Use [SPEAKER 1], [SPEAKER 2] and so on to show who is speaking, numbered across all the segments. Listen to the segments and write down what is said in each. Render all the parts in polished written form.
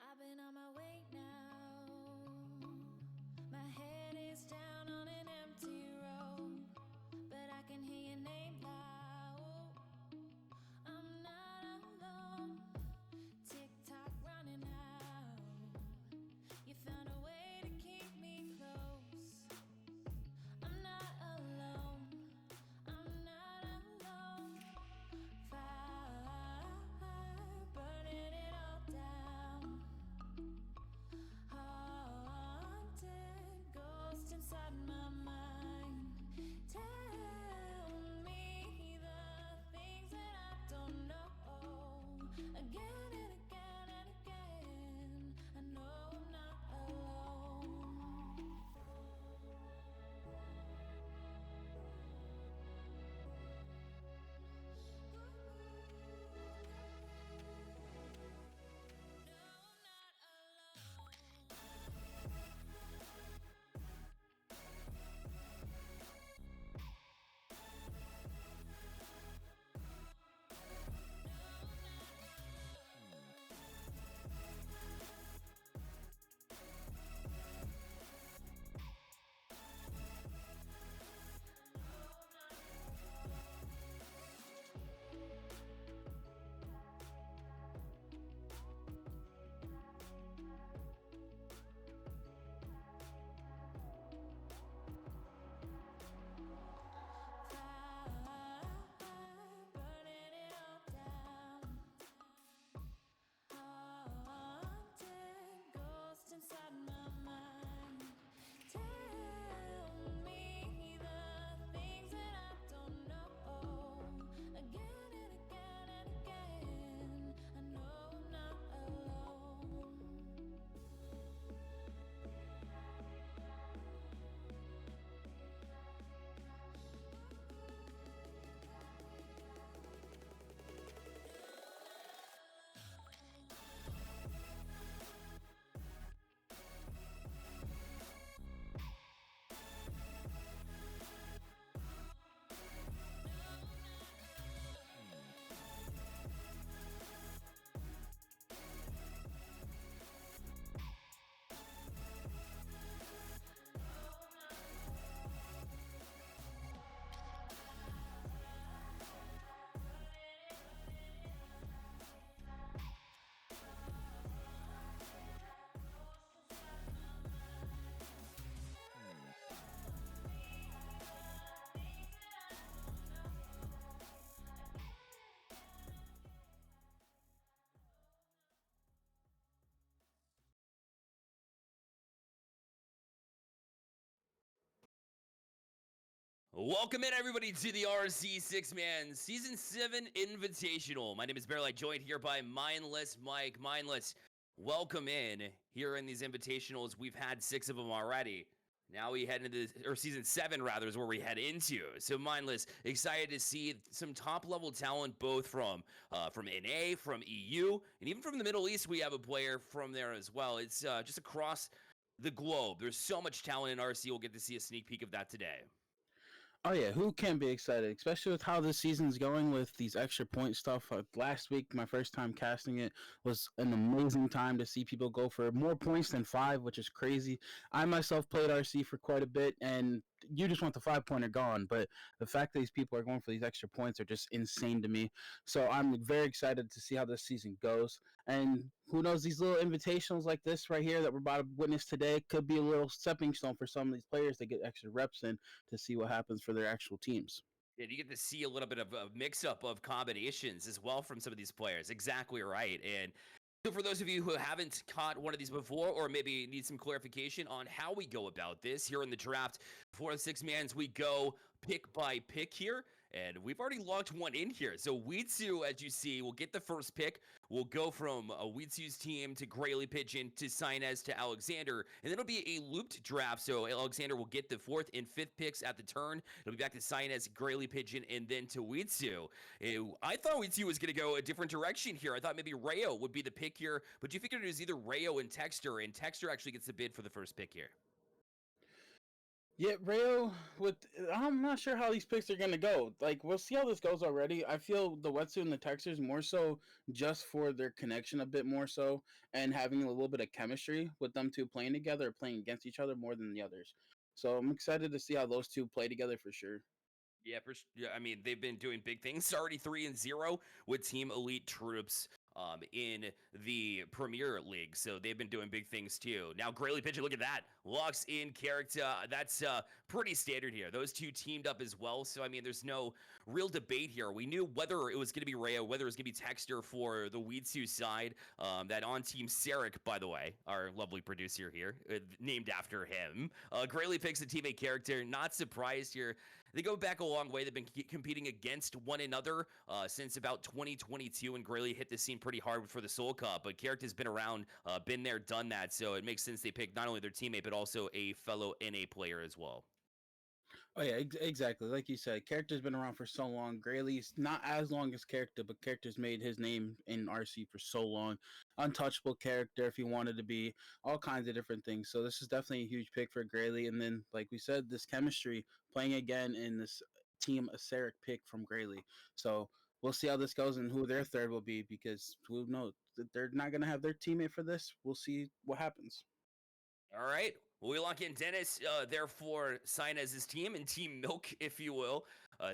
[SPEAKER 1] I've been on my way now. My head is down on an empty road, but I can hear your name loud. I'm not alone. Tick-tock running out. You found a way to keep me close. I'm not alone. I'm not alone. Fire burning it all down. Haunted ghost inside my mind. Tell me the things that I don't know. Again and again and again. I know I'm not alone. No, I'm not alone. Burning it all down. Haunted ghost inside my mind. Tell me the things that I don't know. Again and again and again. I know I'm not alone.
[SPEAKER 2] Welcome in, everybody, to the RC Six-Man Season 7 Invitational. My name is Bearlight, joined here by Mindless Mike. Mindless, welcome in. Here in these invitationals, we've had 6 of them already. Now we head into, or Season 7, rather, is where we head into. So, Mindless, excited to see some top-level talent, both from NA, from EU, and even from the Middle East. We have a player from there as well. It's just across the globe. There's so much talent in RC. We'll get to see a sneak peek of that today.
[SPEAKER 3] Oh yeah, who can be excited, especially with how this season's going with these extra point stuff. Last week, my first time casting it was an amazing time to see people go for more points than 5, which is crazy. I myself played RC for quite a bit, and you just want the 5-pointer gone, but the fact that these people are going for these extra points are just insane to me. So I'm very excited to see how this season goes. And who knows, these little invitationals like this right here that we're about to witness today could be a little stepping stone for some of these players to get extra reps in to see what happens for their actual teams.
[SPEAKER 2] Yeah, you get to see a little bit of a mix-up of combinations as well from some of these players. Exactly right. And so for those of you who haven't caught one of these before, or maybe need some clarification on how we go about this here in the draft, for the 6-mans, we go pick by pick here, and we've already locked one in here. So Weetsu, as you see, will get the first pick. We'll go from Weetsu's team to Grayley Pigeon to Sinez to Alexander, and then it'll be a looped draft. So Alexander will get the 4th and 5th picks at the turn. It'll be back to Sinez, Grayley Pigeon, and then to Weetsu. I thought Weetsu was going to go a different direction here. I thought maybe Rayo would be the pick here, but you figured it was either Rayo and Texter actually gets the bid for the first pick here.
[SPEAKER 3] Yeah, Rayo with I'm not sure how these picks are gonna go. Like we'll see how this goes already. I feel the Wetsuit and the Texers more so just for their connection a bit more so and having a little bit of chemistry with them two playing together or playing against each other more than the others. So I'm excited to see how those two play together for sure.
[SPEAKER 2] Yeah, I mean, they've been doing big things. Already 3-0 with Team Elite Troops in the Premier League, so they've been doing big things too. Now, Grayley pitcher, look at that, locks in character. That's pretty standard here. Those two teamed up as well, so I mean, there's no real debate here. We knew whether it was going to be Rayo, whether it was going to be Texter for the Weedsu side. That on team Sarek, by the way, our lovely producer here, named after him. Grayley picks a teammate character. Not surprised here. They go back a long way. They've been competing against one another since about 2022, and Grayley hit the scene pretty hard for the Soul Cup. But Character's been around, been there, done that, so it makes sense they pick not only their teammate but also a fellow NA player as well.
[SPEAKER 3] Oh yeah, exactly. Like you said, character's been around for so long. Grayley's not as long as character, but character's made his name in RC for so long. Untouchable character if he wanted to be, all kinds of different things. So this is definitely a huge pick for Grayley. And then, like we said, this chemistry playing again in this team Aceric pick from Grayley. So we'll see how this goes and who their third will be because who knows that they're not gonna have their teammate for this. We'll see what happens.
[SPEAKER 2] All right. We lock in Dennis, therefore, sign as his team and Team Milk, if you will.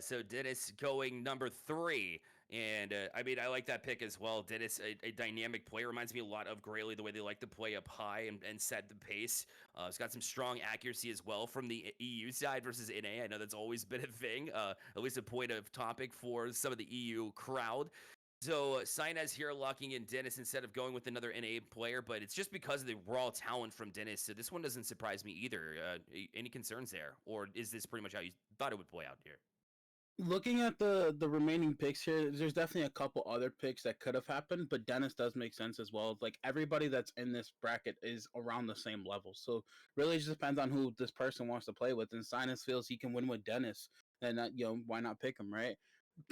[SPEAKER 2] So Dennis going number 3. And I mean, I like that pick as well. Dennis, a dynamic player, reminds me a lot of Grayley, the way they like to play up high and set the pace. He's got some strong accuracy as well from the EU side versus NA. I know that's always been a thing, at least a point of topic for some of the EU crowd. So Sainez here locking in Dennis instead of going with another NA player, but it's just because of the raw talent from Dennis. So this one doesn't surprise me either. Any concerns there, or is this pretty much how you thought it would play out here?
[SPEAKER 3] Looking at the remaining picks here, there's definitely a couple other picks that could have happened, but Dennis does make sense as well. Like everybody that's in this bracket is around the same level, so really it just depends on who this person wants to play with. And Sinus feels he can win with Dennis, and that why not pick him, right?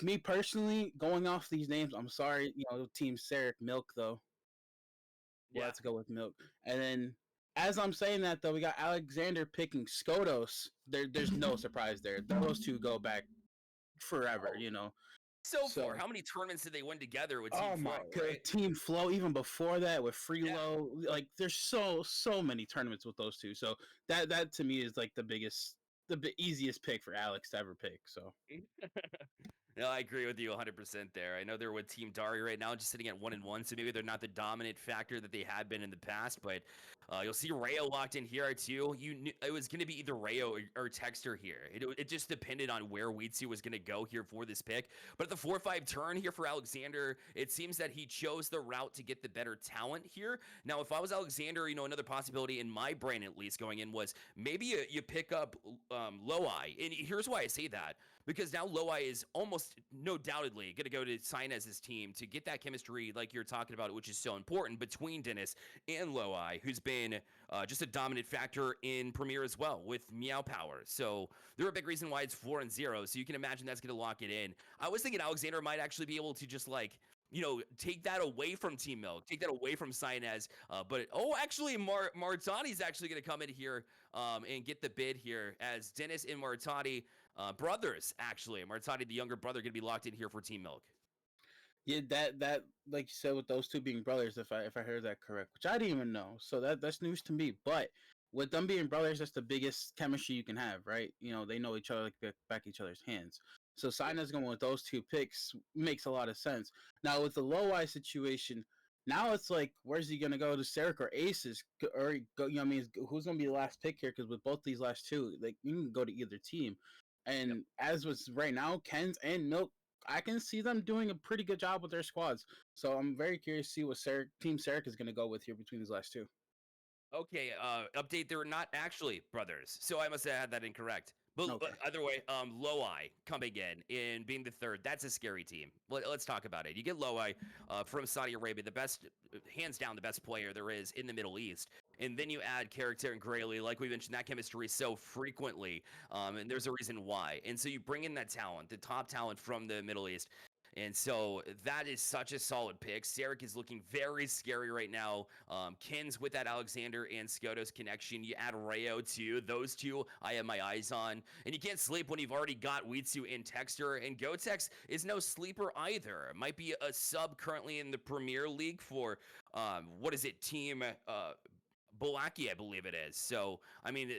[SPEAKER 3] Me personally, going off these names, I'm sorry, Team Sarek Milk though. We'll
[SPEAKER 2] Yeah.
[SPEAKER 3] have to go with Milk, and then. As I'm saying that though, we got Alexander picking Skodos. There's no surprise there. Those two go back forever,
[SPEAKER 2] Oh,
[SPEAKER 3] you know.
[SPEAKER 2] so far,
[SPEAKER 3] So,
[SPEAKER 2] how many tournaments did they win together with Team
[SPEAKER 3] oh
[SPEAKER 2] Flow?
[SPEAKER 3] my god,
[SPEAKER 2] Right?
[SPEAKER 3] Team Flow. Even before that, with
[SPEAKER 2] Yeah.
[SPEAKER 3] Freelo, like there's so many tournaments with those two. So that to me is like the biggest, easiest pick for Alex to ever pick. So
[SPEAKER 2] No, I agree with you 100% there. I know they're with Team Dari right now, just sitting at 1-1, so maybe they're not the dominant factor that they had been in the past. But you'll see Rayo locked in here too. You knew it was going to be either Rayo or Texter here. It just depended on where Weetsu was going to go here for this pick. But at the 4-5 turn here for Alexander, it seems that he chose the route to get the better talent here. Now, if I was Alexander, another possibility in my brain at least going in was maybe you pick up Loi, and here's why I say that. Because now Loi is almost no doubtedly going to go to Sainez's team to get that chemistry like you're talking about, which is so important between Dennis and Loi, who's been just a dominant factor in Premier as well with Meow Power. So they're a big reason why it's 4-0. So you can imagine that's going to lock it in. I was thinking Alexander might actually be able to just take that away from Team Milk, take that away from Sainez. But actually, Martani's actually going to come in here and get the bid here as Dennis and Martani. Brothers, actually. Martani, the younger brother, going to be locked in here for Team Milk.
[SPEAKER 3] yeah, that like you said with those two being brothers, if I heard that correct, which I didn't even know. So that's news to me. But with them being brothers, that's the biggest chemistry you can have, right? They know each other like back each other's hands. So
[SPEAKER 2] Yeah.
[SPEAKER 3] Sina's going with those two picks makes a lot of sense. Now with the low eye situation, now it's like where's he gonna go to Sarek or Aces or go? Who's gonna be the last pick here? Because with both these last two, like you can go to either team.
[SPEAKER 2] Yep.
[SPEAKER 3] And as was right now, Ken's and Milk I can see them doing a pretty good job with their squads. So I'm very curious to see what Team Sarek is going to go with here between these last two.
[SPEAKER 2] Okay, update, they're not actually brothers, so I must have had that incorrect. But
[SPEAKER 3] Okay.
[SPEAKER 2] either way, Loi coming in and being the third, that's a scary team. Let's talk about it. You get Loi from Saudi Arabia, the best, hands down, the best player there is in the Middle East. And then you add Character and Grayley, like we mentioned, that chemistry so frequently, and there's a reason why. And so you bring in that talent, the top talent from the Middle East. And so that is such a solid pick. Sarek is looking very scary right now. Kins with that Alexander and Skotos connection. You add Rayo too. Those two I have my eyes on. And you can't sleep when you've already got Weetsu and Texter. And Gotex is no sleeper either. Might be a sub currently in the Premier League for, what is it, Team Bolaki, I believe it is. So, I mean,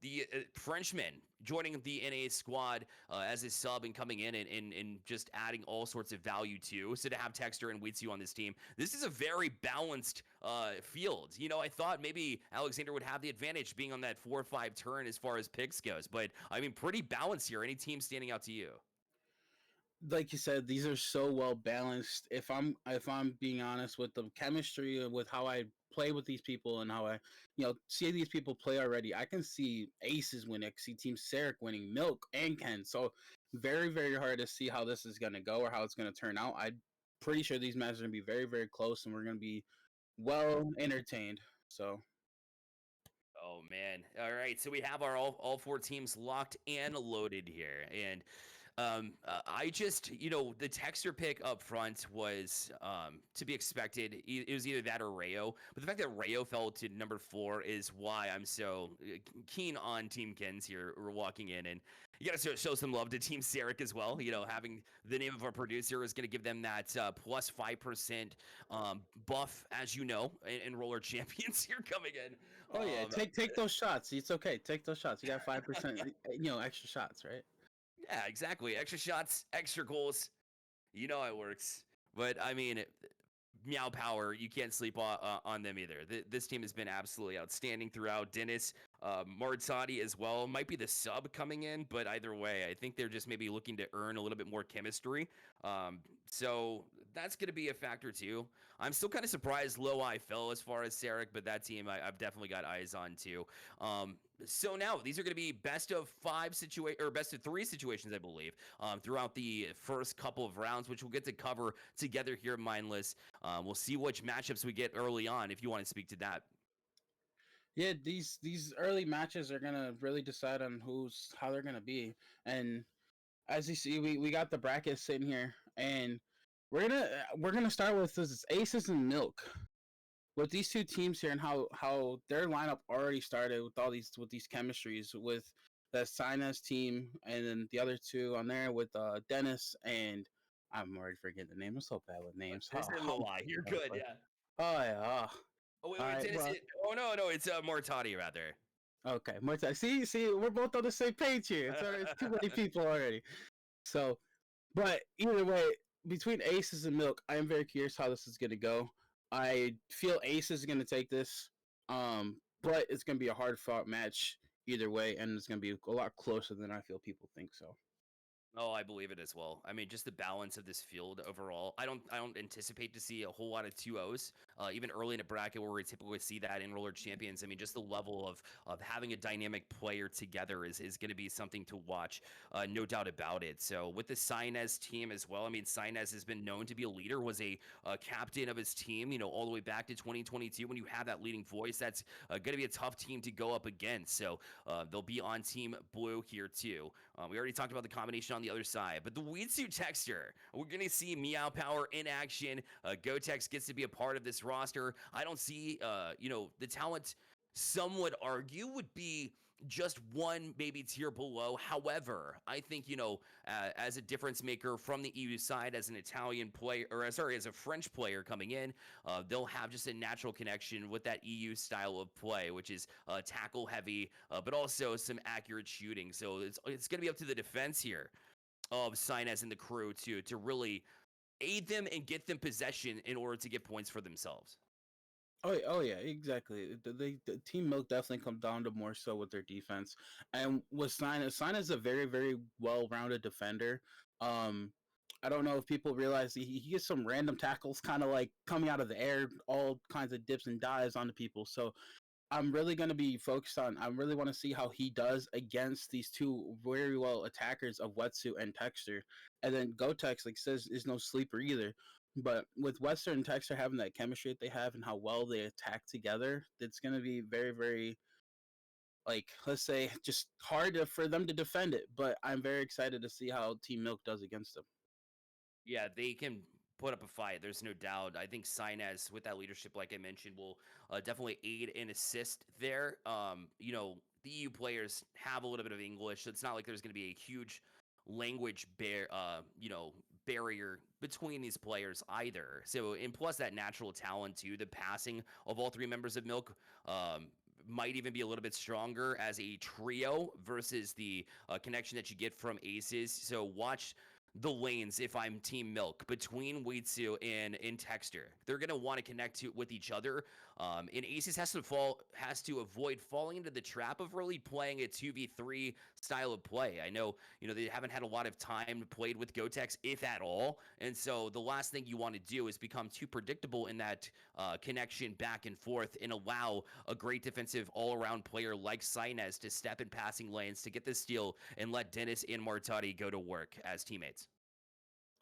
[SPEAKER 2] the Frenchman joining the NA squad as his sub and coming in and just adding all sorts of value too. So to have Texter and Weetsu on this team, this is a very balanced field. You know, I thought maybe Alexander would have the advantage being on that 4-5 turn as far as picks goes, but I mean, pretty balanced here. Any team standing out to you?
[SPEAKER 3] Like you said, these are so well balanced. If I'm being honest with the chemistry with how I play with these people and how I, see these people play already, I can see Aces winning. I can see Team Sarek winning, Milk and Ken. So very, very hard to see how this is gonna go or how it's gonna turn out. I'm pretty sure these matches are gonna be very, very close and we're gonna be well entertained. So
[SPEAKER 2] Oh man! All right, so we have our all four teams locked and loaded here, and I just, the Texter pick up front was to be expected. It was either that or Rayo. But the fact that Rayo fell to number 4 is why I'm so keen on Team Kens here. We're walking in, and you got to show some love to Team Sarek as well. Having the name of our producer is going to give them that plus 5% buff, as you know, in Roller Champions here coming in.
[SPEAKER 3] oh yeah, take those shots. It's okay. Take those shots. You got 5%, extra shots, right?
[SPEAKER 2] Yeah, exactly. Extra shots, extra goals. You know how it works. But I mean, Meow Power, you can't sleep on them either. This team has been absolutely outstanding throughout. Dennis, Marzati as well. Might be the sub coming in, but either way, I think they're just maybe looking to earn a little bit more chemistry. So that's going to be a factor too. I'm still kind of surprised Low I fell as far as Sarek, but that team I've definitely got eyes on too. So now these are going to be best of 5 or best of 3 situations, I believe, throughout the first couple of rounds, which we'll get to cover together here, Mindless. We'll see which matchups we get early on. If you want to speak to that.
[SPEAKER 3] Yeah, these early matches are gonna really decide on how they're gonna be. And as you see, we got the brackets sitting here, and we're gonna start with this Aces and Milk with these two teams here and how their lineup already started with these chemistries with the Sinus team and then the other two on there with Dennis and I'm already forgetting the name. I'm so bad with names.
[SPEAKER 2] This is Low I. You're good, yeah.
[SPEAKER 3] Oh yeah.
[SPEAKER 2] Oh, wait,
[SPEAKER 3] All right.
[SPEAKER 2] Dennis.
[SPEAKER 3] Well,
[SPEAKER 2] No, it's Mortati rather.
[SPEAKER 3] okay. More time. See, we're both on the same page here. It's too many people already. So, but either way, between Aces and Milk, I am very curious how this is going to go. I feel Aces is going to take this, but it's going to be a hard fought match either way, and it's going to be a lot closer than I feel people think so.
[SPEAKER 2] Oh, I believe it as well. I mean, just the balance of this field overall. I don't anticipate to see a whole lot of 2-0s, even early in a bracket where we typically see that in Roller Champions. I mean, just the level of having a dynamic player together is going to be something to watch, no doubt about it. So with the Sinez team as well, I mean, Sinez has been known to be a leader, was a captain of his team, all the way back to 2022. When you have that leading voice, that's going to be a tough team to go up against. So they'll be on Team Blue here too. We already talked about the combination on the other side, but the Weetsu Texture, we're going to see Meow Power in action. Gotex gets to be a part of this roster. I don't see, the talent, some would argue, would be just one maybe tier below. However, I think, as a difference maker from the EU side, as an Italian player, or sorry, as a French player coming in, they'll have just a natural connection with that EU style of play, which is tackle heavy, but also some accurate shooting. So it's going to be up to the defense here of Sinez and the crew to really aid them and get them possession in order to get points for themselves.
[SPEAKER 3] Oh yeah, exactly. The Team Milk definitely comes down to more so with their defense, and with Sinez is a very very well rounded defender. Um, I don't know if people realize he gets some random tackles, kind of like coming out of the air, all kinds of dips and dives onto people. So I'm really going to be focused on. I really want to see how he does against these two very well attackers of Wetsuit and Texter, and then Gotex, like says, is no sleeper either. But with Wetsuit and Texter having that chemistry that they have and how well they attack together, it's going to be very, very, like, let's say, just hard for them to defend it. But I'm very excited to see how Team Milk does against them.
[SPEAKER 2] Yeah, they can put up a fight. There's no doubt. I think Sinez, with that leadership, like I mentioned, will definitely aid and assist there. The EU players have a little bit of English, so it's not like there's going to be a huge language barrier between these players either. So, and plus that natural talent too, the passing of all three members of Milk. Might even be a little bit stronger as a trio versus the connection that you get from aces. So watch the lanes if I'm Team Milk between Weitsu and Texter. They're gonna want to connect with each other. And Aces has to avoid falling into the trap of really playing a 2v3 style of play. I know they haven't had a lot of time played with Gotex, if at all, and so the last thing you want to do is become too predictable in that connection back and forth and allow a great defensive all-around player like Sinez to step in passing lanes to get the steal and let Dennis and Martati go to work as teammates.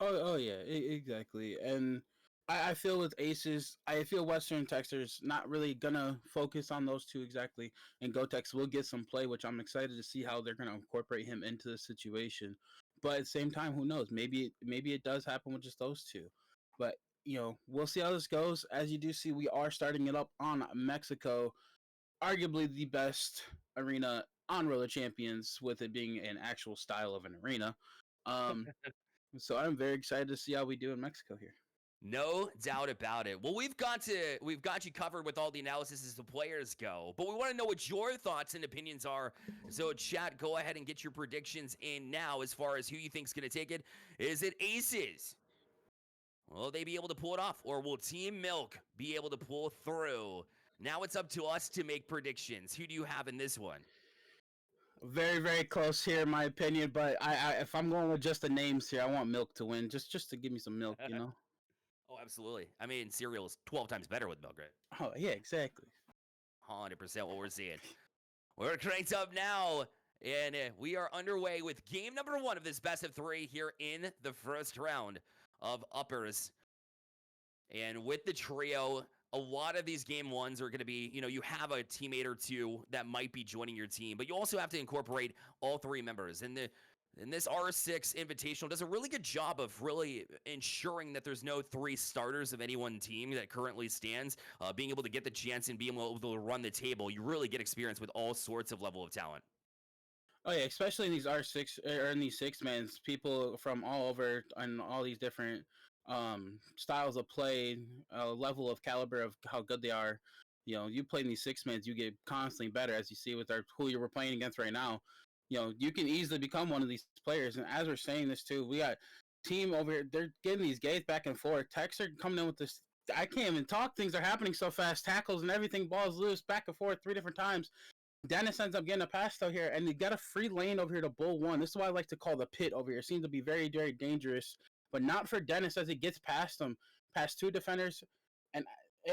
[SPEAKER 3] Oh yeah, exactly. And I feel with Aces, I feel Western Texters not really gonna focus on those two exactly, and Gotex will get some play, which I'm excited to see how they're gonna incorporate him into the situation. But at the same time, who knows? Maybe it does happen with just those two. But we'll see how this goes. As you do see, we are starting it up on Mexico, arguably the best arena on Roller Champions, with it being an actual style of an arena. Um, so I'm very excited to see how we do in Mexico here.
[SPEAKER 2] No doubt about it. Well, we've got you covered with all the analysis as the players go, but we want to know what your thoughts and opinions are. So, chat, go ahead and get your predictions in now as far as who you think's going to take it. Is it Aces? Will they be able to pull it off, or will Team Milk be able to pull through? Now it's up to us to make predictions. Who do you have in this one?
[SPEAKER 3] Very, very close here, in my opinion. But if I'm going with just the names here, I want Milk to win, just to give me some milk, you know.
[SPEAKER 2] Oh, absolutely. I mean, cereal is 12 times better with milk, right?
[SPEAKER 3] Oh yeah, exactly.
[SPEAKER 2] 100% what we're seeing. We're cranked up now, and we are underway with game number 1 of this best of 3 here in the first round of uppers. And with the trio, a lot of these game 1s are going to be, you have a teammate or two that might be joining your team, but you also have to incorporate all 3 members. And this R6 Invitational does a really good job of really ensuring that there's no 3 starters of any one team that currently stands. Being able to get the chance and being able to run the table, you really get experience with all sorts of level of talent.
[SPEAKER 3] Oh yeah, especially in these R6 or in these 6 mans, people from all over and all these different styles of play, level of caliber of how good they are. You play in these 6 mans, you get constantly better, as you see with who you're playing against right now. You can easily become one of these players. And as we're saying this too, we got team over here. They're getting these gates back and forth. Texter coming in with this. I can't even talk. Things are happening so fast. Tackles and everything. Balls loose back and forth 3 different times. Dennis ends up getting a pass out here, and they got a free lane over here to bull one. This is why I like to call the pit over here. It seems to be very, very dangerous, but not for Dennis as he gets past him, past 2 defenders. And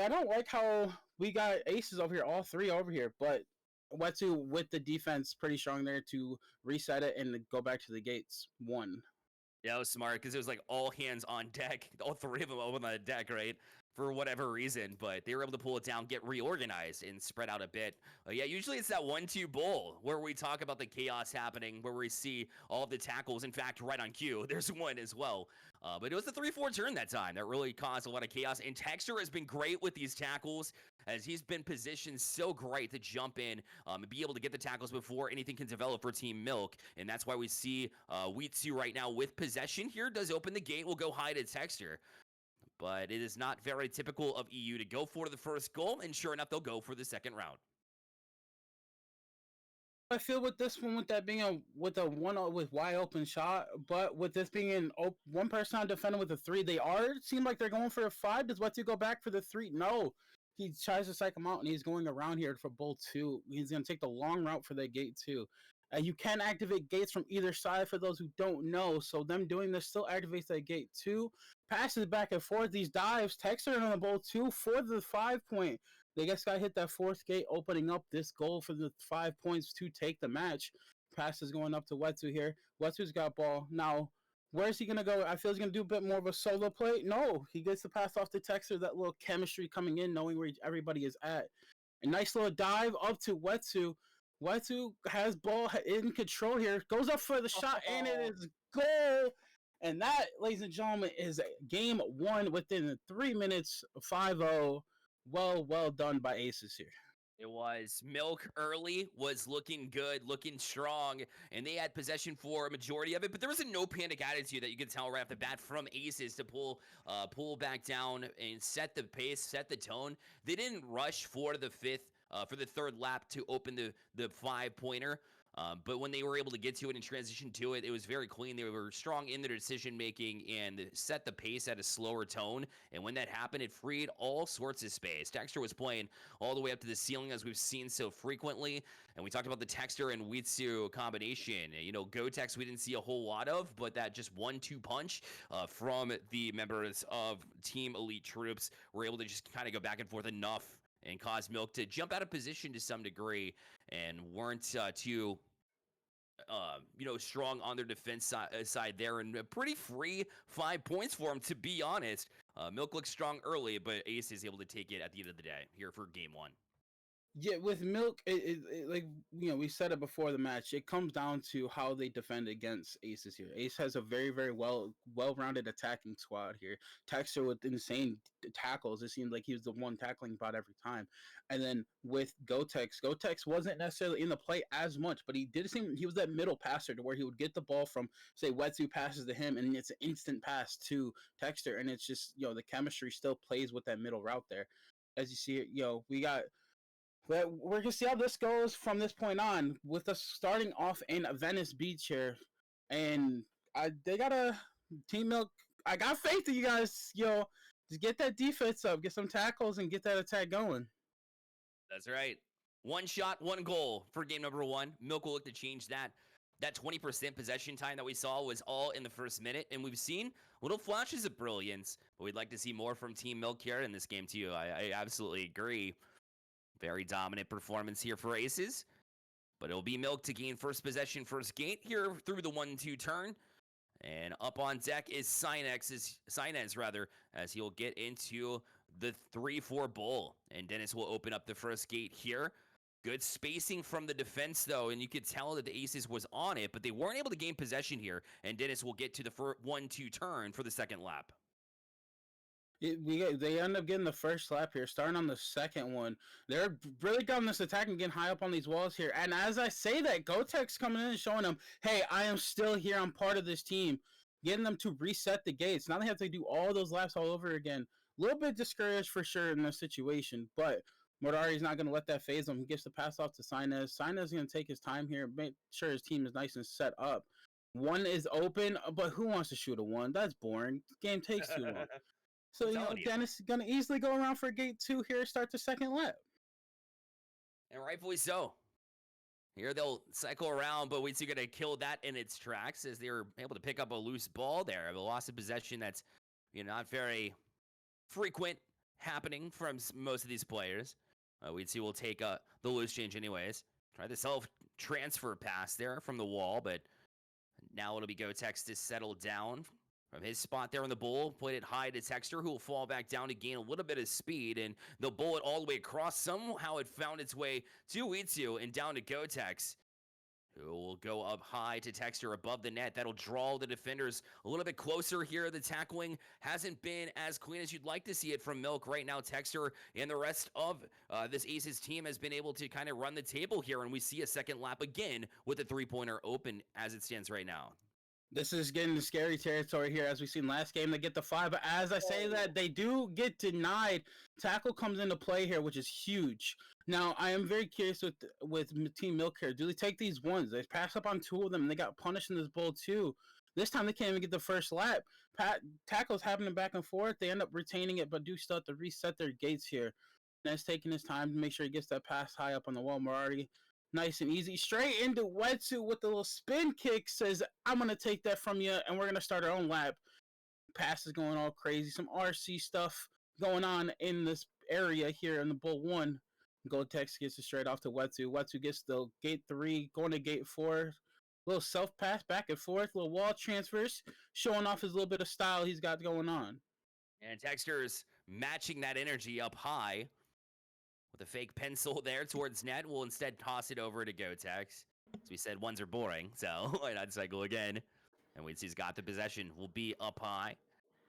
[SPEAKER 3] I don't like how we got aces over here, all 3 over here, but Wetsu with the defense pretty strong there to reset it and go back to the gates 1.
[SPEAKER 2] Yeah, it was smart because it was like all hands on deck. All 3 of them open on the deck, right? For whatever reason, but they were able to pull it down, get reorganized, and spread out a bit. Yeah, usually it's that 1-2 bull where we talk about the chaos happening, where we see all of the tackles. In fact, right on cue, there's one as well. But it was the 3-4 turn that time that really caused a lot of chaos. And Texter has been great with these tackles, as he's been positioned so great to jump in and be able to get the tackles before anything can develop for Team Milk. And that's why we see Weitsu right now with possession here. Does open the gate, will go high to Texter. But it is not very typical of EU to go for the first goal, and sure enough, they'll go for the second round.
[SPEAKER 3] I feel with this one, with that being a one with wide open shot, but with this being an one person on defender with a 3, they seem like they're going for a 5. Does Wetsu go back for the 3? No, he tries to psych him out, and he's going around here for bull 2. He's gonna take the long route for that gate 2. You can activate gates from either side for those who don't know. So them doing this still activates that gate 2. Passes back and forth. These dives. Texter on the ball 2 for the 5 point. They just got to hit that 4th gate, opening up this goal for the 5 points to take the match. Passes going up to Wetsu here. Wetsu's got ball. Now, where's he going to go? I feel he's going to do a bit more of a solo play. No, he gets the pass off to Texter. That little chemistry coming in, knowing where everybody is at. A nice little dive up to Wetsu. Wetsu has ball in control here. Goes up for the shot, and it is goal. And that, ladies and gentlemen, is game one within 3 minutes, 5-0. Well done by Aces here.
[SPEAKER 2] It was. Milk early was looking good, looking strong, and they had possession for a majority of it. But there was a no panic attitude that you could tell right off the bat from Aces to pull back down and set the pace, set the tone. They didn't rush for the third lap to open the 5-pointer. But when they were able to get to it and transition to it, it was very clean. They were strong in their decision making and set the pace at a slower tone. And when that happened, it freed all sorts of space. Texter was playing all the way up to the ceiling, as we've seen so frequently. And we talked about the Texter and Witsu combination. Gotex we didn't see a whole lot of, but that just 1-2 punch from the members of Team Elite Troops were able to just kind of go back and forth enough and cause Milk to jump out of position to some degree and weren't too strong on their defense side there, and a pretty free 5 points for him, to be honest. Milk looks strong early, but Ace is able to take it at the end of the day here for game one.
[SPEAKER 3] Yeah, with Milk, like we said it before the match. It comes down to how they defend against Aces here. Ace has a very, very well-rounded attacking squad here. Texter with insane tackles. It seemed like he was the one tackling bot every time. And then with Gotex wasn't necessarily in the play as much, but he was that middle passer to where he would get the ball from, say, Wetsu passes to him, and it's an instant pass to Texter, and it's just the chemistry still plays with that middle route there. As you see it, we got. But we're going to see how this goes from this point on, with us starting off in Venice Beach here. And they got a Team Milk. I got faith in you guys, just get that defense up, get some tackles, and get that attack going.
[SPEAKER 2] That's right. One shot, one goal for game number one. Milk will look to change that. That 20% possession time that we saw was all in the first minute, and we've seen little flashes of brilliance, but we'd like to see more from Team Milk here in this game too. I absolutely agree. Very dominant performance here for Aces, but it'll be Milk to gain first possession, first gate here through the 1-2 turn. And up on deck is Sinez, as he'll get into the 3-4 bull. And Dennis will open up the first gate here. Good spacing from the defense, though, and you could tell that the Aces was on it, but they weren't able to gain possession here. And Dennis will get to the 1-2 turn for the second lap.
[SPEAKER 3] They end up getting the first lap here, starting on the second one. They're really got this attack and getting high up on these walls here. And as I say that, Gotex coming in and showing them, hey, I am still here. I'm part of this team. Getting them to reset the gates. Now they have to do all those laps all over again. A little bit discouraged for sure in this situation, but Mordari's not going to let that phase him. He gets the pass off to Sinez. Sinez is going to take his time here, make sure his team is nice and set up. One is open, but who wants to shoot a one? That's boring. The game takes too long. So, Dennis is going to easily go around for gate 2 here, start the second lap.
[SPEAKER 2] And rightfully so. Here they'll cycle around, but we're going to kill that in its tracks as they were able to pick up a loose ball there. A loss of possession that's not very frequent happening from most of these players. We'd see we'll take the loose change anyways. Try the self-transfer pass there from the wall, but now it'll be Gotex to settle down from his spot there on the bull. Played it high to Texter, who will fall back down to gain a little bit of speed, and they'll bull it all the way across. Somehow it found its way to Itsu and down to Gotex, who will go up high to Texter above the net. That'll draw the defenders a little bit closer here. The tackling hasn't been as clean as you'd like to see it from Milk. Right now, Texter and the rest of this Aces team has been able to kind of run the table here, and we see a second lap again with the three-pointer open as it stands right now.
[SPEAKER 3] This is getting the scary territory here, as we've seen last game. They get the 5, but as I say that, they do get denied. Tackle comes into play here, which is huge. Now, I am very curious with Team Milk here. Do they take these ones? They pass up on 2 of them, and they got punished in this bowl too. This time, they can't even get the first lap. Tackle's happening back and forth. They end up retaining it, but do still have to reset their gates here. That's taking his time to make sure he gets that pass high up on the wall. Morardi, nice and easy. Straight into Wetsu with the little spin kick. Says, I'm going to take that from you, and we're going to start our own lap. Pass is going all crazy. Some RC stuff going on in this area here in the Bull 1. Gotex gets it straight off to Wetsu. Wetsu gets the gate 3, going to gate 4. Little self-pass back and forth. Little wall transfers. Showing off his little bit of style he's got going on.
[SPEAKER 2] And Texter's matching that energy up high. With a fake pencil there towards net, we'll instead toss it over to Gotex. As we said, ones are boring, so why not cycle again? And Weedsy's got the possession. Will be up high.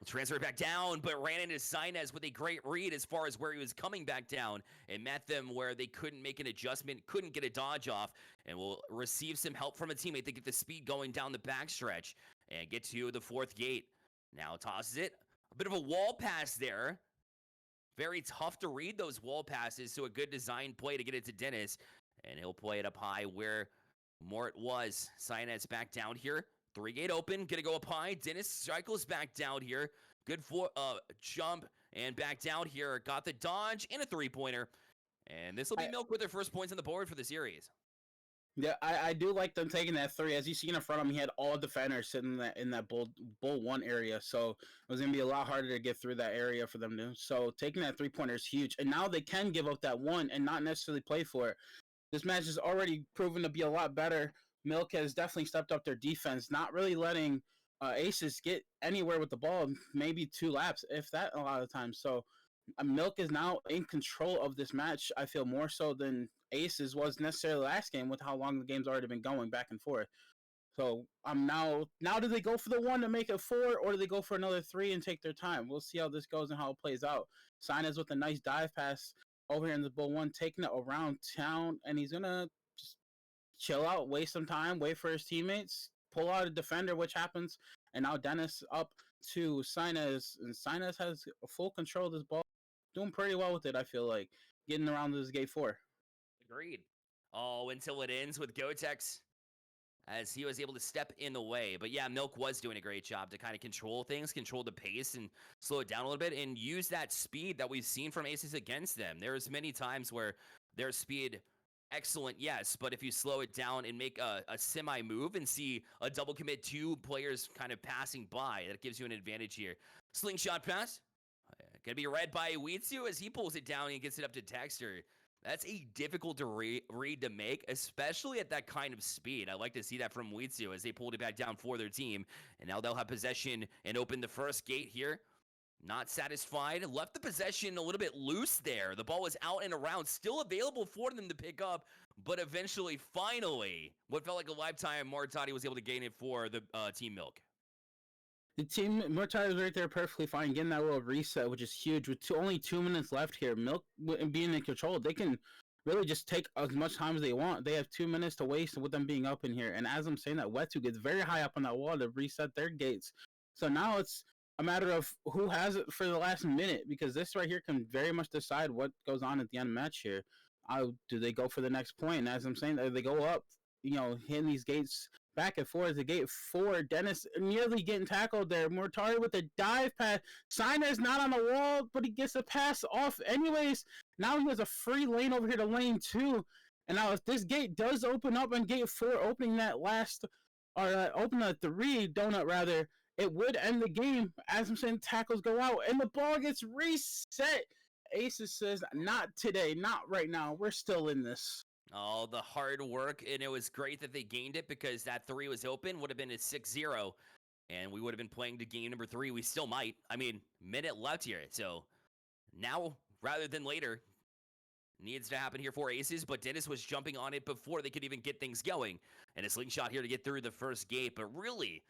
[SPEAKER 2] Will transfer it back down, but ran into Sinez with a great read as far as where he was coming back down and met them where they couldn't make an adjustment, couldn't get a dodge off, and will receive some help from a teammate to get the speed going down the backstretch and get to the fourth gate. Now tosses it. A bit of a wall pass there. Very tough to read those wall passes, so a good design play to get it to Dennis. And he'll play it up high where Mort was. Sinez back down here. 3-gate open, gonna go up high. Dennis cycles back down here. Good for jump and back down here. Got the dodge and a 3-pointer. And this will be Milk with their first points on the board for the series.
[SPEAKER 3] Yeah, I do like them taking that 3. As you see in front of him, he had all defenders sitting in that bull 1 area, so it was gonna be a lot harder to get through that area for them to. So taking that 3-pointer is huge, and now they can give up that 1 and not necessarily play for it. This match has already proven to be a lot better. Milk has definitely stepped up their defense, not really letting Aces get anywhere with the ball, maybe 2 laps, if that, a lot of times. So Milk is now in control of this match, I feel, more so than Aces was necessarily last game with how long the game's already been going back and forth. So now do they go for the 1 to make it 4, or do they go for another 3 and take their time? We'll see how this goes and how it plays out. Sinez with a nice dive pass over here in the bull 1, taking it around town, and he's gonna just chill out, waste some time, wait for his teammates, pull out a defender, which happens, and now Dennis up to Sinez, and Sinez has full control of this ball, doing pretty well with it, I feel like, getting around this gate 4.
[SPEAKER 2] Agreed. Oh, until it ends with Gotex, as he was able to step in the way. But yeah, Milk was doing a great job to kind of control things, control the pace, and slow it down a little bit, and use that speed that we've seen from Aces against them. There's many times where their speed, excellent, yes, but if you slow it down and make a semi-move and see a double commit, 2 players kind of passing by, that gives you an advantage here. Slingshot pass. Gonna be read by Weetsu as he pulls it down and gets it up to Texter. That's a difficult to read to make, especially at that kind of speed. I like to see that from Weetsu as they pulled it back down for their team. And now they'll have possession and open the first gate here. Not satisfied. Left the possession a little bit loose there. The ball was out and around, still available for them to pick up. But eventually, finally, what felt like a lifetime, Martati was able to gain it for the Team Milk.
[SPEAKER 3] The team, Murtai was right there perfectly fine, getting that little reset, which is huge. With only 2 minutes left here, Milk being in control, they can really just take as much time as they want. They have 2 minutes to waste with them being up in here. And as I'm saying that, Wetu gets very high up on that wall to reset their gates. So now it's a matter of who has it for the last minute, because this right here can very much decide what goes on at the end of the match here. Do they go for the next point? And as I'm saying, they go up, hitting these gates back and forth. The gate 4, Dennis nearly getting tackled there. Mortari with a dive pass. Sinez not on the wall, but he gets a pass off anyways. Now he has a free lane over here to lane 2. And now if this gate does open up on gate 4, opening that last, or open the 3 donut rather, it would end the game. As I'm saying, tackles go out and the ball gets reset. Aces says, not today, not right now. We're still in this.
[SPEAKER 2] Oh, the hard work, and it was great that they gained it because that 3 was open, would have been a 6-0, and we would have been playing to game number 3. We still might. I mean, minute left here, so now, rather than later, needs to happen here for Aces, but Dennis was jumping on it before they could even get things going, and a slingshot here to get through the first gate, but really,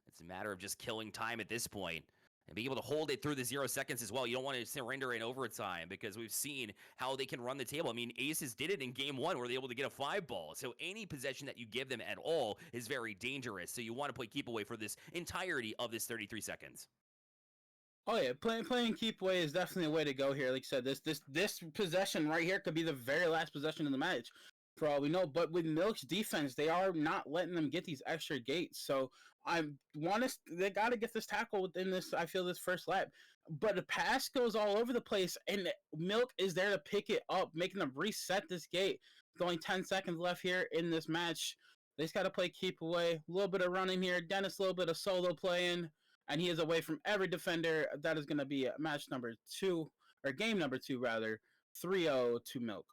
[SPEAKER 2] it's a matter of just killing time at this point. And being able to hold it through the 0 seconds as well. You don't want to surrender in overtime because we've seen how they can run the table. I mean, Aces did it in game 1 where they were able to get a 5-ball. So any possession that you give them at all is very dangerous. So you want to play keep away for this entirety of this 33 seconds.
[SPEAKER 3] Oh yeah, playing keep away is definitely a way to go here. Like I said, this possession right here could be the very last possession in the match, for all we know. But with Milk's defense, they are not letting them get these extra gates. So they got to get this tackle within this, I feel, this first lap. But the pass goes all over the place, and Milk is there to pick it up, making them reset this gate. With only 10 seconds left here in this match. They just got to play keep away. A little bit of running here. Dennis, a little bit of solo playing. And he is away from every defender. That is going to be match number 2, or game number 2, rather. 3-0 to Milk.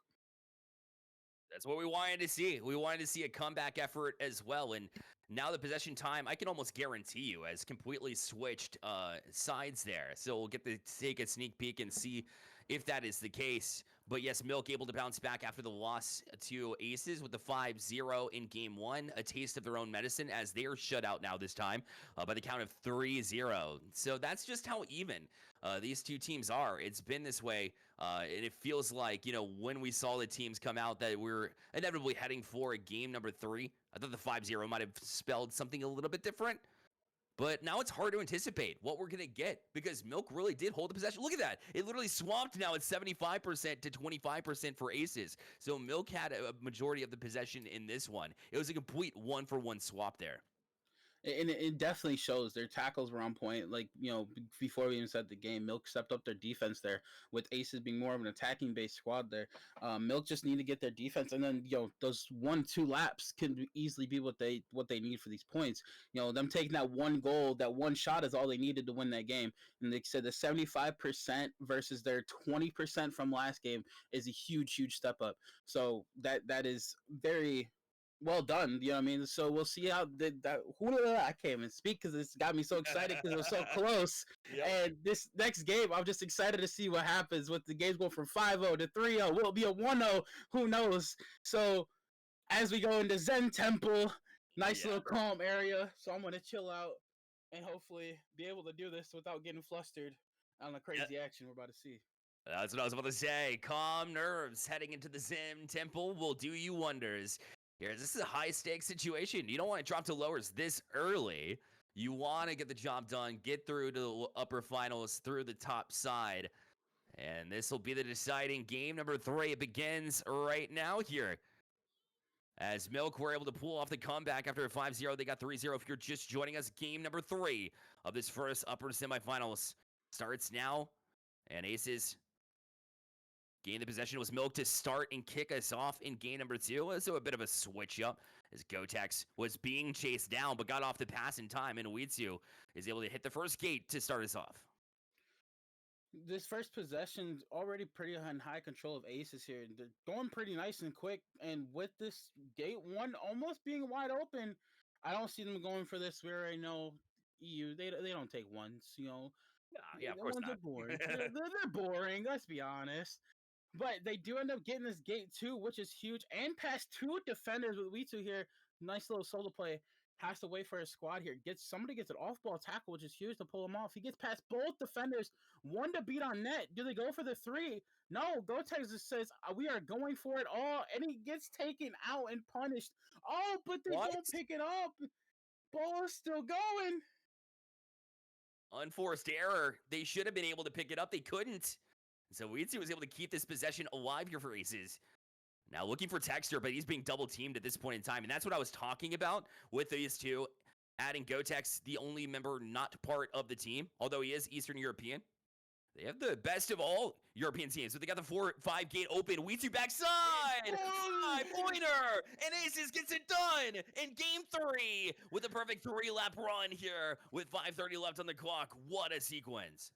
[SPEAKER 2] That's what we wanted to see. We wanted to see a comeback effort as well. And now the possession time, I can almost guarantee you, has completely switched sides there. So we'll get to take a sneak peek and see if that is the case. But yes, Milk able to bounce back after the loss to Aces with the 5-0 in game one, a taste of their own medicine as they are shut out now this time by the count of 3-0. So that's just how even these two teams are. It's been this way, and it feels like, when we saw the teams come out that we're inevitably heading for a game number 3, I thought the 5-0 might have spelled something a little bit different. But now it's hard to anticipate what we're going to get because Milk really did hold the possession. Look at that. It literally swapped now at 75% to 25% for Aces. So Milk had a majority of the possession in this one. It was a complete one-for-one swap there.
[SPEAKER 3] And it definitely shows their tackles were on point. Like, before we even said the game, Milk stepped up their defense there with Aces being more of an attacking based squad there. Milk just need to get their defense, and then those 1-2 laps can easily be what they need for these points. Them taking that one goal, that one shot is all they needed to win that game. And they said the 75% versus their 20% from last game is a huge step up. So that is very well done. You know what I mean? So we'll see how I can't even speak because it's got me so excited because it was so close. Yep. And this next game, I'm just excited to see what happens with the games going from 5-0 to 3-0. Will it be a 1-0? Who knows? So as we go into Zen Temple, nice little calm area. So I'm gonna chill out and hopefully be able to do this without getting flustered on the crazy action we're about to see.
[SPEAKER 2] That's what I was about to say. Calm nerves heading into the Zen Temple will do you wonders. Here, this is a high-stakes situation. You don't want to drop to lowers this early. You want to get the job done, get through to the upper finals through the top side. And this will be the deciding game number 3. It begins right now here. As Milk were able to pull off the comeback after a 5-0. They got 3-0. If you're just joining us, game number 3 of this first upper semifinals starts now. And Aces gain the possession. Was Milk to start and kick us off in game number 2. So a bit of a switch up as Gotex was being chased down but got off the pass in time. And Uitsu is able to hit the first gate to start us off.
[SPEAKER 3] This first possession's already pretty in high control of Aces here. They're going pretty nice and quick. And with this gate 1 almost being wide open, I don't see them going for this. We already know EU, they don't take ones,
[SPEAKER 2] Yeah, of course
[SPEAKER 3] ones
[SPEAKER 2] not.
[SPEAKER 3] are boring. they're boring, let's be honest. But they do end up getting this gate 2, which is huge, and past 2 defenders with Uitsu here. Nice little solo play. Has to wait for his squad here. Somebody gets an off-ball tackle, which is huge to pull him off. He gets past both defenders. 1 to beat on net. Do they go for the 3? No, Gotex just says, we are going for it all, and he gets taken out and punished. Oh, but they don't pick it up. Ball is still going.
[SPEAKER 2] Unforced error. They should have been able to pick it up. They couldn't. So Uitsu was able to keep this possession alive here for Aces. Now looking for Texture, but he's being double teamed at this point in time. And that's what I was talking about with these two. Adding Gotex, the only member not part of the team, although he is Eastern European. They have the best of all European teams. So they got the 4-5 gate open. Uitsu backside! 5-pointer! And Aces gets it done in game 3 with a perfect 3-lap run here with 5:30 left on the clock. What a sequence.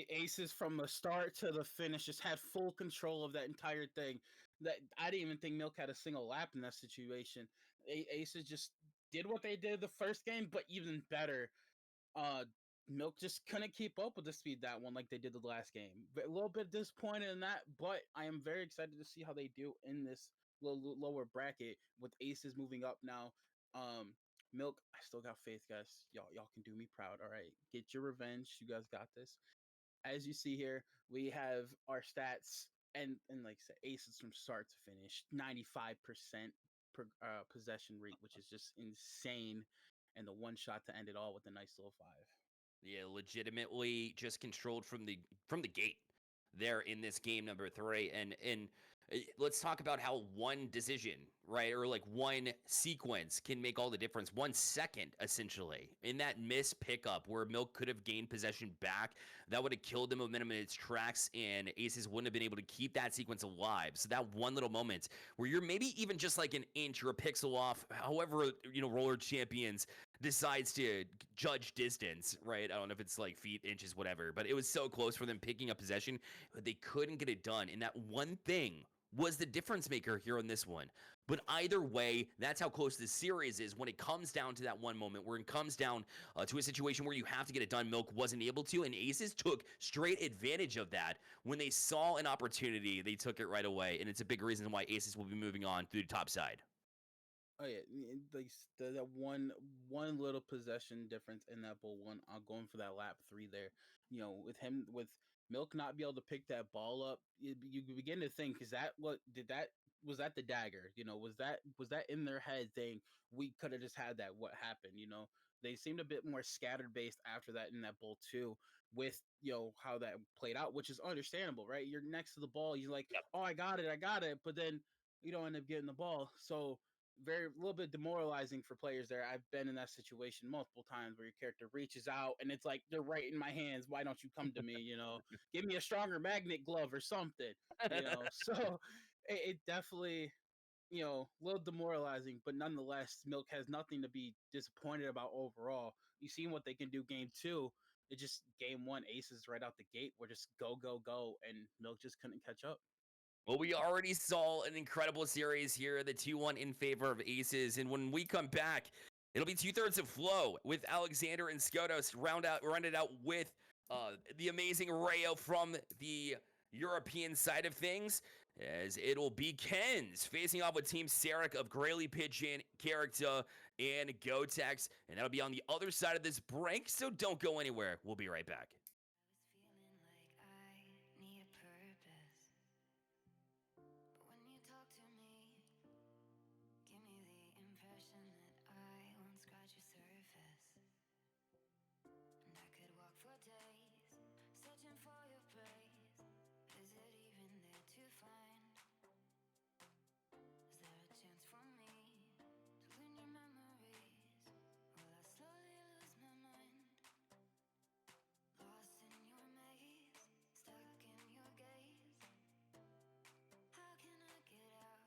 [SPEAKER 3] Aces from the start to the finish just had full control of that entire thing. That I didn't even think Milk had a single lap in that situation. Aces just did what they did the first game, but even better. Milk just couldn't keep up with the speed that one like they did the last game. A little bit disappointed in that, but I am very excited to see how they do in this lower bracket with Aces moving up now. Milk, I still got faith, guys. Y'all can do me proud. All right, get your revenge. You guys got this. As you see here, we have our stats and like I said, Aces from start to finish, 95% possession rate, which is just insane, and the one shot to end it all with a nice little 5.
[SPEAKER 2] Yeah, legitimately just controlled from the gate there in this game number 3. And let's talk about how one decision, right, or like one sequence can make all the difference. 1 second, essentially, in that missed pickup where Milk could have gained possession back, that would have killed the momentum in its tracks, and Aces wouldn't have been able to keep that sequence alive. So that one little moment where you're maybe even just like an inch or a pixel off, however, Roller Champions decides to judge distance, right? I don't know if it's like feet, inches, whatever, but it was so close for them picking up possession, but they couldn't get it done. And that one thing was the difference maker here in this one. But either way, that's how close this series is when it comes down to that one moment where it comes down to a situation where you have to get it done. Milk wasn't able to, and Aces took straight advantage of that. When they saw an opportunity, they took it right away, and it's a big reason why Aces will be moving on through the top side.
[SPEAKER 3] Oh yeah, that one little possession difference in that bull one. Going for that lap 3 there. With Milk not be able to pick that ball up, you begin to think, is that what did that was that the dagger? Was that in their head saying we could have just had that? What happened? They seemed a bit more scattered based after that in that bull too. With how that played out, which is understandable, right? You're next to the ball, you're like,
[SPEAKER 2] Yep.
[SPEAKER 3] oh, I got it, but then you don't end up getting the ball, so a little bit demoralizing for players there. I've been in that situation multiple times where your character reaches out and it's like, they're right in my hands. Why don't you come to me? Give me a stronger magnet glove or something. So it definitely, a little demoralizing, but nonetheless, Milk has nothing to be disappointed about overall. You've seen what they can do game 2. It just game 1 Aces right out the gate were just go go go, and Milk just couldn't catch up.
[SPEAKER 2] Well, we already saw an incredible series here, the 2-1 in favor of Aces. And when we come back, it'll be 2/3 of Flow with Alexander and Skotos rounded out with the amazing Rayo from the European side of things, as it'll be Kens facing off with Team Sarek of Grayley Pigeon, Character, and Gotex. And that'll be on the other side of this break, so don't go anywhere. We'll be right back.
[SPEAKER 1] I was feeling like I need a purpose. But when you talk to me, give me the impression that I won't scratch your surface. And I could walk for days, searching for your praise. Is it even there to find? Is there a chance for me to win your memories? Will I slowly lose my mind? Lost in your maze, stuck in your gaze. How can I get out?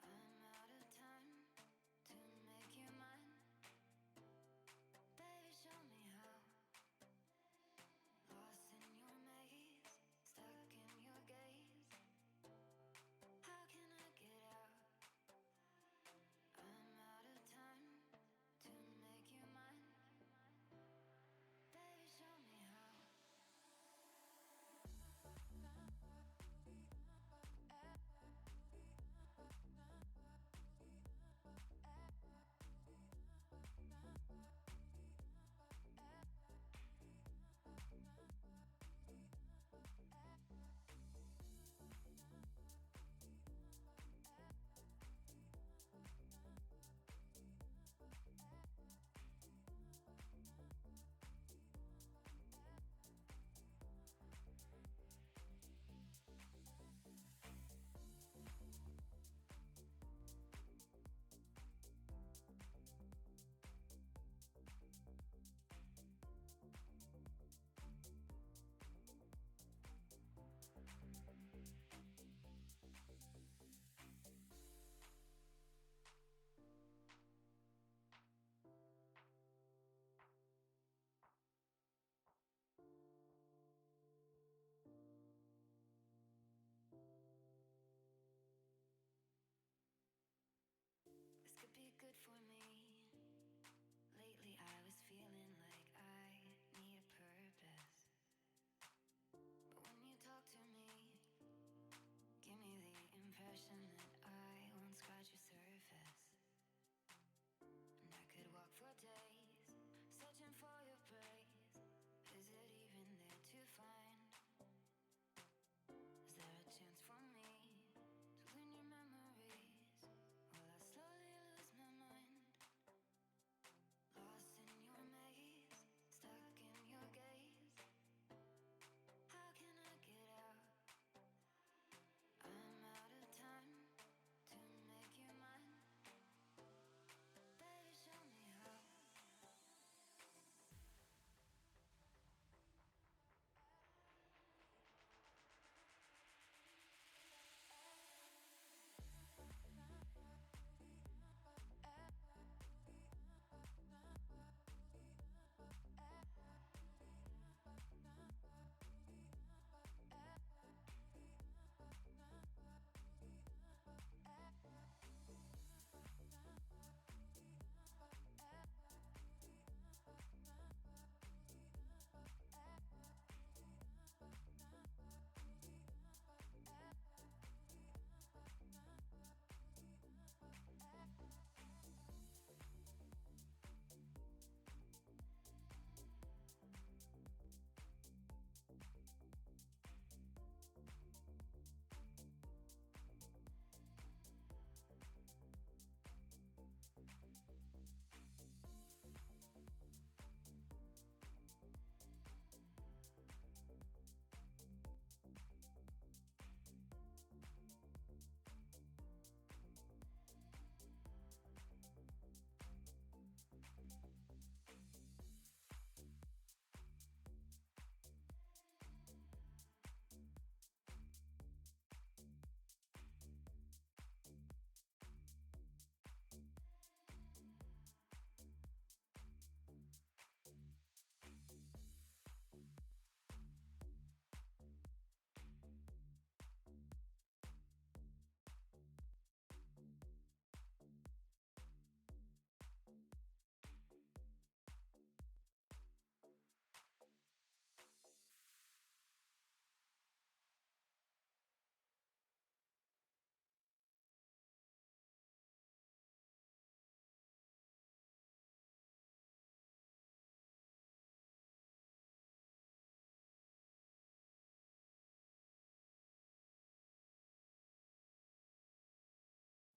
[SPEAKER 1] I'm out of time to make you mine. Baby, show me how. Lost in your maze, stuck in your gaze. How can I get out? I'm out of time to make you mine. Baby, show me how. This could be good for me. Lately I was feeling like I need a purpose. But when you talk to me, give me the impression that I won't scratch your surface. And I could walk for days, searching for your praise. Is it even there to find? Is there a chance for me to win your memories? Will I slowly lose my mind? Lost in your maze, stuck in your gaze. How can I get out? I'm out of time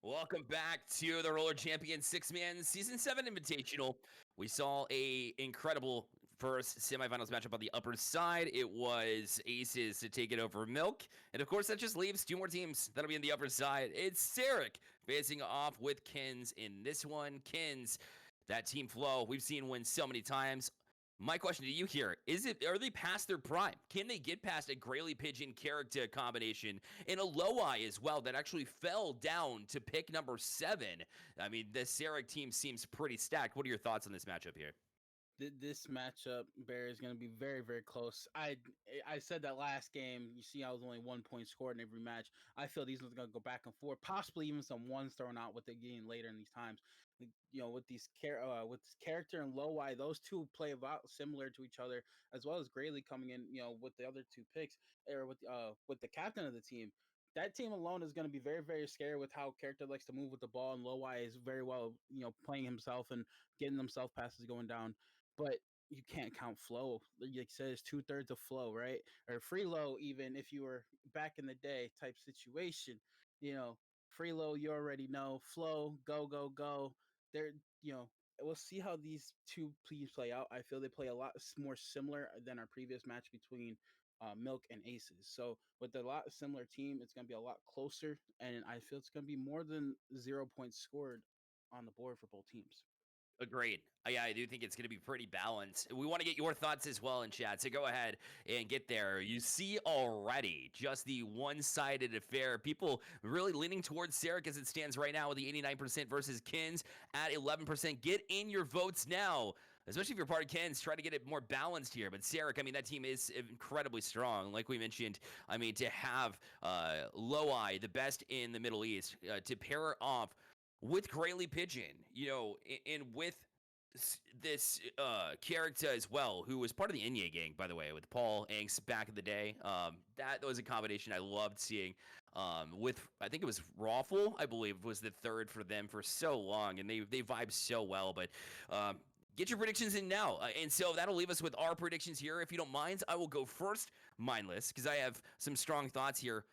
[SPEAKER 2] Welcome back to the Roller Champion 6-Man Season 7 Invitational. We saw a incredible first semifinals matchup on the upper side. It was Aces to take it over Milk. And of course, that just leaves two more teams that'll be on the upper side. It's Sarek facing off with Kins in this one. Kins, that team flow, we've seen win so many times. My question to you here is: are they past their prime? Can they get past a Grayley Pigeon character combination and a Loweye as well that actually fell down to pick number 7? I mean, the Sarek team seems pretty stacked. What are your thoughts on this matchup here?
[SPEAKER 3] This matchup, Bear, is going to be very, very close. I said that last game. You see, I was only 1 point scored in every match. I feel these ones are going to go back and forth, possibly even some ones thrown out with the game later in these times. With with this character and Loweye, those two play about similar to each other, as well as Grayley coming in. With the other two picks, or with the captain of the team. That team alone is going to be very, very scary with how character likes to move with the ball, and Loweye is very well, playing himself and getting himself passes going down. But you can't count flow. Like you said, it's 2/3 of flow, right? Or free low, even if you were back in the day type situation. You know, free low, you already know. Flow, go, go, go. They're, we'll see how these two teams play out. I feel they play a lot more similar than our previous match between Milk and Aces. So with a lot similar team, it's going to be a lot closer, and I feel it's going to be more than 0 points scored on the board for both teams.
[SPEAKER 2] Agreed. Yeah, I do think it's going to be pretty balanced. We want to get your thoughts as well in chat, so go ahead and get there. You see already just the one-sided affair. People really leaning towards Sarek as it stands right now with the 89% versus Kins at 11%. Get in your votes now. Especially if you're part of Kins, try to get it more balanced here. But Sarek, I mean, that team is incredibly strong. Like we mentioned, I mean, to have Loweye, the best in the Middle East, to pair off with Grayley Pigeon, and with this character as well, who was part of the Inye gang, by the way, with Paul Angst back in the day. That was a combination I loved seeing. With I think it was Rawful, I believe, was the third for them for so long, and they vibe so well. But get your predictions in now. And so that'll leave us with our predictions here. If you don't mind, I will go first, mindless, because I have some strong thoughts here.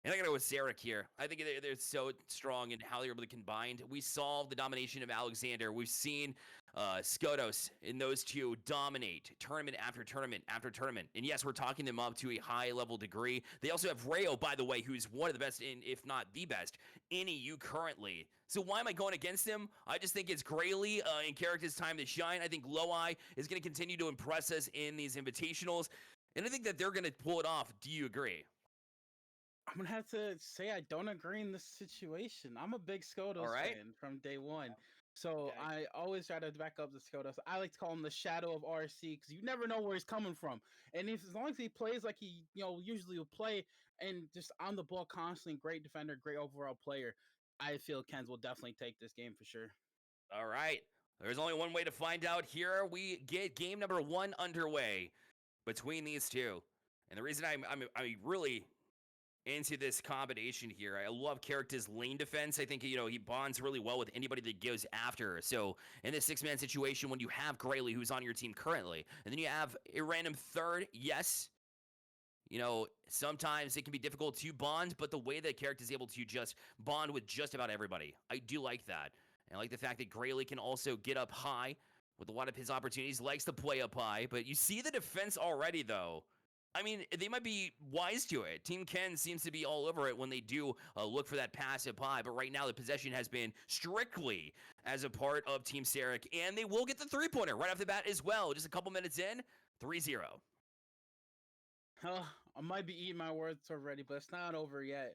[SPEAKER 2] And I gotta go with Sarek here. I think they're so strong in how they're able to combine. We saw the domination of Alexander. We've seen Skotos and those two dominate tournament after tournament after tournament. And yes, we're talking them up to a high level degree. They also have Rayo, by the way, who's one of the best, if not the best, in EU currently. So why am I going against him? I just think it's Grayley in character's time to shine. I think Loweye is going to continue to impress us in these invitationals. And I think that they're going to pull it off. Do you agree?
[SPEAKER 3] I'm gonna have to say I don't agree in this situation. I'm a big Skotos fan from day one, so
[SPEAKER 2] Okay.
[SPEAKER 3] I always try to back up the Skotos. I like to call him the shadow of RC because you never know where he's coming from. And if as long as he plays like he usually will play and just on the ball constantly, great defender, great overall player, I feel Kens will definitely take this game for sure.
[SPEAKER 2] All right. There's only one way to find out here. We get game number 1 underway between these two. And the reason I'm really into this combination here, I love character's lane defense. I think, he bonds really well with anybody that goes after. So in this 6-man situation, when you have Grayley, who's on your team currently, and then you have a random third, yes, sometimes it can be difficult to bond, but the way that character is able to just bond with just about everybody, I do like that. And I like the fact that Grayley can also get up high with a lot of his opportunities, likes to play up high. But you see the defense already, though. I mean, they might be wise to it. Team Ken seems to be all over it when they do look for that passive high. But right now, the possession has been strictly as a part of Team Sarek. And they will get the three-pointer right off the bat as well. Just a couple minutes in, 3-0.
[SPEAKER 3] I might be eating my words already, but it's not over yet.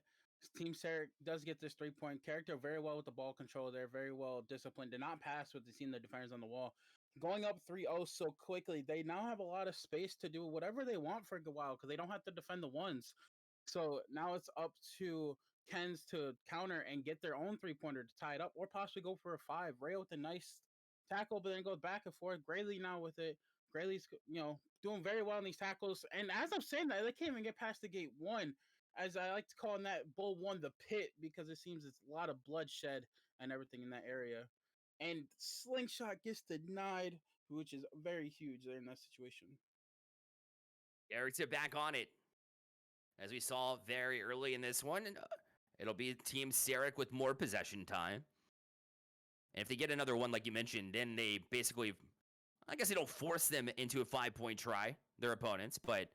[SPEAKER 3] Team Sarek does get this 3-point character very well with the ball control. They're very well disciplined. Did not pass with seeing the defenders on the wall. Going up 3-0 so quickly, they now have a lot of space to do whatever they want for a good while because they don't have to defend the ones. So now it's up to Kens to counter and get their own 3-pointer to tie it up or possibly go for a 5. Ray with a nice tackle, but then goes back and forth. Grayley now with it. Grayley's, doing very well in these tackles. And as I'm saying that, they can't even get past the gate 1. As I like to call in that bull 1 the pit because it seems it's a lot of bloodshed and everything in that area. And slingshot gets denied, which is very huge there in that situation.
[SPEAKER 2] Eric's back on it, as we saw very early in this one. It'll be Team Sarek with more possession time. And if they get another one, like you mentioned, then they basically, I guess they don't force them into a 5-point try, their opponents, but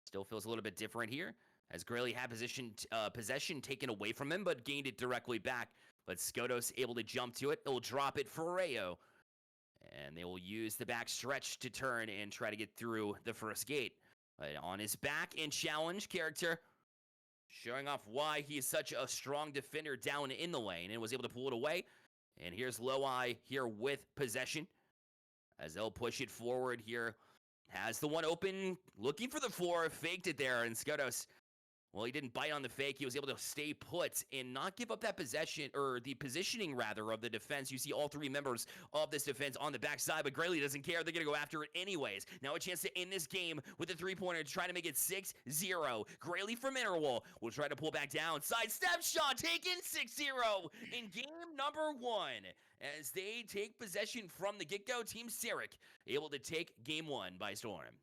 [SPEAKER 2] still feels a little bit different here. As Grayley had possession taken away from him, but gained it directly back. But Skotos able to jump to it. They'll drop it for Rayo. And they will use the back stretch to turn and try to get through the first gate. But on his back and challenge character, showing off why he is such a strong defender down in the lane and was able to pull it away. And here's Loai here with possession as they'll push it forward here. Has the one open, looking for the floor, faked it there, and Skotos, well, he didn't bite on the fake. He was able to stay put and not give up that possession, or the positioning, rather, of the defense. You see all three members of this defense on the backside, but Grayley doesn't care. They're going to go after it anyways. Now a chance to end this game with a three-pointer to try to make it 6-0. Grayley from Interwall will try to pull back down. Sidestep shot taken 6-0 in game number 1. As they take possession from the get-go, Team Sarek able to take game 1 by storm.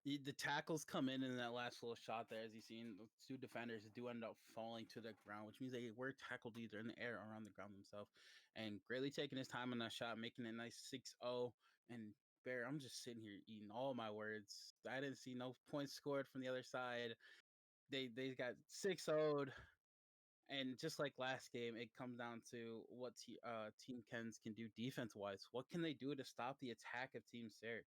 [SPEAKER 3] The tackles come in that last little shot there, as you've seen. The two defenders do end up falling to the ground, which means they were tackled either in the air or on the ground themselves. And Grayley taking his time on that shot, making it nice 6-0. And Bear, I'm just sitting here eating all my words. I didn't see no points scored from the other side. They got 6-0'd. And just like last game, it comes down to what Team Kens can do defense-wise. What can they do to stop the attack of Team Sarek?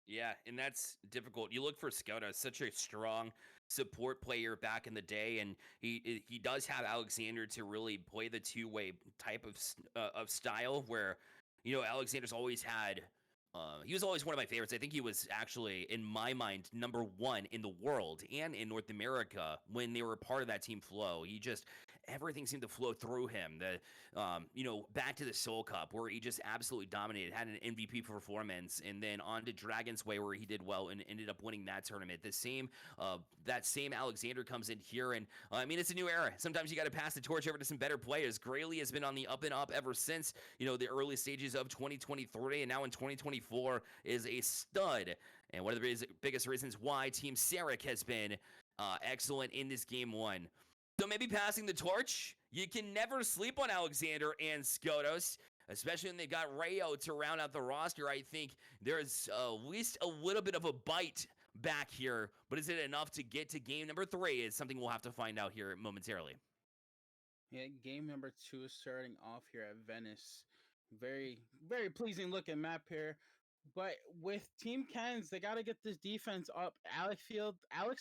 [SPEAKER 2] Yeah, and that's difficult. You look for Skoda, such a strong support player back in the day, and he does have Alexander to really play the two-way type of style where, Alexander's always had. He was always one of my favorites. I think he was actually, in my mind, number 1 in the world and in North America when they were part of that team flow. Everything seemed to flow through him. Back to the Soul Cup where he just absolutely dominated, had an MVP performance, and then on to Dragon's Way where he did well and ended up winning that tournament. That same Alexander comes in here, and it's a new era. Sometimes you got to pass the torch over to some better players. Grayley has been on the up and up ever since the early stages of 2023, and now in 2024 is a stud, and one of the biggest reasons why Team Sarek has been excellent in this game 1. So maybe passing the torch, you can never sleep on Alexander and Skotos, especially when they got Rayo to round out the roster. I think there's at least a little bit of a bite back here, but is it enough to get to game number 3 is something we'll have to find out here momentarily.
[SPEAKER 3] Yeah, game number 2 is starting off here at Venice. Very, very pleasing looking map here. But with Team Kens, they got to get this defense up. Alex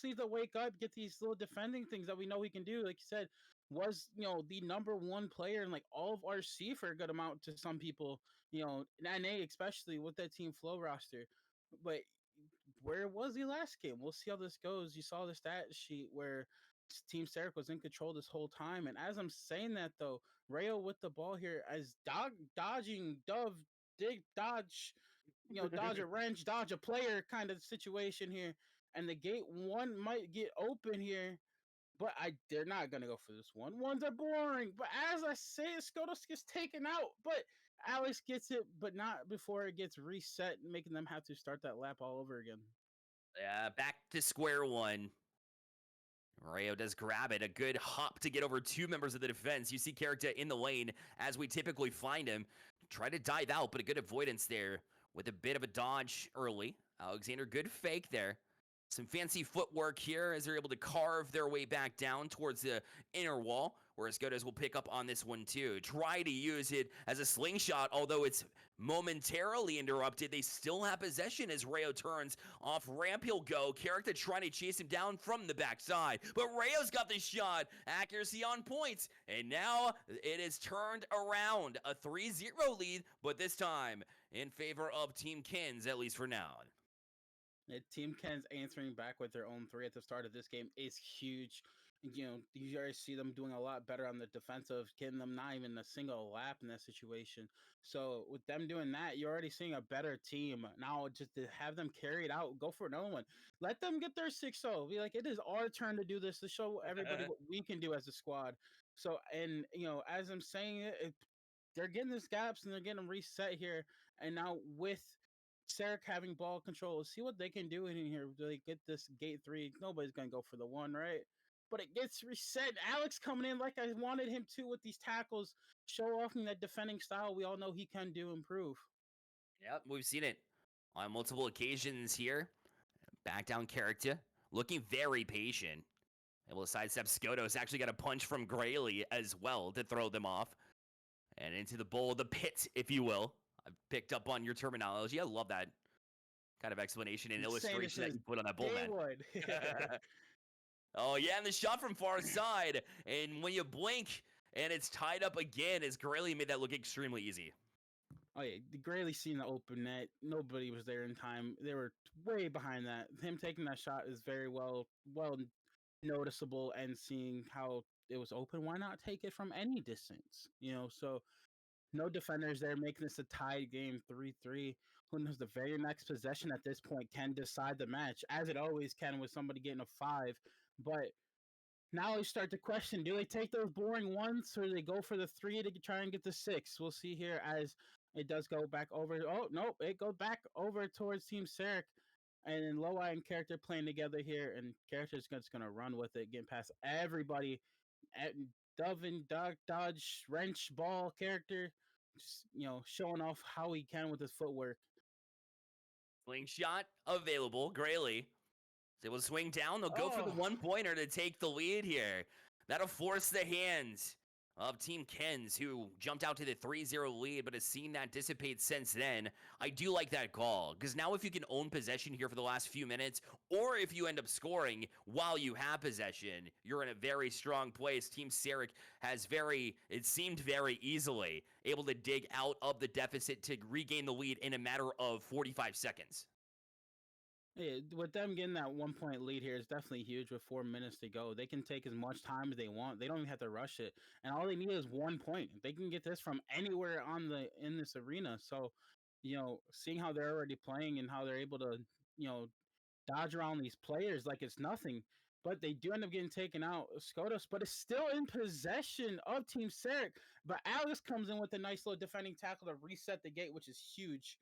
[SPEAKER 3] needs to wake up, get these little defending things that we know he can do. Like you said, was the number 1 player in like all of RC for a good amount to some people. NA especially with that Team Flow roster. But where was he last game? We'll see how this goes. You saw the stat sheet where Team Sarek was in control this whole time. And as I'm saying that, though, Rayo with the ball here as dodging, dodge, dodge a wrench, dodge a player kind of situation here. And the gate 1 might get open here, but they're not going to go for this one. Ones are boring. But as I say, Skotos gets taken out, but Alex gets it, but not before it gets reset, making them have to start that lap all over again.
[SPEAKER 2] Back to square one. Rayo does grab it. A good hop to get over 2 members of the defense. You see character in the lane as we typically find him. Try to dive out, but a good avoidance there with a bit of a dodge early. Alexander, good fake there. Some fancy footwork here as they're able to carve their way back down towards the inner wall, whereas Godes will pick up on this one too. Try to use it as a slingshot, although it's momentarily interrupted. They still have possession as Rayo turns off ramp. He'll go. Character trying to chase him down from the backside, but Rayo's got the shot. Accuracy on points, and now it is turned around. A 3-0 lead, but this time in favor of Team Kens, at least for now.
[SPEAKER 3] Team Ken's answering back with their own 3 at the start of this game is huge. You already see them doing a lot better on the defensive, getting them not even a single lap in that situation. So with them doing that, you're already seeing a better team. Now just to have them carry it out, go for another one. Let them get their 6-0. Be like, it is our turn to do this, to show everybody what we can do as a squad. So, and as I'm saying it, they're getting these gaps and they're getting them reset here. And now with Sarek having ball control, see what they can do in here. Do they get this gate 3? Nobody's gonna go for the 1, right? but it gets reset. Alex coming in like I wanted him to with these tackles, show off that defending style we all know he can do improve.
[SPEAKER 2] Yep, we've seen it on multiple occasions here. Back down character, looking very patient. Able to sidestep Skotos. Actually got a punch from Grayley as well to throw them off. And into the bowl, the pit, if you will. I've picked up on your terminology. I love that kind of explanation and illustration that you put on that bull, man. Oh, yeah, and the shot from far side. And when you blink and it's tied up again, as Grayley made that look extremely easy.
[SPEAKER 3] Oh, yeah, Grayley seen the open net. Nobody was there in time. They were way behind that. Him taking that shot is very well noticeable, and seeing how it was open, why not take it from any distance? So no defenders there, making this a tied game 3-3. Who knows, the very next possession at this point can decide the match, as it always can with somebody getting a 5. But now you start to question, do they take those boring ones, or do they go for the 3 to try and get the 6? We'll see here as it does go back over. Oh, nope, it goes back over towards Team Sarek. And then Loi and Character playing together here, and Character's just going to run with it, getting past everybody. Dovin, dodge, wrench, ball, Character, just, showing off how he can with his footwork.
[SPEAKER 2] Slingshot available. Grayley is able to swing down. They'll go for the 1-pointer to take the lead here. That'll force the hands of Team Kens, who jumped out to the 3-0 lead, but has seen that dissipate since then. I do like that call, because now if you can own possession here for the last few minutes, or if you end up scoring while you have possession, you're in a very strong place. Team Sarek it seemed very easily able to dig out of the deficit to regain the lead in a matter of 45 seconds.
[SPEAKER 3] Yeah, with them getting that 1-point lead here is definitely huge with 4 minutes to go. They can take as much time as they want. They don't even have to rush it. And all they need is 1 point. They can get this from anywhere in this arena. So, seeing how they're already playing and how they're able to, dodge around these players like it's nothing. But they do end up getting taken out. Skotos, but it's still in possession of Team Sarek. But Alex comes in with a nice little defending tackle to reset the gate, which is huge.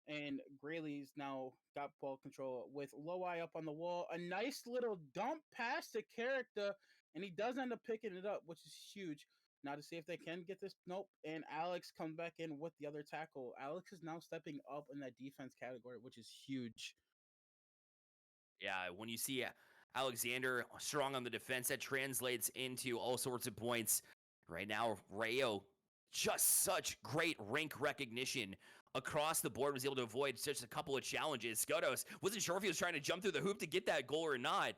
[SPEAKER 3] And Grayley's now got ball control with Loi up on the wall. A nice little dump pass to Character, and he does end up picking it up, which is huge. Now to see if they can get this. Nope. And Alex comes back in with the other tackle. Alex is now stepping up in that defense category, which is huge.
[SPEAKER 2] Yeah, when you see Alexander strong on the defense, that translates into all sorts of points. Right now, Rayo, just such great rank recognition across the board, was able to avoid just a couple of challenges. Skotos wasn't sure if he was trying to jump through the hoop to get that goal or not,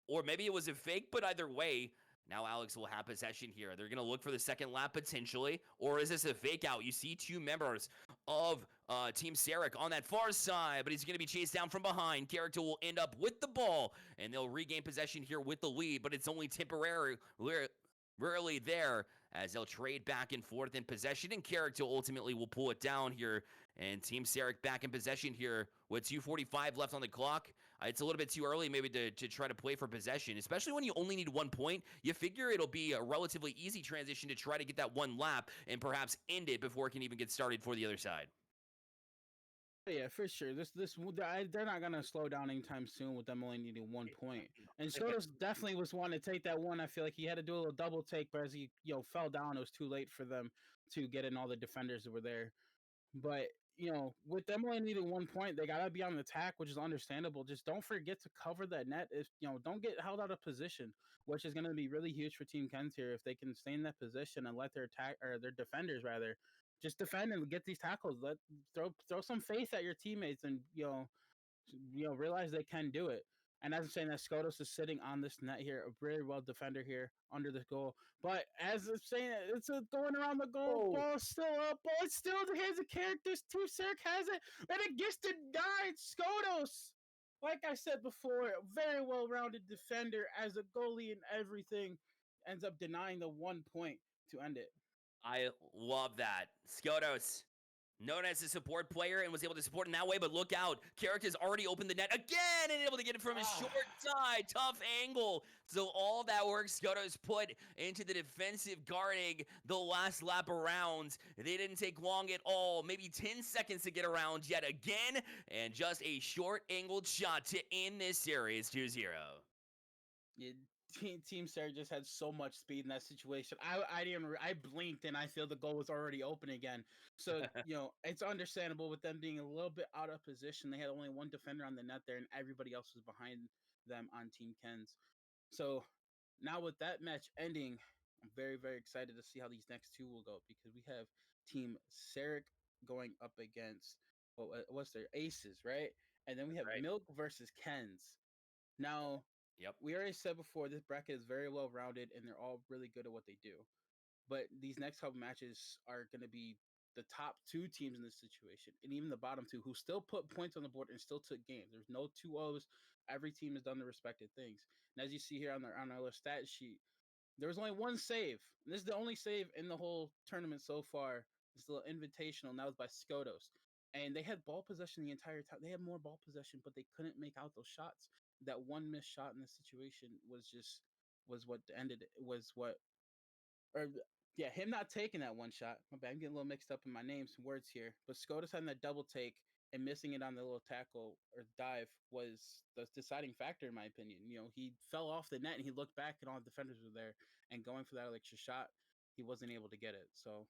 [SPEAKER 2] or maybe it was a fake, but either way, now Alex will have possession here. They're going to look for the second lap potentially, or is this a fake out? You see 2 members of Team Sarek on that far side, but he's going to be chased down from behind. Character will end up with the ball, and they'll regain possession here with the lead, but it's only temporary. Rarely there, as they'll trade back and forth in possession, and Character ultimately will pull it down here. And Team Sarek back in possession here with 2:45 left on the clock. It's a little bit too early maybe to try to play for possession, especially when you only need 1 point. You figure it'll be a relatively easy transition to try to get that 1 lap and perhaps end it before it can even get started for the other side.
[SPEAKER 3] Yeah, for sure. They're not gonna slow down anytime soon with them only needing 1 point. And Skotos definitely was wanting to take that one. I feel like he had to do a little double take, but as he fell down, it was too late for them to get in all the defenders that were there. But with them only needing 1 point, they gotta be on the attack, which is understandable. Just don't forget to cover that net. If don't get held out of position, which is gonna be really huge for Team Kens here if they can stay in that position and let their their defenders rather just defend and get these tackles. Throw some faith at your teammates, and realize they can do it. And as I'm saying, that Skotos is sitting on this net here, a very well defender here under the goal. But as I'm saying, it's going around the goal. Ball still up. Ball it's still in the hands of Characters. Team Sarek has it, and it gets denied. Skotos, like I said before, a very well-rounded defender as a goalie and everything, ends up denying the 1 point to end it.
[SPEAKER 2] I love that. Skotos, known as a support player, and was able to support in that way, but look out. Character's already opened the net again and able to get it from his short side. Tough angle. So all that work Skotos put into the defensive guarding the last lap around. They didn't take long at all. Maybe 10 seconds to get around yet again. And just a short angled shot to end this series 2-0.
[SPEAKER 3] Yeah, Team Sarah just had so much speed in that situation. I blinked and I feel the goal was already open again. So it's understandable with them being a little bit out of position. They had only one defender on the net there, and everybody else was behind them on Team Ken's. So now with that match ending, I'm very, very excited to see how these next two will go, because we have Team Sarek going up against what's their Aces, right? And then we have
[SPEAKER 2] Right.
[SPEAKER 3] Milk versus Ken's. Now,
[SPEAKER 2] Yep.
[SPEAKER 3] we already said before, this bracket is very well rounded and they're all really good at what they do. But these next couple matches are going to be the top two teams in this situation, and even the bottom two, who still put points on the board and still took games. There's no 2-0s. Every team has done their respective things. And as you see here on our little stat sheet, there was only one save. This is the only save in the whole tournament so far. It's the Invitational, and that was by Skodos. And they had ball possession the entire time. They had more ball possession, but they couldn't make out those shots. That one missed shot in this situation was what ended it. Was what or yeah, him not taking that one shot. My bad, I'm getting a little mixed up in my names and words here. But Skodas having that double take and missing it on the little tackle or dive was the deciding factor, in my opinion. He fell off the net and he looked back and all the defenders were there, and going for that extra shot, he wasn't able to get it. So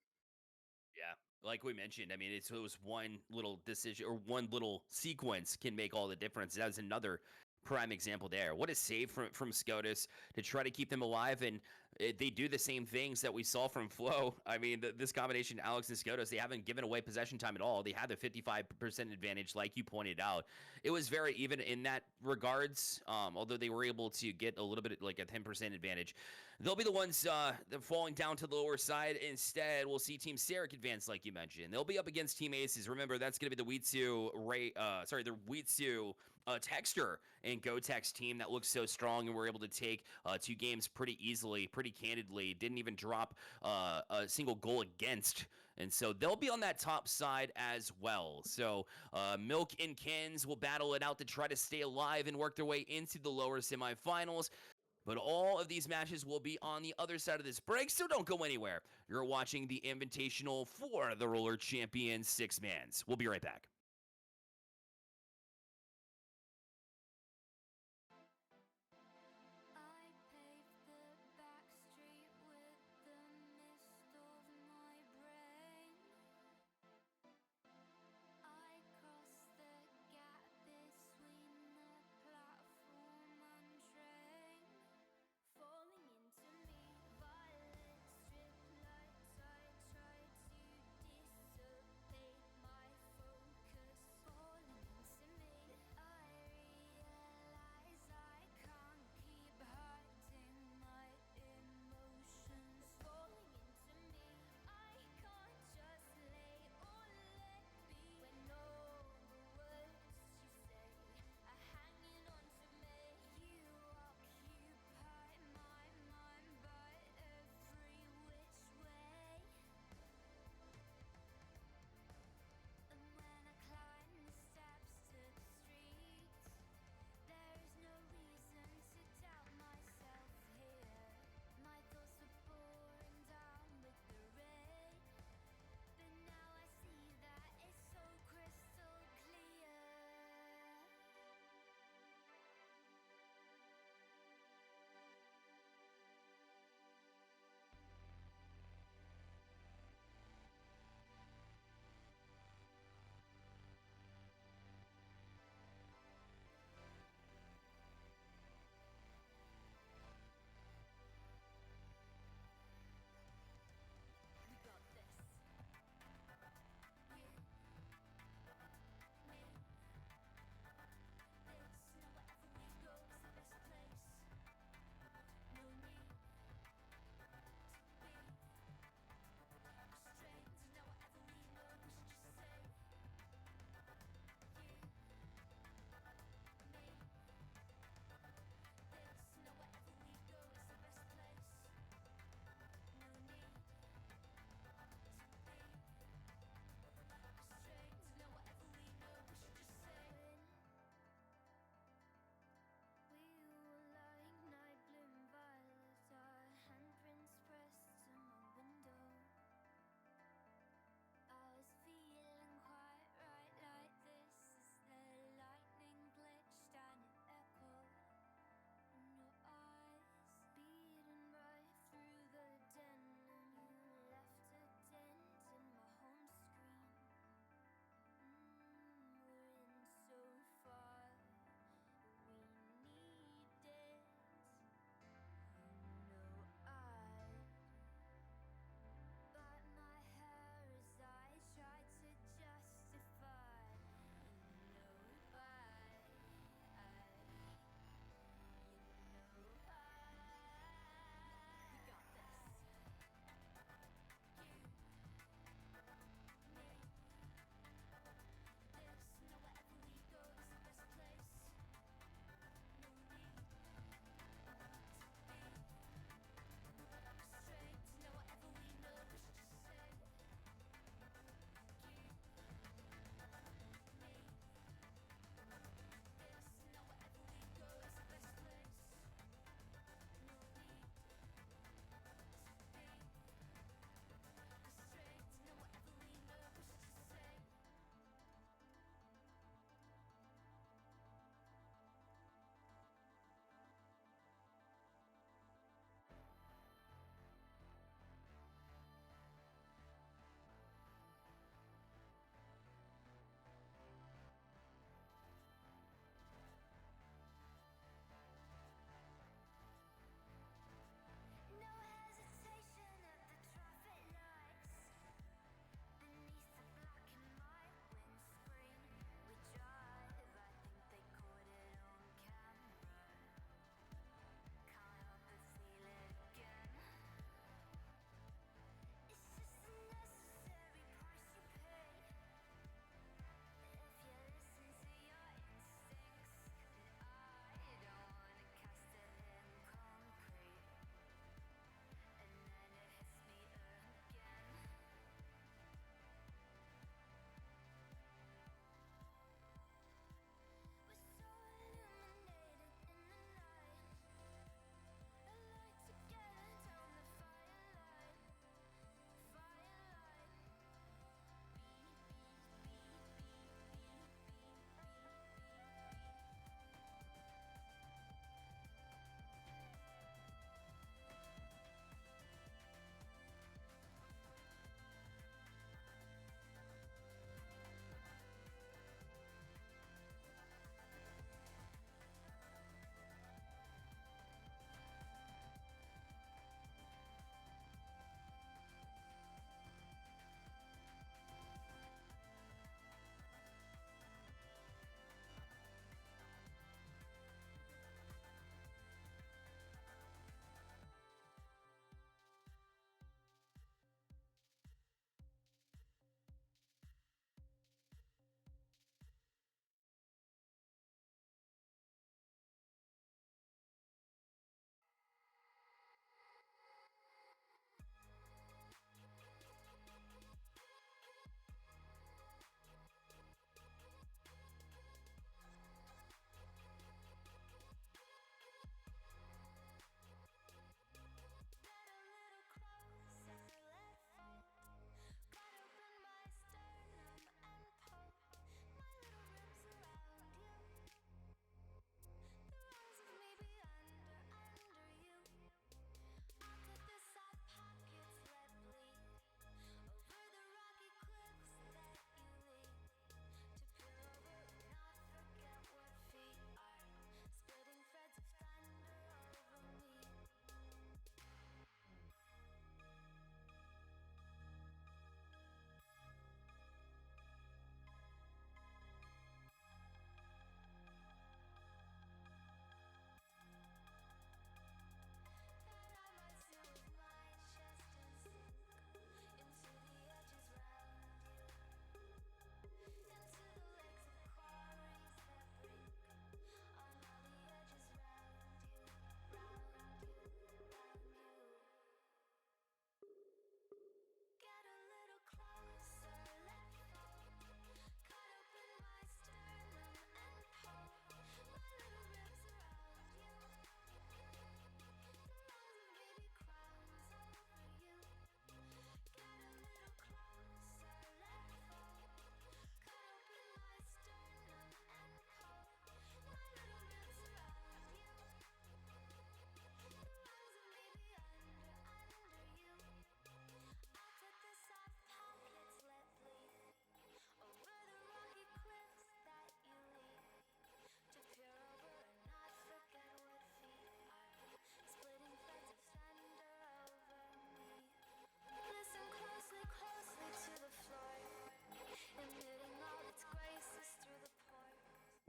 [SPEAKER 2] Yeah. Like we mentioned, I mean, it was one little decision or one little sequence can make all the difference. That was another prime example there. What a save from Scotus to try to keep them alive, and they do the same things that we saw from Flo. I mean, this combination, Alex and Scotus, they haven't given away possession time at all. They had the 55% advantage, like you pointed out. It was very even in that regards, although they were able to get a little bit like a 10% advantage. They'll be the ones falling down to the lower side. Instead, we'll see Team Sarek advance, like you mentioned. They'll be up against Team Aces. Remember, that's going to be the Weetsu the Weetsu Texture and GoTex team that looks so strong, and we're able to take 2 games pretty easily, pretty candidly. Didn't even drop a single goal against. And so they'll be on that top side as well. So Milk and Kens will battle it out to try to stay alive and work their way into the lower semifinals. But all of these matches will be on the other side of this break, so don't go anywhere. You're watching the Invitational for the Roller Champions 6-mans. We'll be right back.
[SPEAKER 1] I paved the back street with the mist of my brain. I crossed the gap between the platform and train. Falling into me, violet strip lights. I tried to dissipate my focus.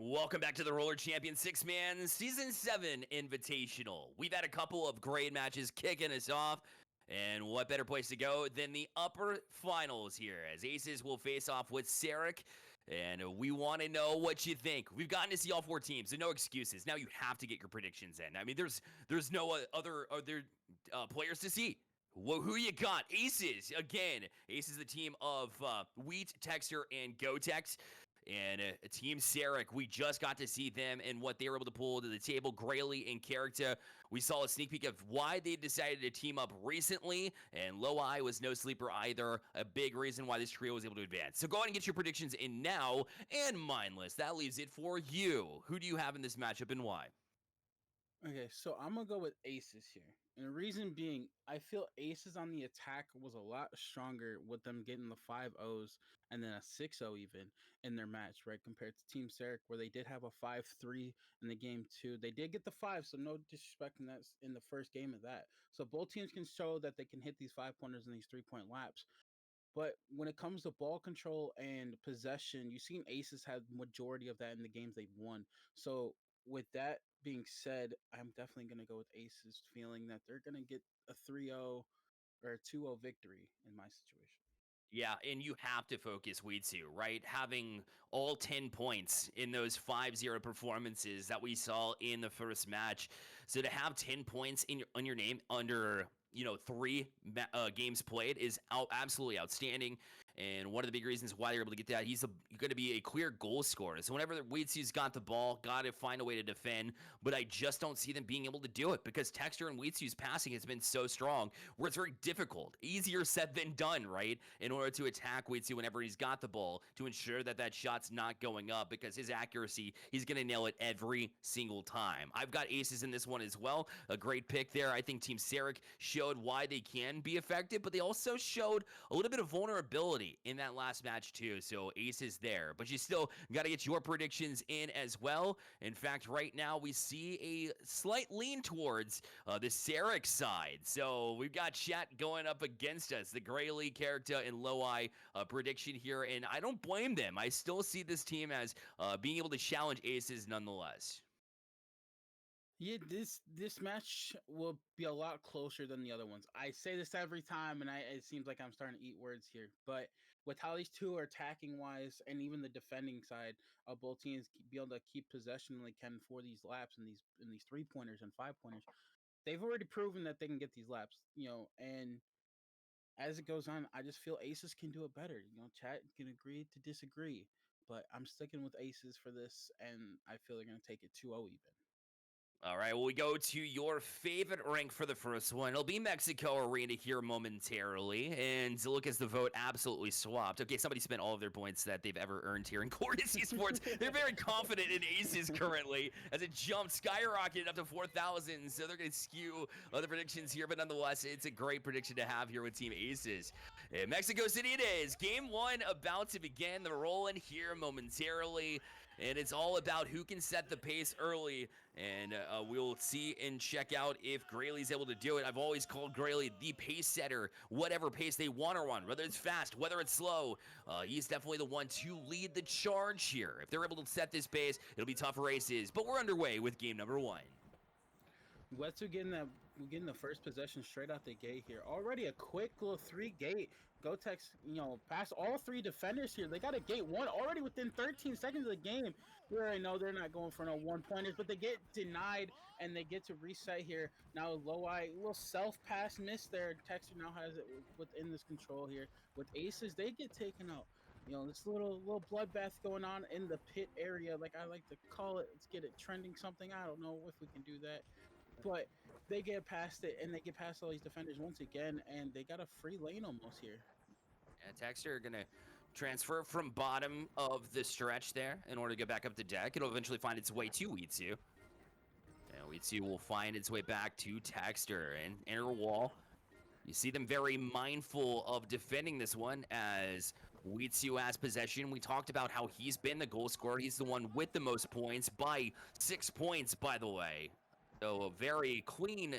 [SPEAKER 2] Welcome back to the Roller Champion 6-Man Season 7 Invitational. We've had a couple of great matches kicking us off, and what better place to go than the upper finals here, as Aces will face off with Sarek, and we want to know what you think. We've gotten to see all four teams, so no excuses. Now you have to get your predictions in. I mean, there's no other players to see. Who you got? Aces, again. Aces, the team of Wheat, Texture, and GoTex. And Team Sarek, we just got to see them and what they were able to pull to the table. Grayley and Character. We saw a sneak peek of why they decided to team up recently, and Low Eye was no sleeper either. A big reason why this trio was able to advance. So go ahead and get your predictions in now, and Mindless, that leaves it for you. Who do you have in this matchup and why?
[SPEAKER 3] Okay, so I'm gonna go with Aces here. And the reason being, I feel Aces on the attack was a lot stronger with them getting the 5-0s and then a 6-0 even in their match, right? Compared to Team Sarek, where they did have a 5-3 in the game too. They did get the 5, so no disrespect in that in the first game of that. So both teams can show that they can hit these 5-pointers and these 3-point laps. But when it comes to ball control and possession, you've seen Aces have majority of that in the games they've won. So with that being said, I'm definitely going to go with Aces, feeling that they're going to get a 3-0 or a 2-0 victory in my situation.
[SPEAKER 2] Yeah, and you have to focus Weetsu, right? Having all 10 points in those 5-0 performances that we saw in the first match. So to have 10 points on your name under, 3 games played is absolutely outstanding. And one of the big reasons why they're able to get that, he's going to be a clear goal scorer. So whenever Weetsu's got the ball, got to find a way to defend. But I just don't see them being able to do it because Texture and Weetsu's passing has been so strong where it's very difficult. Easier said than done, right? In order to attack Weetsu whenever he's got the ball to ensure that that shot's not going up because his accuracy, he's going to nail it every single time. I've got Aces in this one as well. A great pick there. I think Team Sarek showed why they can be effective, but they also showed a little bit of vulnerability in that last match too. So Aces there, but you still got to get your predictions in as well. In fact, right now we see a slight lean towards the Sarek side. So we've got chat going up against us. The Grayley, Character, and Low Eye prediction here, and I don't blame them. I still see this team as being able to challenge Aces nonetheless.
[SPEAKER 3] Yeah, this match will be a lot closer than the other ones. I say this every time, and it seems like I'm starting to eat words here. But with how these two are attacking wise, and even the defending side of both teams be able to keep possession when they can for these laps and these 3-pointers and 5-pointers, they've already proven that they can get these laps. And as it goes on, I just feel Aces can do it better. Chat can agree to disagree, but I'm sticking with Aces for this, and I feel they're gonna take it 2-0 even.
[SPEAKER 2] All right, well, we go to your favorite rank for the first one. It'll be Mexico Arena here momentarily. And look, as the vote absolutely swapped. Okay, somebody spent all of their points that they've ever earned here in Cordis Esports. They're very confident in Aces currently as it jumped, skyrocketed up to 4,000. So they're going to skew the predictions here. But nonetheless, it's a great prediction to have here with Team Aces. In Mexico City it is. Game 1 about to begin. They're rolling here momentarily. And it's all about who can set the pace early. And we'll see and check out if Grayley's able to do it. I've always called Grayley the pace setter, whatever pace they want to run, whether it's fast, whether it's slow. He's definitely the one to lead the charge here. If they're able to set this pace, it'll be tough races. But we're underway with game number 1.
[SPEAKER 3] Wetsu getting the first possession straight out the gate here. Already a quick little 3-gate. Gotex, past all 3 defenders here. They got a gate 1 already within 13 seconds of the game. We already know they're not going for no 1-pointers, but they get denied and they get to reset here. Now Low Eye, a little self-pass miss there. Texture now has it within this control here. With Aces, they get taken out. This little bloodbath going on in the pit area, like I like to call it. Let's get it trending something. I don't know if we can do that. But they get past it, and they get past all these defenders once again, and they got a free lane almost here.
[SPEAKER 2] Yeah, Texter going to transfer from bottom of the stretch there in order to get back up the deck. It'll eventually find its way to Weetsu. And Weetsu will find its way back to Texter and inner wall. You see them very mindful of defending this one as Weetsu has possession. We talked about how he's been the goal scorer. He's the one with the most points by 6 points, by the way. So a very clean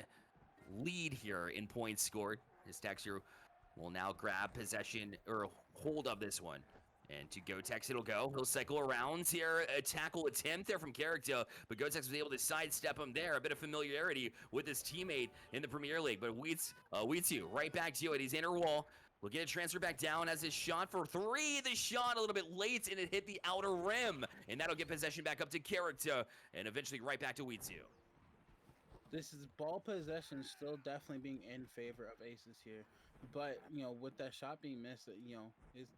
[SPEAKER 2] lead here in points scored. His Texture will now grab possession or hold of this one. And to Gotex, it'll go. He'll cycle around here. A tackle attempt there from Character, but Gotex was able to sidestep him there. A bit of familiarity with his teammate in the Premier League. But Weetsu, right back to it. He's inner wall. We'll get a transfer back down as his shot for three. The shot a little bit late, and it hit the outer rim. And that'll get possession back up to Character, and eventually right back to Weetsu.
[SPEAKER 3] This is ball possession still definitely being in favor of Aces here. But, with that shot being missed,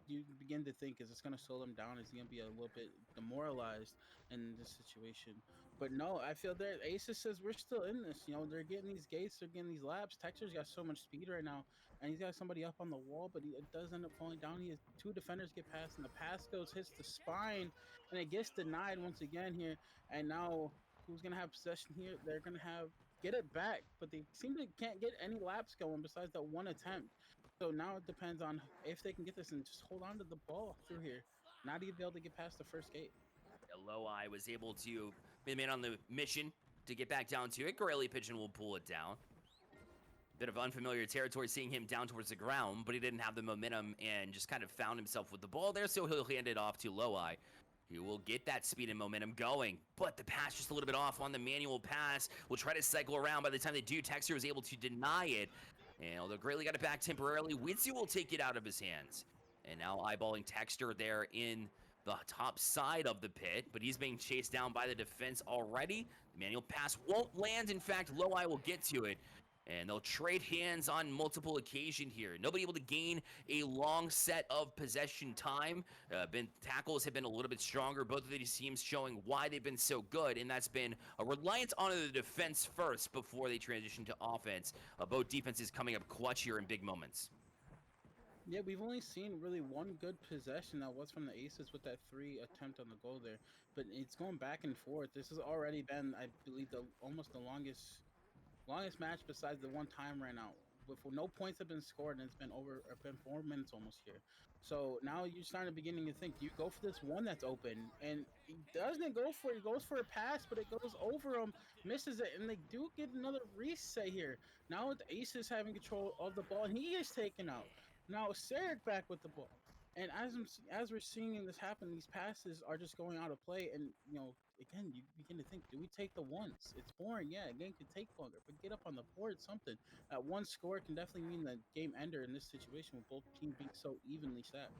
[SPEAKER 3] you begin to think, is this going to slow them down? Is he going to be a little bit demoralized in this situation? But no, I feel that Aces says we're still in this. They're getting these gates, they're getting these laps. Texture's got so much speed right now, and he's got somebody up on the wall, but it does end up falling down. He has two defenders get past, and the pass hits the spine, and it gets denied once again here. And now who's going to have possession here? They're going to get it back, but they seem to can't get any laps going besides that one attempt. So now it depends on if they can get this and just hold on to the ball through here. Not even be able to get past the first gate.
[SPEAKER 2] Loweye was able to be the man on the mission to get back down to it. Grayley Pigeon will pull it down. Bit of unfamiliar territory seeing him down towards the ground, but he didn't have the momentum and just kind of found himself with the ball there, so he'll hand it off to Loweye. He will get that speed and momentum going, but the pass just a little bit off on the manual pass. We'll try to cycle around. By the time they do, Texter was able to deny it. And although Grayley got it back temporarily, Witsu will take it out of his hands. And now eyeballing Texter there in the top side of the pit, but he's being chased down by the defense already. The manual pass won't land. In fact, Loweye will get to it. And they'll trade hands on multiple occasions here. Nobody able to gain a long set of possession time. Tackles have been a little bit stronger. Both of these teams showing why they've been so good, and that's been a reliance on the defense first before they transition to offense. Both defenses coming up clutch here in big moments.
[SPEAKER 3] Yeah, we've only seen really one good possession that was from the Aces with that 3 attempt on the goal there. But it's going back and forth. This has already been, I believe, almost the longest match besides the one time ran out. Before no points have been scored, and it's been 4 minutes almost here. So now you're starting to beginning to think, you go for this one that's open, and he doesn't go for it. He goes for a pass, but it goes over him, misses it, and they do get another reset here. Now with the Aces having control of the ball, and he is taken out. Now Sarek back with the ball. And as we're seeing this happen, these passes are just going out of play. And, again, you begin to think, do we take the ones? It's boring. Yeah, a game could take longer, but get up on the board, something. That one score can definitely mean the game ender in this situation with both teams being so evenly stacked.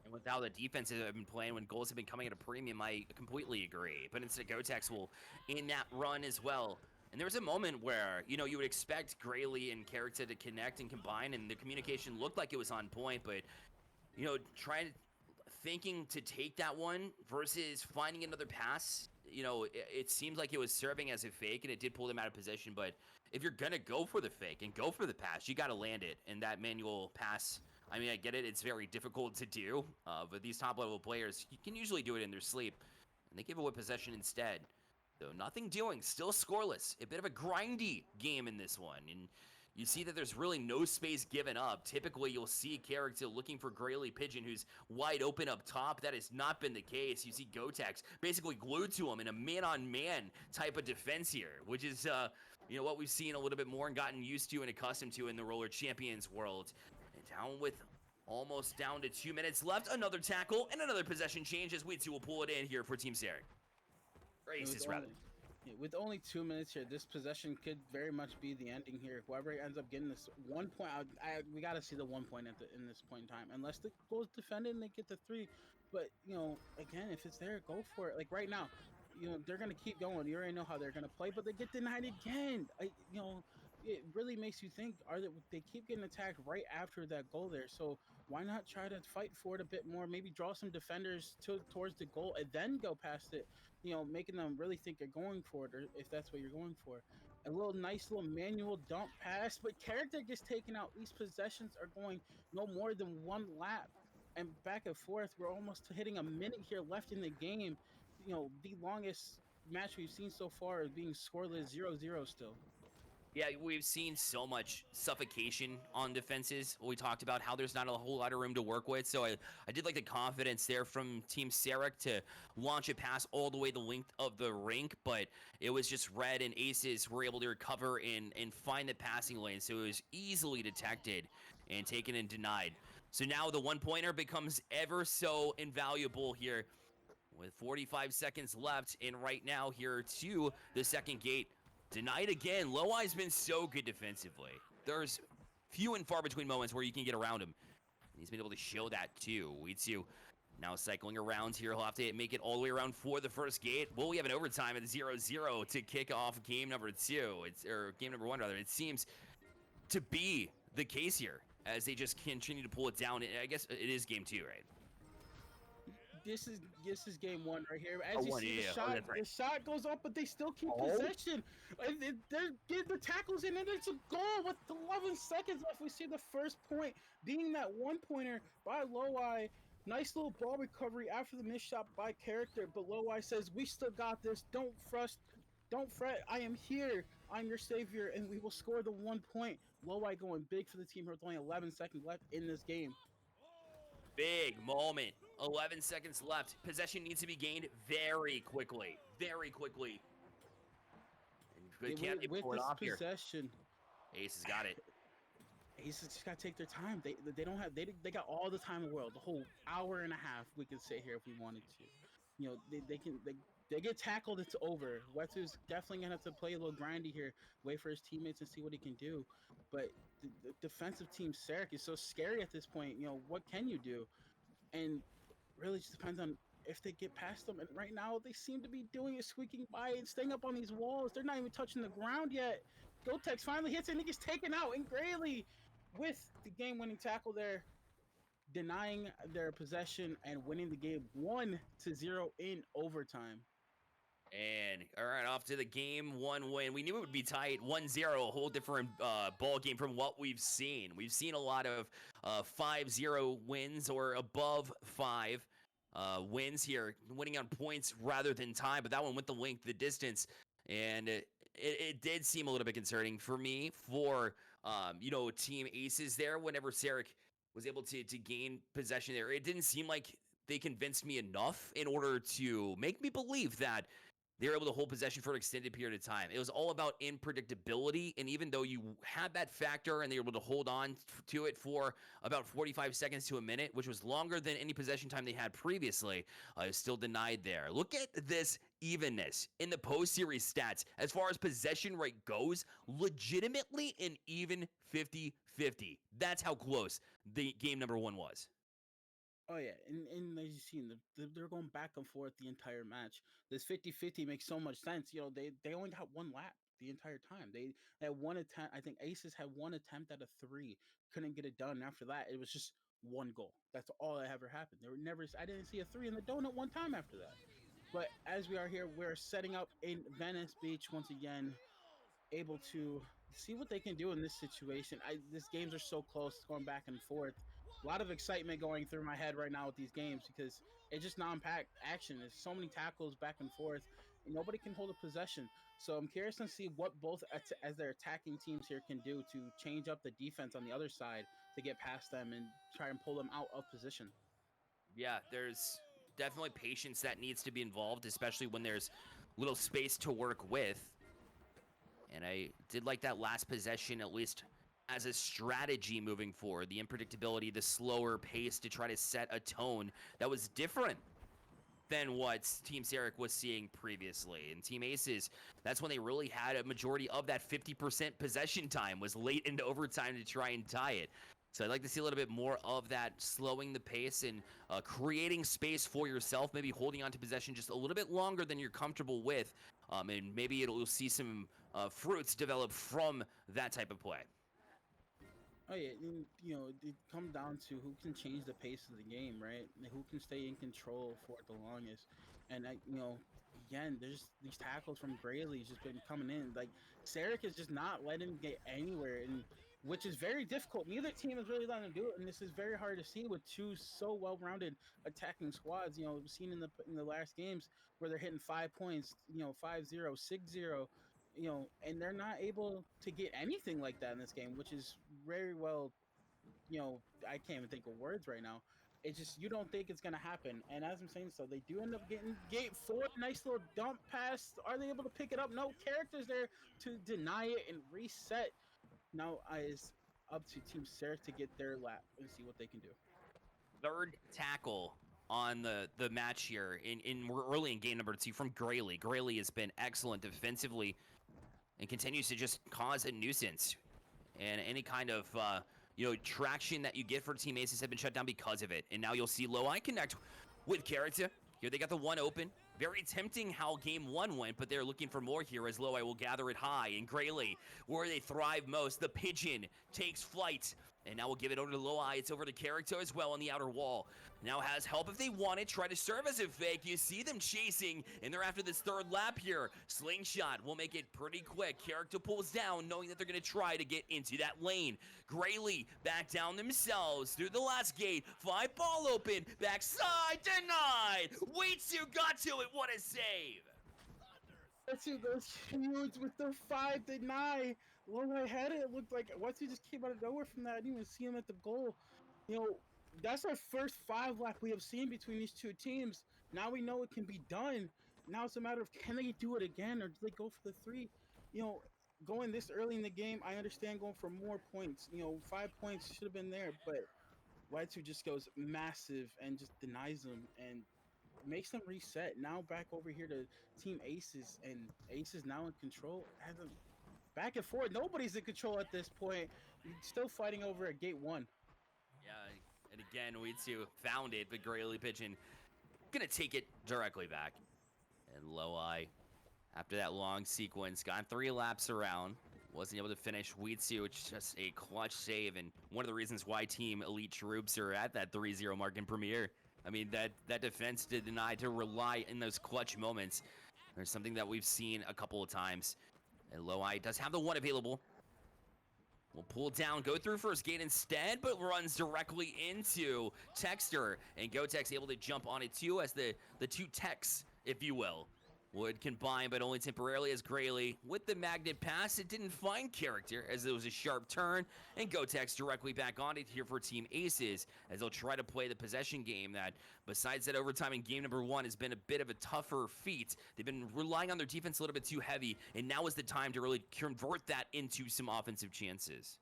[SPEAKER 2] And with how the defenses have been playing when goals have been coming at a premium, I completely agree. But instead, Gotex will in that run as well. And there was a moment where, you would expect Grayley and Character to connect and combine, and the communication looked like it was on point, but thinking to take that one versus finding another pass, it seems like it was serving as a fake, and it did pull them out of position. But if you're going to go for the fake and go for the pass, you got to land it. And that manual pass, I mean, I get it. It's very difficult to do. But these top-level players, you can usually do it in their sleep. And they give away possession instead. So nothing doing, still scoreless. A bit of a grindy game in this one. And you see that there's really no space given up. Typically, you'll see Character looking for Grayley Pigeon, who's wide open up top. That has not been the case. You see Gotex basically glued to him in a man-on-man type of defense here, which is, what we've seen a little bit more and gotten used to and accustomed to in the Roller Champions world. And down with almost down to 2 minutes left. Another tackle and another possession change as Weetsu will pull it in here for Team Sarek. Aces, rather.
[SPEAKER 3] With only 2 minutes here, this possession could very much be the ending here. Whoever ends up getting this 1 point, we got to see the 1 point in this point in time. Unless the goal's defended and they get the 3. But, again, if it's there, go for it. Like right now, they're going to keep going. You already know how they're going to play, but they get denied again. It really makes you think, they keep getting attacked right after that goal there. So why not try to fight for it a bit more? Maybe draw some defenders towards the goal and then go past it, making them really think you're going for it, or if that's what you're going for. A nice little manual dump pass, but Character gets taken out. These possessions are going no more than 1 lap. And back and forth, we're almost hitting a minute here left in the game. The longest match we've seen so far is being scoreless 0-0 still.
[SPEAKER 2] Yeah, we've seen so much suffocation on defenses. We talked about how there's not a whole lot of room to work with. So I did like the confidence there from Team Sarek to launch a pass all the way the length of the rink. But it was just Red and Aces were able to recover and find the passing lane. So it was easily detected and taken and denied. So now the one-pointer becomes ever so invaluable here with 45 seconds left. And right now here to the second gate. Denied again. Low-I's been so good defensively. There's few and far between moments where you can get around him. And he's been able to show that too. Weetsu now cycling around here. He'll have to make it all the way around for the first gate. Well, we have an overtime at 0-0 to kick off game number 2. Or game number 1 rather. It seems to be the case here as they just continue to pull it down. I guess it is game 2, right?
[SPEAKER 3] This is game 1 right here. As you see,
[SPEAKER 2] right.
[SPEAKER 3] the shot goes up, but they still keep possession. They're the tackles in, and it's a goal with 11 seconds left. We see the first point being that one-pointer by Low-I. Nice little ball recovery after the missed shot by character, but Low-I says, "We still got this. Don't fret. I am here. I'm your savior, and we will score the 1 point." Low-I going big for the team here with only 11 seconds left in this game.
[SPEAKER 2] Big moment. 11 seconds left. Possession needs to be gained very quickly. Very quickly. And can't
[SPEAKER 3] with
[SPEAKER 2] pull it
[SPEAKER 3] this
[SPEAKER 2] off
[SPEAKER 3] possession,
[SPEAKER 2] here. Ace has got it.
[SPEAKER 3] Ace just gotta take their time. They don't have they got all the time in the world. The whole hour and a half we could sit here if we wanted to. You know, they get tackled, it's over. Wetsu's definitely gonna have to play a little grindy here, wait for his teammates and see what he can do. But the defensive team Sarek is so scary at this point. You know, what can you do? And really just depends on if they get past them. And right now they seem to be doing it, squeaking by and staying up on these walls. They're not even touching the ground yet. Gotex finally hits it and he gets taken out. And Grayley with the game-winning tackle there, denying their possession and winning the game 1-0 in overtime.
[SPEAKER 2] And all right, off to the game 1 win. We knew it would be tight, 1-0, a whole different ball game from what we've seen. We've seen a lot of 5-0 wins or above 5 wins here, winning on points rather than time. But that one went the length, the distance, and it did seem a little bit concerning for me for Team Aces there. Whenever Sarek was able to gain possession there, it didn't seem like they convinced me enough in order to make me believe that they were able to hold possession for an extended period of time. It was all about unpredictability, and even though you had that factor and they were able to hold on to it for about 45 seconds to a minute, which was longer than any possession time they had previously, still denied there. Look at this evenness in the post-series stats. As far as possession rate goes, legitimately an even 50-50. That's how close the game number 1 was.
[SPEAKER 3] Oh, yeah, and as you've seen, they're going back and forth the entire match. This 50-50 makes so much sense. You know, they only got one lap the entire time. They had one attempt. I think Aces had one attempt at a 3. Couldn't get it done. After that, it was just one goal. That's all that ever happened. I didn't see a 3 in the donut one time after that. But as we are here, we're setting up in Venice Beach once again, able to see what they can do in this situation. These games are so close, going back and forth. A lot of excitement going through my head right now with these games because it's just non-packed action. There's so many tackles back and forth, and nobody can hold a possession. So I'm curious to see what both as their attacking teams here can do to change up the defense on the other side to get past them and try and pull them out of position.
[SPEAKER 2] Yeah, there's definitely patience that needs to be involved, especially when there's little space to work with. And I did like that last possession, at least as a strategy moving forward. The unpredictability, the slower pace to try to set a tone that was different than what Team Sarek was seeing previously. And Team Aces, that's when they really had a majority of that 50% possession time, was late into overtime to try and tie it. So I'd like to see a little bit more of that, slowing the pace and creating space for yourself, maybe holding on to possession just a little bit longer than you're comfortable with, and maybe it'll see some fruits develop from that type of play.
[SPEAKER 3] Oh yeah, and, it comes down to who can change the pace of the game, right? And who can stay in control for the longest. And again, there's these tackles from Grayley's just been coming in. Like Sarek is just not letting him get anywhere, and which is very difficult. Neither team is really letting him do it, and this is very hard to see with two so well-rounded attacking squads. We've seen in the last games where they're hitting 5 points, 5-0, 6-0. And they're not able to get anything like that in this game, which is very well, I can't even think of words right now. It's just, you don't think it's going to happen. And as I'm saying, so they do end up getting gate 4, nice little dump pass. Are they able to pick it up? No, characters there to deny it and reset. Now, up to Team Sarah to get their lap and see what they can do.
[SPEAKER 2] Third tackle on the match here we're early in game number 2 from Grayley. Grayley has been excellent defensively and continues to just cause a nuisance. And any kind of traction that you get for Team Aces have been shut down because of it. And now you'll see Low Eye connect with Character. Here they got the one open. Very tempting how game 1 went, but they're looking for more here as Low Eye will gather it high. And Grayley, where they thrive most, the Pigeon takes flight. And now we'll give it over to Low Eye. It's over to Character as well on the outer wall. Now has help if they want it. Try to serve as a fake. You see them chasing, and they're after this third lap here. Slingshot will make it pretty quick. Character pulls down, knowing that they're going to try to get into that lane. Grayley back down themselves through the last gate. 5 ball open. Backside denied. Waitsu got to it. What a save.
[SPEAKER 3] Wetsu goes huge with the 5 deny. Low Eye had it. It looked like Wetsu just came out of nowhere from that. I didn't even see him at the goal. That's our first 5 lap we have seen between these two teams. Now we know it can be done. Now it's a matter of can they do it again or do they go for the 3? Going this early in the game, I understand going for more points. 5 points should have been there, but Wetsu just goes massive and just denies them and makes them reset. Now back over here to Team Aces, and Aces now in control. Has them back and forth. Nobody's in control at this point. Still fighting over at gate 1.
[SPEAKER 2] Yeah, and again, Waitsu found it, but Grayley Pigeon gonna take it directly back. And Low Eye, after that long sequence, got 3 laps around. Wasn't able to finish. Waitsu, it's just a clutch save, and one of the reasons why Team Elite Troops are at that 3-0 mark in Premier. I mean, that defense did deny to rely in those clutch moments. There's something that we've seen a couple of times. And Low Eye does have the 1 available. Will pull down, go through first gate instead, but runs directly into Texter. And Gotex able to jump on it too as the 2 techs, if you will, would combine, but only temporarily as Grayley, with the magnet pass, it didn't find Character as it was a sharp turn, and Gotex directly back on it here for Team Aces as they'll try to play the possession game that, besides that overtime in game number 1, has been a bit of a tougher feat. They've been relying on their defense a little bit too heavy, and now is the time to really convert that into some offensive chances.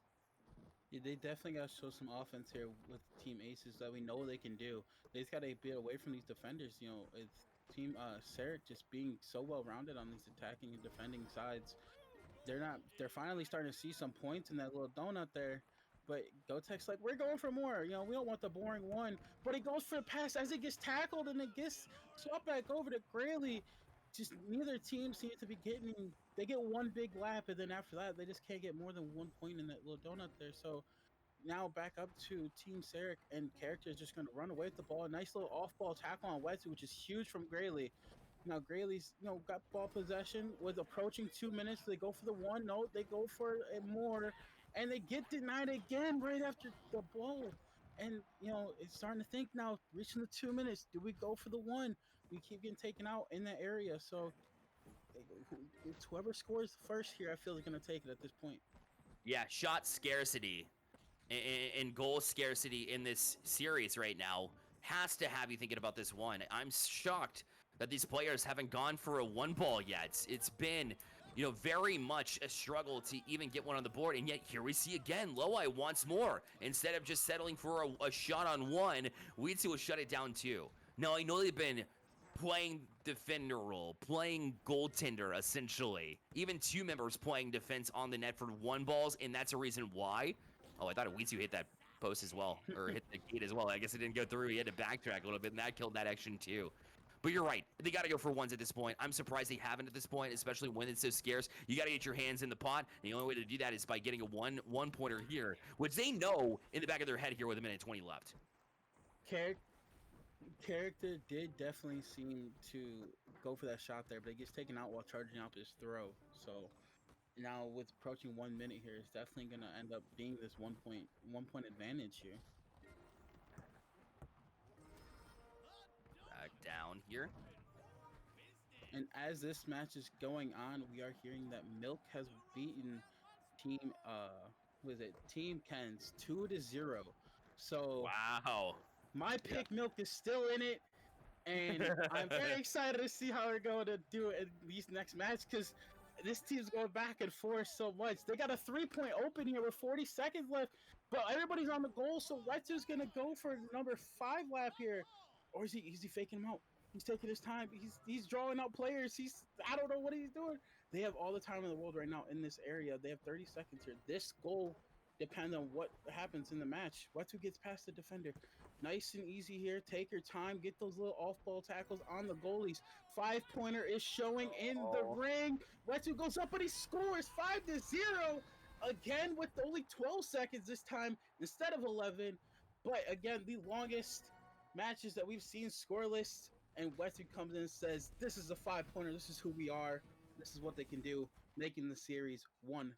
[SPEAKER 3] Yeah, they definitely got to show some offense here with Team Aces that we know they can do. They just got to be away from these defenders. It's Team Sarek just being so well-rounded on these attacking and defending sides. They're finally starting to see some points in that little donut there. But Gotek's like, we're going for more. We don't want the boring 1. But he goes for the pass as it gets tackled and it gets swapped back over to Grayley. Just neither team seems to be getting. They get 1 big lap, and then after that, they just can't get more than 1 point in that little donut there. So now back up to Team Sarek, and Character is just going to run away with the ball. A nice little off-ball tackle on Wetsu, which is huge from Grayley. Now Grayley's, got ball possession with approaching 2 minutes. They go for the 1. No, they go for it more, and they get denied again right after the ball. And, it's starting to think now, reaching the 2 minutes, do we go for the 1? We keep getting taken out in that area. So it's whoever scores first here, I feel is going to take it at this point.
[SPEAKER 2] Yeah, shot scarcity and goal scarcity in this series right now has to have you thinking about this 1. I'm shocked that these players haven't gone for a 1 ball yet. It's been, very much a struggle to even get 1 on the board, and yet here we see again, Low Eye wants more. Instead of just settling for a shot on 1, Weetsu will shut it down 2. Now, I know they've been playing defender role, playing goaltender, essentially. Even 2 members playing defense on the net for 1 balls, and that's a reason why. Oh, I thought Weetsu hit that post as well, or hit the gate as well. I guess it didn't go through. He had to backtrack a little bit, and that killed that action too. But you're right. They got to go for 1s at this point. I'm surprised they haven't at this point, especially when it's so scarce. You got to get your hands in the pot. And the only way to do that is by getting a one-pointer here, which they know in the back of their head here with 1:20 left.
[SPEAKER 3] Character did definitely seem to go for that shot there, but it gets taken out while charging out his throw. So now with approaching 1 minute here, it's definitely going to end up being this 1 point advantage here.
[SPEAKER 2] Back down here.
[SPEAKER 3] And as this match is going on, we are hearing that Milk has beaten Team Team Ken's 2-0. So
[SPEAKER 2] wow.
[SPEAKER 3] My pick, Milk, is still in it, and I'm very excited to see how they're going to do it in these next match, because This team's going back and forth so much. They got a 3-point open here with 40 seconds left, but everybody's on the goal, so Wetsu's going to go for number 5 lap here. Or is he faking him out? He's taking his time. He's drawing out players. I don't know what he's doing. They have all the time in the world right now in this area. They have 30 seconds here. This goal depends on what happens in the match. Wetsu gets past the defender. Nice and easy here. Take your time. Get those little off-ball tackles on the goalies. 5-pointer is showing in the ring. Wetsu goes up and he scores 5-0. Again with only 12 seconds this time instead of 11. But again, the longest matches that we've seen scoreless. And Wetsu comes in and says, this is a 5-pointer. This is who we are. This is what they can do, making the series 1-1.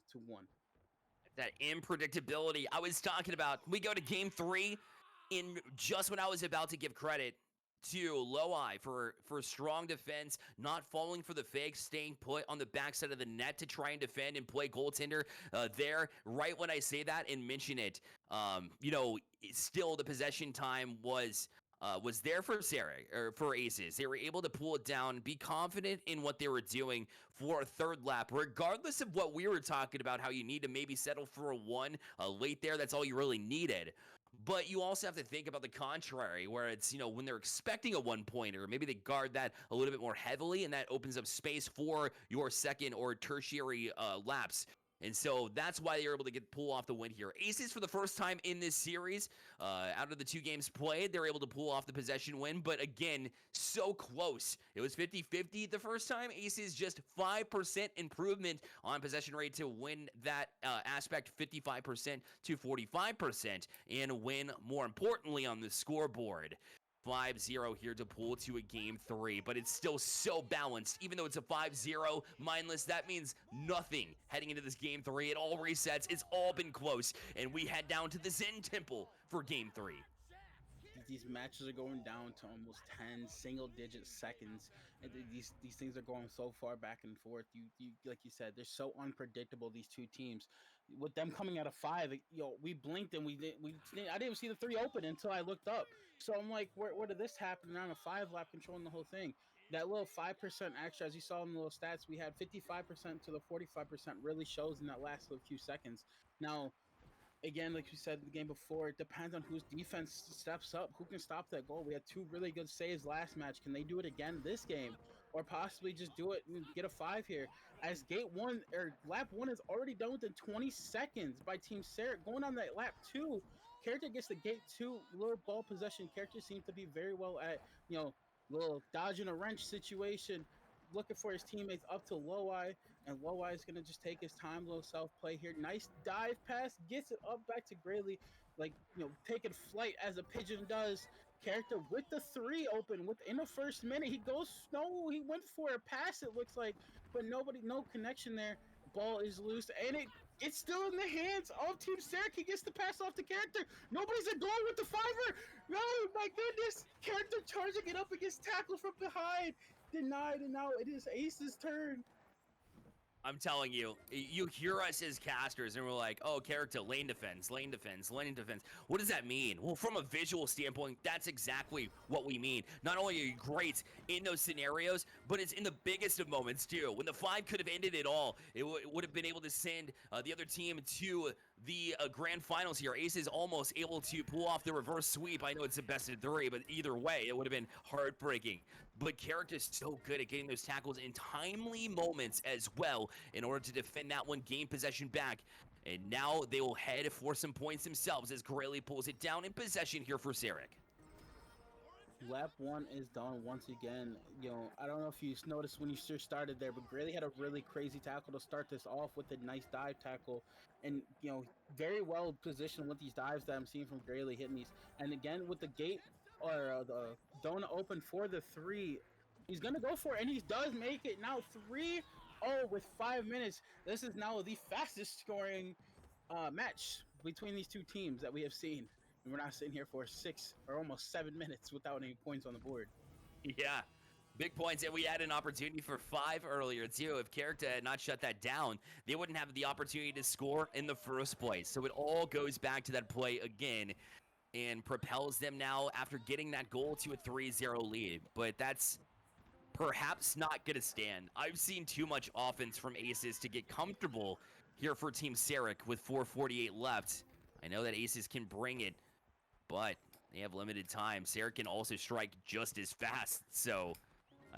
[SPEAKER 2] That unpredictability I was talking about. We go to game 3 in just when I was about to give credit to Loai for strong defense, not falling for the fake, staying put on the backside of the net to try and defend and play goaltender there. Right when I say that and mention it, still the possession time was there for Sarah or for Aces. They were able to pull it down, be confident in what they were doing for a third lap, regardless of what we were talking about, how you need to maybe settle for a 1 late there. That's all you really needed. But you also have to think about the contrary, where it's, when they're expecting a 1-pointer, maybe they guard that a little bit more heavily, and that opens up space for your second or tertiary laps. And so that's why they're able to pull off the win here. Aces, for the first time in this series, out of the 2 games played, they're able to pull off the possession win. But again, so close. It was 50-50 the first time. Aces just 5% improvement on possession rate to win that aspect, 55% to 45%, and win, more importantly, on the scoreboard. 5-0 here to pull to a game 3, but it's still so balanced. Even though it's a 5-0 mindless, that means nothing heading into this game 3. It all resets. It's all been close, and we head down to the Zen Temple for game 3.
[SPEAKER 3] These matches are going down to almost 10 single-digit seconds, and these things are going so far back and forth. You like you said, they're so unpredictable, these 2 teams. With them coming out of 5, we blinked and I didn't even see the 3 open until I looked up. So I'm like, where did this happen? Around a 5 lap controlling the whole thing. That little 5% extra, as you saw in the little stats, we had 55% to the 45% really shows in that last little few seconds. Now, again, like you said the game before, it depends on whose defense steps up, who can stop that goal. We had 2 really good saves last match. Can they do it again this game? Or possibly just do it and get a 5 here? As lap 1 is already done within 20 seconds by Team Sarah. Going on that lap 2, character gets the gate 2 little ball possession. Character seems to be very well at, little dodging a wrench situation, looking for his teammates up to Loai, and Loai is going to just take his time, little self-play here. Nice dive pass, gets it up back to Grayley, taking flight as a pigeon does. Character with the 3 open within the first minute. He went for a pass, it looks like, but no connection there. Ball is loose, and it's still in the hands of Team Sarek. He gets the pass off to Character. Nobody's a goal with the 5er. No, my goodness. Character charging it up against tackle from behind. Denied, and now it is Ace's turn.
[SPEAKER 2] I'm telling you, you hear us as casters, and we're like, oh, character, lane defense, lane defense, lane defense. What does that mean? Well, from a visual standpoint, that's exactly what we mean. Not only are you great in those scenarios, but it's in the biggest of moments, too. When the 5 could have ended it all, it would have been able to send the other team to the grand finals here. Ace is almost able to pull off the reverse sweep. I know it's a best of 3, but either way, it would have been heartbreaking. But character's so good at getting those tackles in timely moments as well in order to defend that one, gain possession back. And now they will head for some points themselves as Grayley pulls it down in possession here for Sarek.
[SPEAKER 3] Lap 1 is done once again. I don't know if you noticed when you started there, but Grayley had a really crazy tackle to start this off with a nice dive tackle. And, very well positioned with these dives that I'm seeing from Grayley hitting these. And again, with the gate or the donut open for the 3, he's going to go for it, and he does make it. Now 3-0 with 5 minutes. This is now the fastest scoring match between these 2 teams that we have seen. And we're not sitting here for 6 or almost 7 minutes without any points on the board.
[SPEAKER 2] Yeah, big points, and we had an opportunity for 5 earlier too. If character had not shut that down, they wouldn't have the opportunity to score in the first place. So it all goes back to that play again and propels them now after getting that goal to a 3-0 lead. But that's perhaps not going to stand. I've seen too much offense from Aces to get comfortable here for Team Sarek with 4:48 left. I know that Aces can bring it, but they have limited time. Sarek can also strike just as fast, so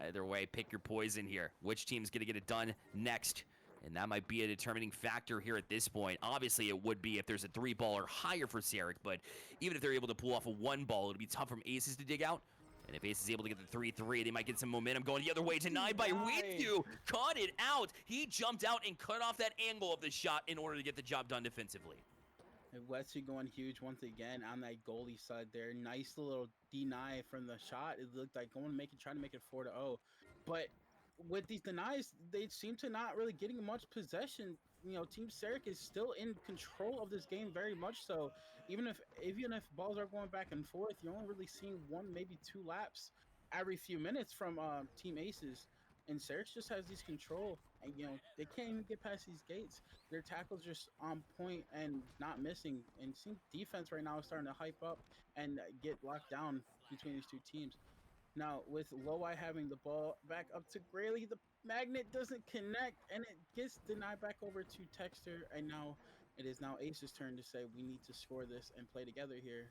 [SPEAKER 2] either way, pick your poison here. Which team's going to get it done next? And that might be a determining factor here at this point. Obviously, it would be if there's a 3-ball or higher for Sarek, but even if they're able to pull off a 1-ball, it'll be tough from Aces to dig out. And if Ace is able to get the 3-3, they might get some momentum going the other way. Denied by With You. Caught it out. He jumped out and cut off that angle of the shot in order to get the job done defensively.
[SPEAKER 3] And Wesley going huge once again on that goalie side there. Nice little deny from the shot. It looked like trying to make it 4-0. But with these denies, they seem to not really getting much possession. Team Sarek is still in control of this game very much so. Even if balls are going back and forth, you're only really seeing 1, maybe 2 laps every few minutes from Team Aces. And Sarek just has these control, and they can't even get past these gates. Their tackles just on point and not missing. And seeing defense right now is starting to hype up and get locked down between these two teams. Now, with Loweye having the ball back up to Grayley, the magnet doesn't connect, and it gets denied back over to Texter. And now it is Ace's turn to say, we need to score this and play together here.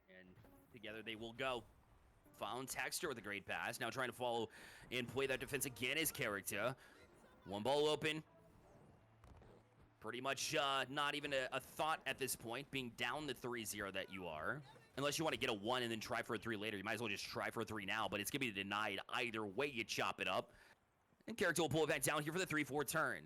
[SPEAKER 2] And together they will go. Found Texter with a great pass. Now trying to follow and play that defense again as character. 1 ball open. Pretty much not even a thought at this point, being down the 3-0 that you are. Unless you want to get a 1 and then try for a 3 later. You might as well just try for a 3 now, but it's going to be denied either way you chop it up. And character will pull it back down here for the 3-4 turn.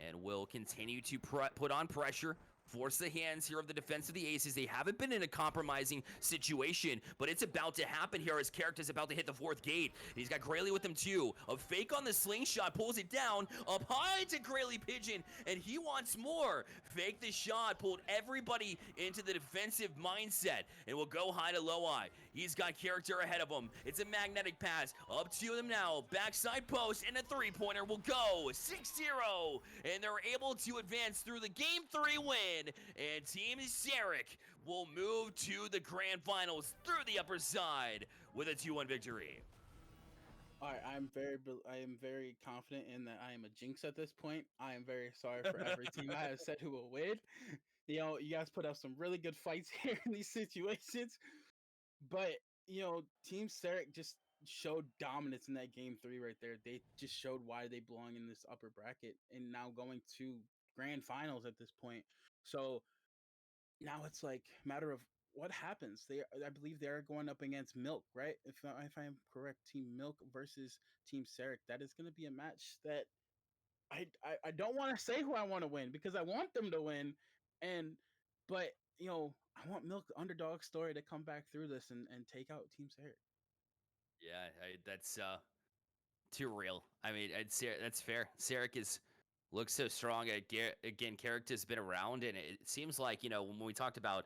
[SPEAKER 2] And will continue to put on pressure, force the hands here of the defense of the Aces. They haven't been in a compromising situation, but it's about to happen here as character's about to hit the 4th gate. He's got Grayley with him too. A fake on the slingshot, pulls it down, up high to Grayley Pigeon, and he wants more. Fake the shot, pulled everybody into the defensive mindset, and will go high to Loweye. He's got character ahead of him. It's a magnetic pass, up to them now. Backside post, and a 3-pointer will go. 6-0, and they're able to advance through the Game 3 win. And Team Sarek will move to the grand finals through the upper side with a 2-1 victory.
[SPEAKER 3] All right, I am very confident in that I am a jinx at this point. I am very sorry for every team I have said who will win. You guys put up some really good fights here in these situations. But, Team Sarek just showed dominance in that Game 3 right there. They just showed why they belong in this upper bracket and now going to grand finals at this point. So now it's like a matter of what happens. I believe they are going up against Milk, right? If I am correct, Team Milk versus Team Sarek. That is going to be a match that I don't want to say who I want to win because I want them to win, but I want Milk underdog story to come back through this and take out Team Sarek.
[SPEAKER 2] Yeah, that's too real. I mean, that's fair. Sarek looks so strong. Again, character's been around, and it seems like, when we talked about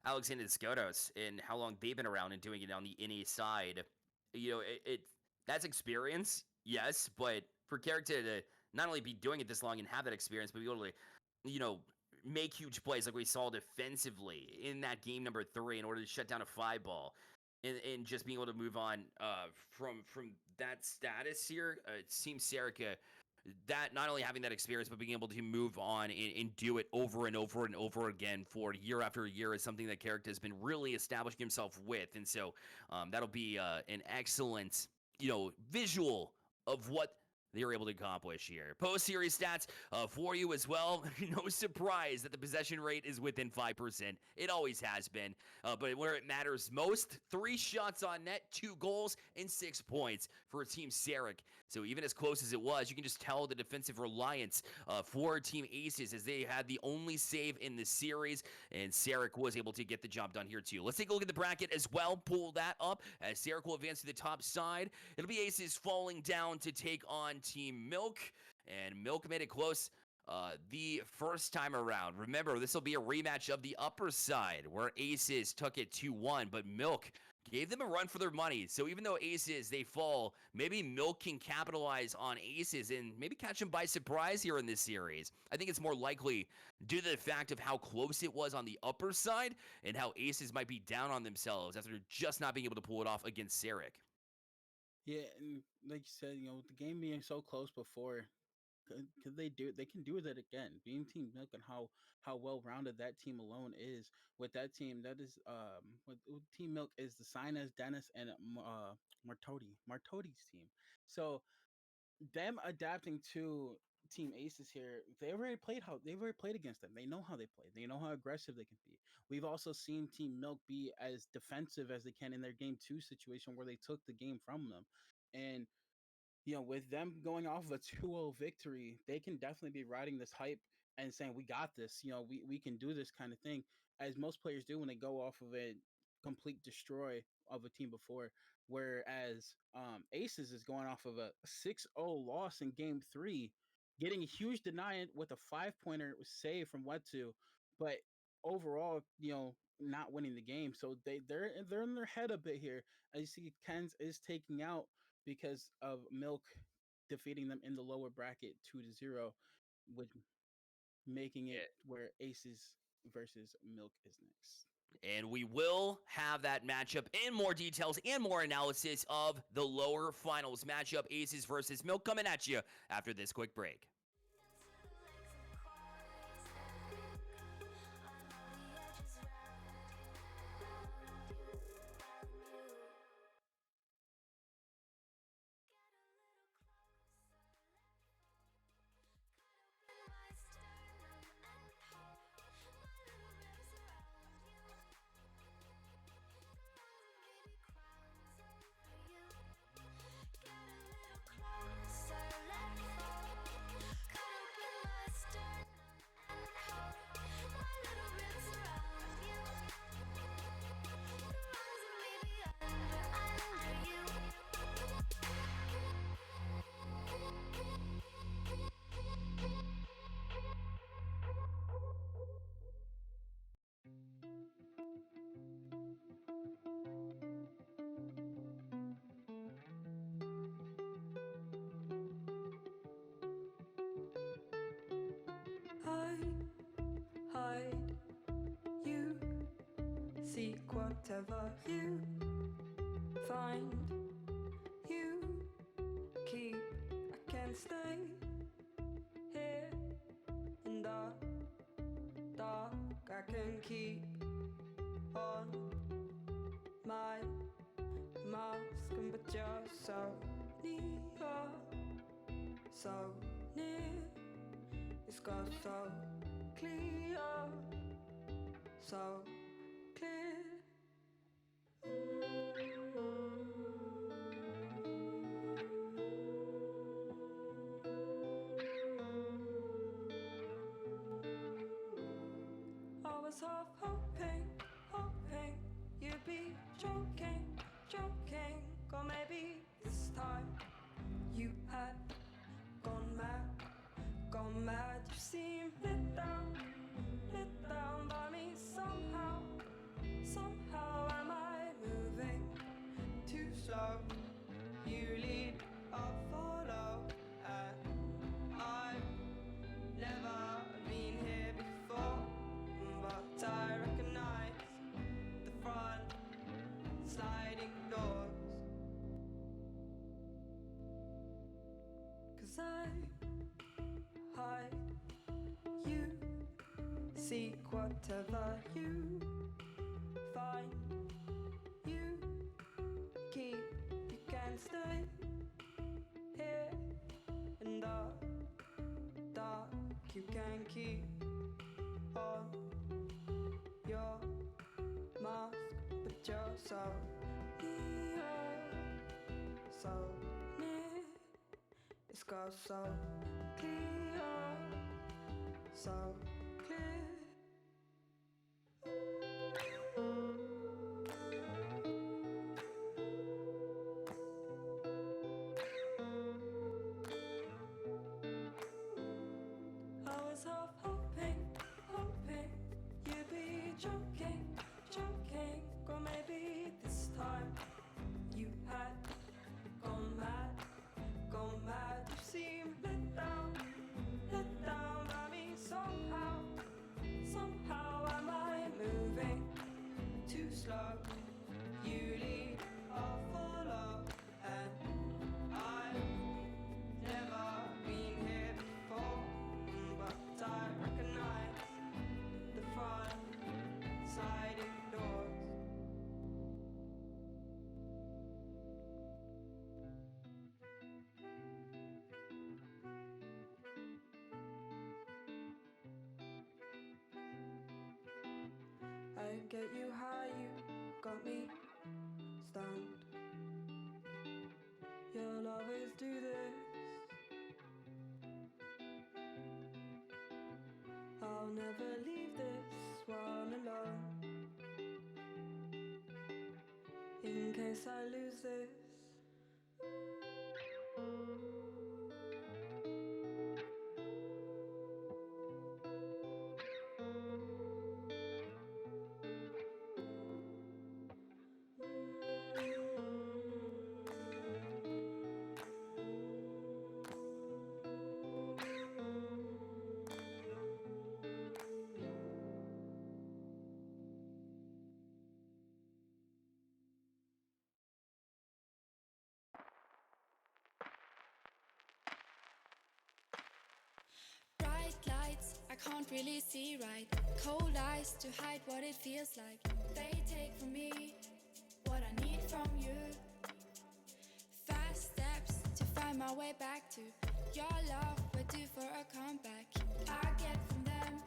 [SPEAKER 2] Alexander Skotos and how long they've been around and doing it on the NA side, that's experience, yes, but for character to not only be doing it this long and have that experience, but be able to, make huge plays like we saw defensively in that game number 3 in order to shut down a 5-ball. And just being able to move on from that status here, it seems Sarek, that not only having that experience, but being able to move on and do it over and over and over again for year after year is something that character has been really establishing himself with. And so that'll be an excellent, visual of what they were able to accomplish here. Post-series stats for you as well. No surprise that the possession rate is within 5%. It always has been. But where it matters most, 3 shots on net, 2 goals, and 6 points for Team Sarek. So even as close as it was, you can just tell the defensive reliance for Team Aces as they had the only save in the series, and Sarek was able to get the job done here too. Let's take a look at the bracket as well. Pull that up as Sarek will advance to the top side. It'll be Aces falling down to take on Team Milk, and Milk made it close the first time around. Remember, this will be a rematch of the upper side where Aces took it 2-1, but Milk gave them a run for their money. So even though Aces, they fall, maybe Milk can capitalize on Aces and maybe catch them by surprise here in this series. I think it's more likely due to the fact of how close it was on the upper side and how Aces might be down on themselves after just not being able to pull it off against Sarek.
[SPEAKER 3] Yeah, and like you said, with the game being so close before, could they do? They can do that again. Being Team Milk and how well rounded that team alone is. With that team, that is with Team Milk is the Sinus, Dennis, and Martodi's team. So them adapting to Team Aces here, they've already played against them. They know how they play. They know how aggressive they can be. We've also seen Team Milk be as defensive as they can in their game two situation where they took the game from them. And with them going off of a 2-0 victory, they can definitely be riding this hype and saying, we got this, we can do this kind of thing, as most players do when they go off of a complete destroy of a team before. Whereas Aces is going off of a 6-0 loss in game three, getting a huge deny with a 5-pointer save from Wetu, but overall, not winning the game. So they're in their head a bit here. As you see, Ken's is taking out because of Milk defeating them in the lower bracket 2-0, with making it where Aces versus Milk is next.
[SPEAKER 2] And we will have that matchup and more details and more analysis of the lower finals matchup, Aces versus Milk, coming at you after this quick break.
[SPEAKER 4] Hide, you seek whatever you find. You keep, I can stay here in the dark. I can keep on my mask, but you're so near, so near. It's got so clear, so clear. I was half hoping you'd be joking, or maybe this time you had gone mad. You seem lit down by me somehow. Am I moving too slow? You lead, I'll follow, and I've never been here before, but I recognize the front sliding doors. 'Cause I hide, you seek whatever you find. You keep, you can stay here in the dark. You can keep on your mask, but you're so near, so near. It's got so clear, so clear. I was half hoping you'd be joking, or maybe this time you had gone mad. You seem lit down by me somehow. Am I moving too slow? You lead, I'll follow, and get you high, you got me stunned. You'll always do this. I'll never leave this one alone, in case I lose this.
[SPEAKER 1] Bright lights, I can't really see right. Cold eyes to hide what it feels like. They take from me what I need from you. Fast steps to find my way back to your love. We're due for a comeback. I get from them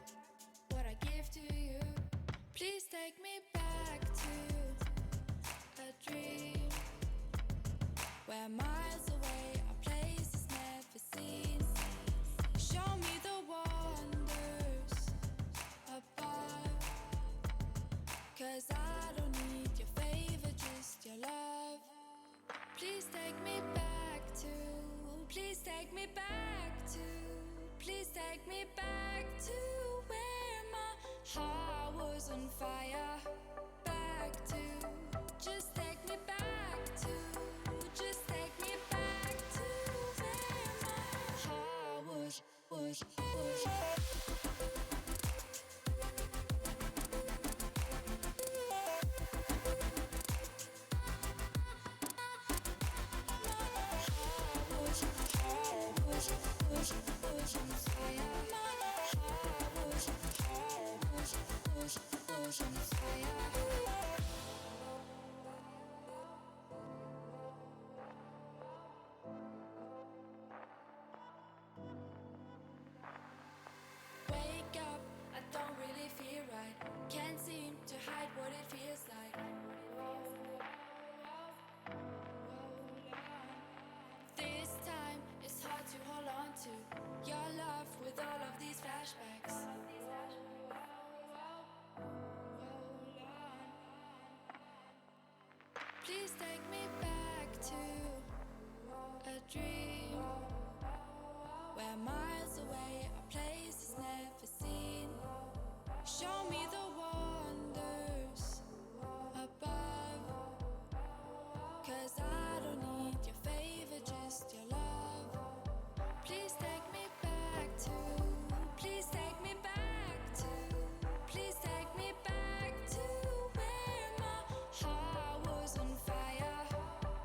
[SPEAKER 1] what I give to you. Please take me back to a dream where miles away are places never seen. Show me the wonders above, 'cause I don't need your favor, just your love. Please take me back to, please take me back to, please take me back to where my heart was on fire. Back to, just take me back to, just take me back to where my heart was. Wake up, I don't really feel right. Can't seem to hide what it feels like. This time it's hard to hold on to your love with all of these flashbacks. Please take me back to a dream where miles away are places never seen. Show me the wonders above, 'cause I don't need your favor, just your love. Please take me back to, please take me back to, please take me back to where my heart was on fire.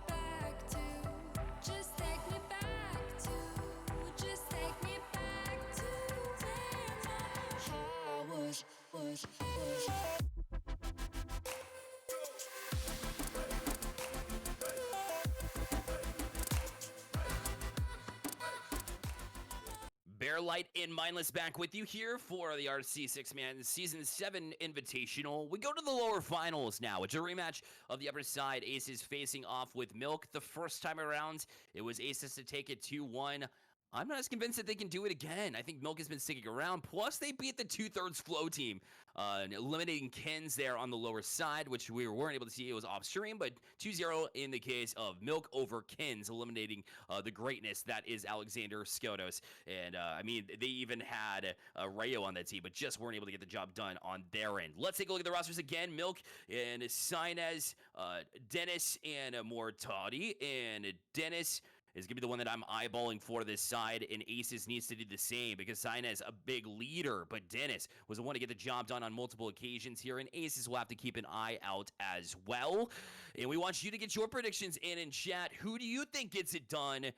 [SPEAKER 1] Back to, just take me back to, just take me back to where my heart was.
[SPEAKER 2] Bear Light and Mindless back with you here for the RC 6-man Season 7 Invitational. We go to the lower finals now. It's a rematch of the upper side. Aces facing off with Milk. The first time around, it was Aces to take it 2-1. I'm not as convinced that they can do it again. I think Milk has been sticking around. Plus, they beat the 2/3 Flow team, eliminating Kens there on the lower side, which we weren't able to see. It was off stream, but 2-0 in the case of Milk over Kens, eliminating the greatness that is Alexander Skotos. And, I mean, they even had Rayo on that team, but just weren't able to get the job done on their end. Let's take a look at the rosters again. Milk and Sinez, Dennis and Mortati. And Dennis is going to be the one that I'm eyeballing for this side, and Aces needs to do the same because Sinez a big leader, but Dennis was the one to get the job done on multiple occasions here, and Aces will have to keep an eye out as well. And we want you to get your predictions in chat. Who do you think gets it done?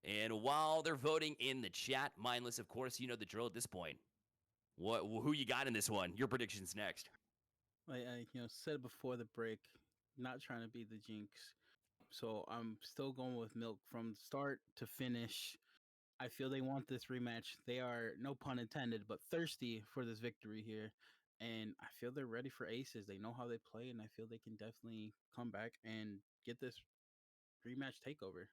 [SPEAKER 2] And while they're voting in the chat, Mindless, of course, you know the drill at this point. Who you got in this one? Your predictions next.
[SPEAKER 3] I said before the break, not trying to be the jinx. So I'm still going with Milk from start to finish. I feel they want this rematch. They are, no pun intended, but thirsty for this victory here. and I feel they're ready for aces. They know how they play, and I feel they can definitely come back and get this rematch takeover.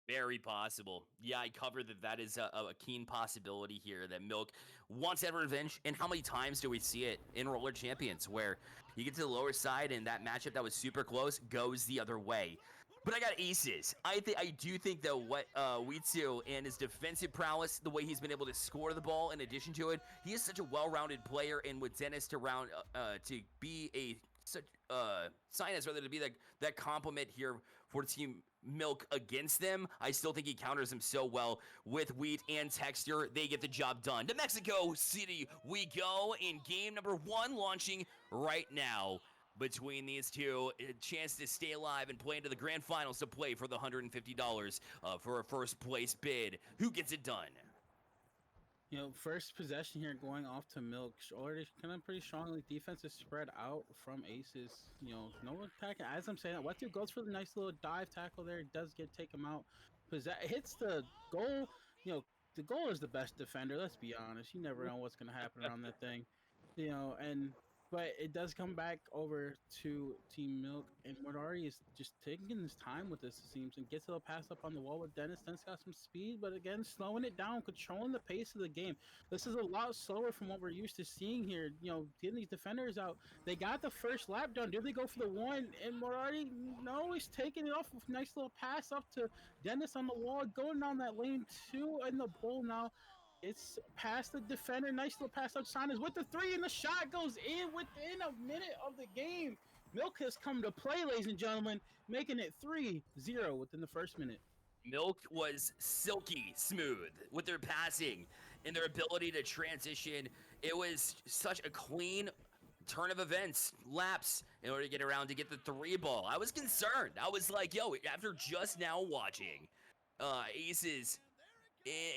[SPEAKER 2] Very possible. Yeah, I covered that is a keen possibility here that Milk wants that revenge. And how many times do we see it in Roller Champions where you get to the lower side and that matchup that was super close goes the other way? But I got aces. I do think though what Witsu and his defensive prowess, the way he's been able to score the ball. In addition to it, he is such a well-rounded player, and with Dennis to be a such sign as rather to be that compliment here for Team Milk against them. I still think he counters them so well with Wheat and Texture. They get the job done. To Mexico City we go in game number 1, launching right now. Between these two, a chance to stay alive and play into the grand finals to play for the $150 for a first place bid. Who gets it done?
[SPEAKER 3] First possession here going off to Milk. Already kind of pretty strongly. Defense is spread out from Aces. No attack. As I'm saying that, Wetsu goes for the nice little dive tackle there. It does take him out. Hits the goal. The goal is the best defender. Let's be honest. You never know what's going to happen around that thing. But it does come back over to Team Milk, and Morari is just taking his time with this, it seems, and gets a little pass up on the wall with Dennis. Dennis got some speed, but again, slowing it down, controlling the pace of the game. This is a lot slower from what we're used to seeing here. Getting these defenders out. They got the first lap done. Do they go for the one? And Morari, no, he's taking it off with a nice little pass up to Dennis on the wall, going down that lane 2 in the bull now. It's past the defender. Nice little pass up. Signers with the 3, and the shot goes in within a minute of the game. Milk has come to play, ladies and gentlemen, making it 3-0 within the first minute.
[SPEAKER 2] Milk was silky smooth with their passing and their ability to transition. It was such a clean turn of events, laps, in order to get around to get the 3 ball. I was concerned. I was like, yo, after just now watching Aces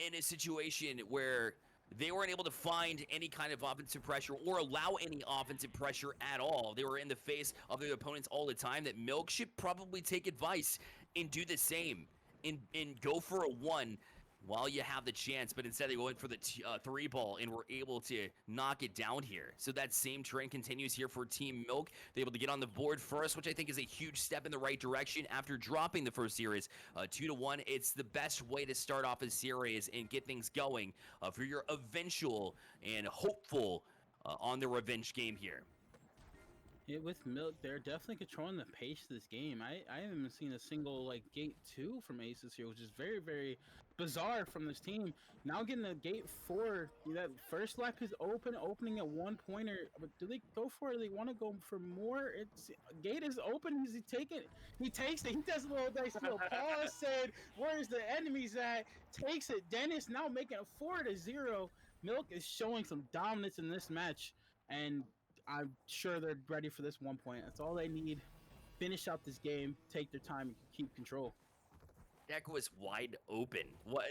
[SPEAKER 2] in a situation where they weren't able to find any kind of offensive pressure or allow any offensive pressure at all. They were in the face of their opponents all the time. That Milk should probably take advice and do the same and go for a 1 while you have the chance, but instead they went for the 3 ball and were able to knock it down here. So that same trend continues here for Team Milk. They're able to get on the board first, which I think is a huge step in the right direction after dropping the first series 2-1. It's the best way to start off a series and get things going for your eventual and hopeful on the revenge game here.
[SPEAKER 3] With Milk, they're definitely controlling the pace of this game. I haven't even seen a single gate 2 from Aces here, which is very, very bizarre from this team. Now getting a gate 4, that first lap is opening at 1-pointer. But do they go for it? Do they want to go for more? Gate is open. He takes it. He does a little nice little pause, said, "Where's the enemies at?" Takes it. Dennis now making it 4-0. Milk is showing some dominance in this match, and I'm sure they're ready for this 1 point. That's all they need. Finish out this game, take their time, and keep control.
[SPEAKER 2] Deck was wide open. What?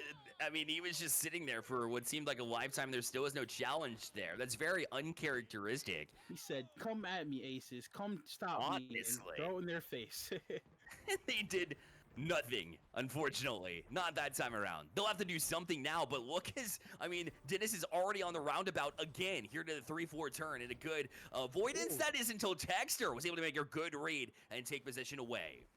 [SPEAKER 2] I mean, he was just sitting there for what seemed like a lifetime. There still was no challenge there. That's very uncharacteristic.
[SPEAKER 3] He said, "Come at me, Aces. Come stop me." And throw in their face.
[SPEAKER 2] They did nothing, unfortunately. Not that time around. They'll have to do something now, but look, Dennis is already on the roundabout again, here to the 3-4 turn, and a good avoidance. Ooh. That is until Texter was able to make a good read and take position away.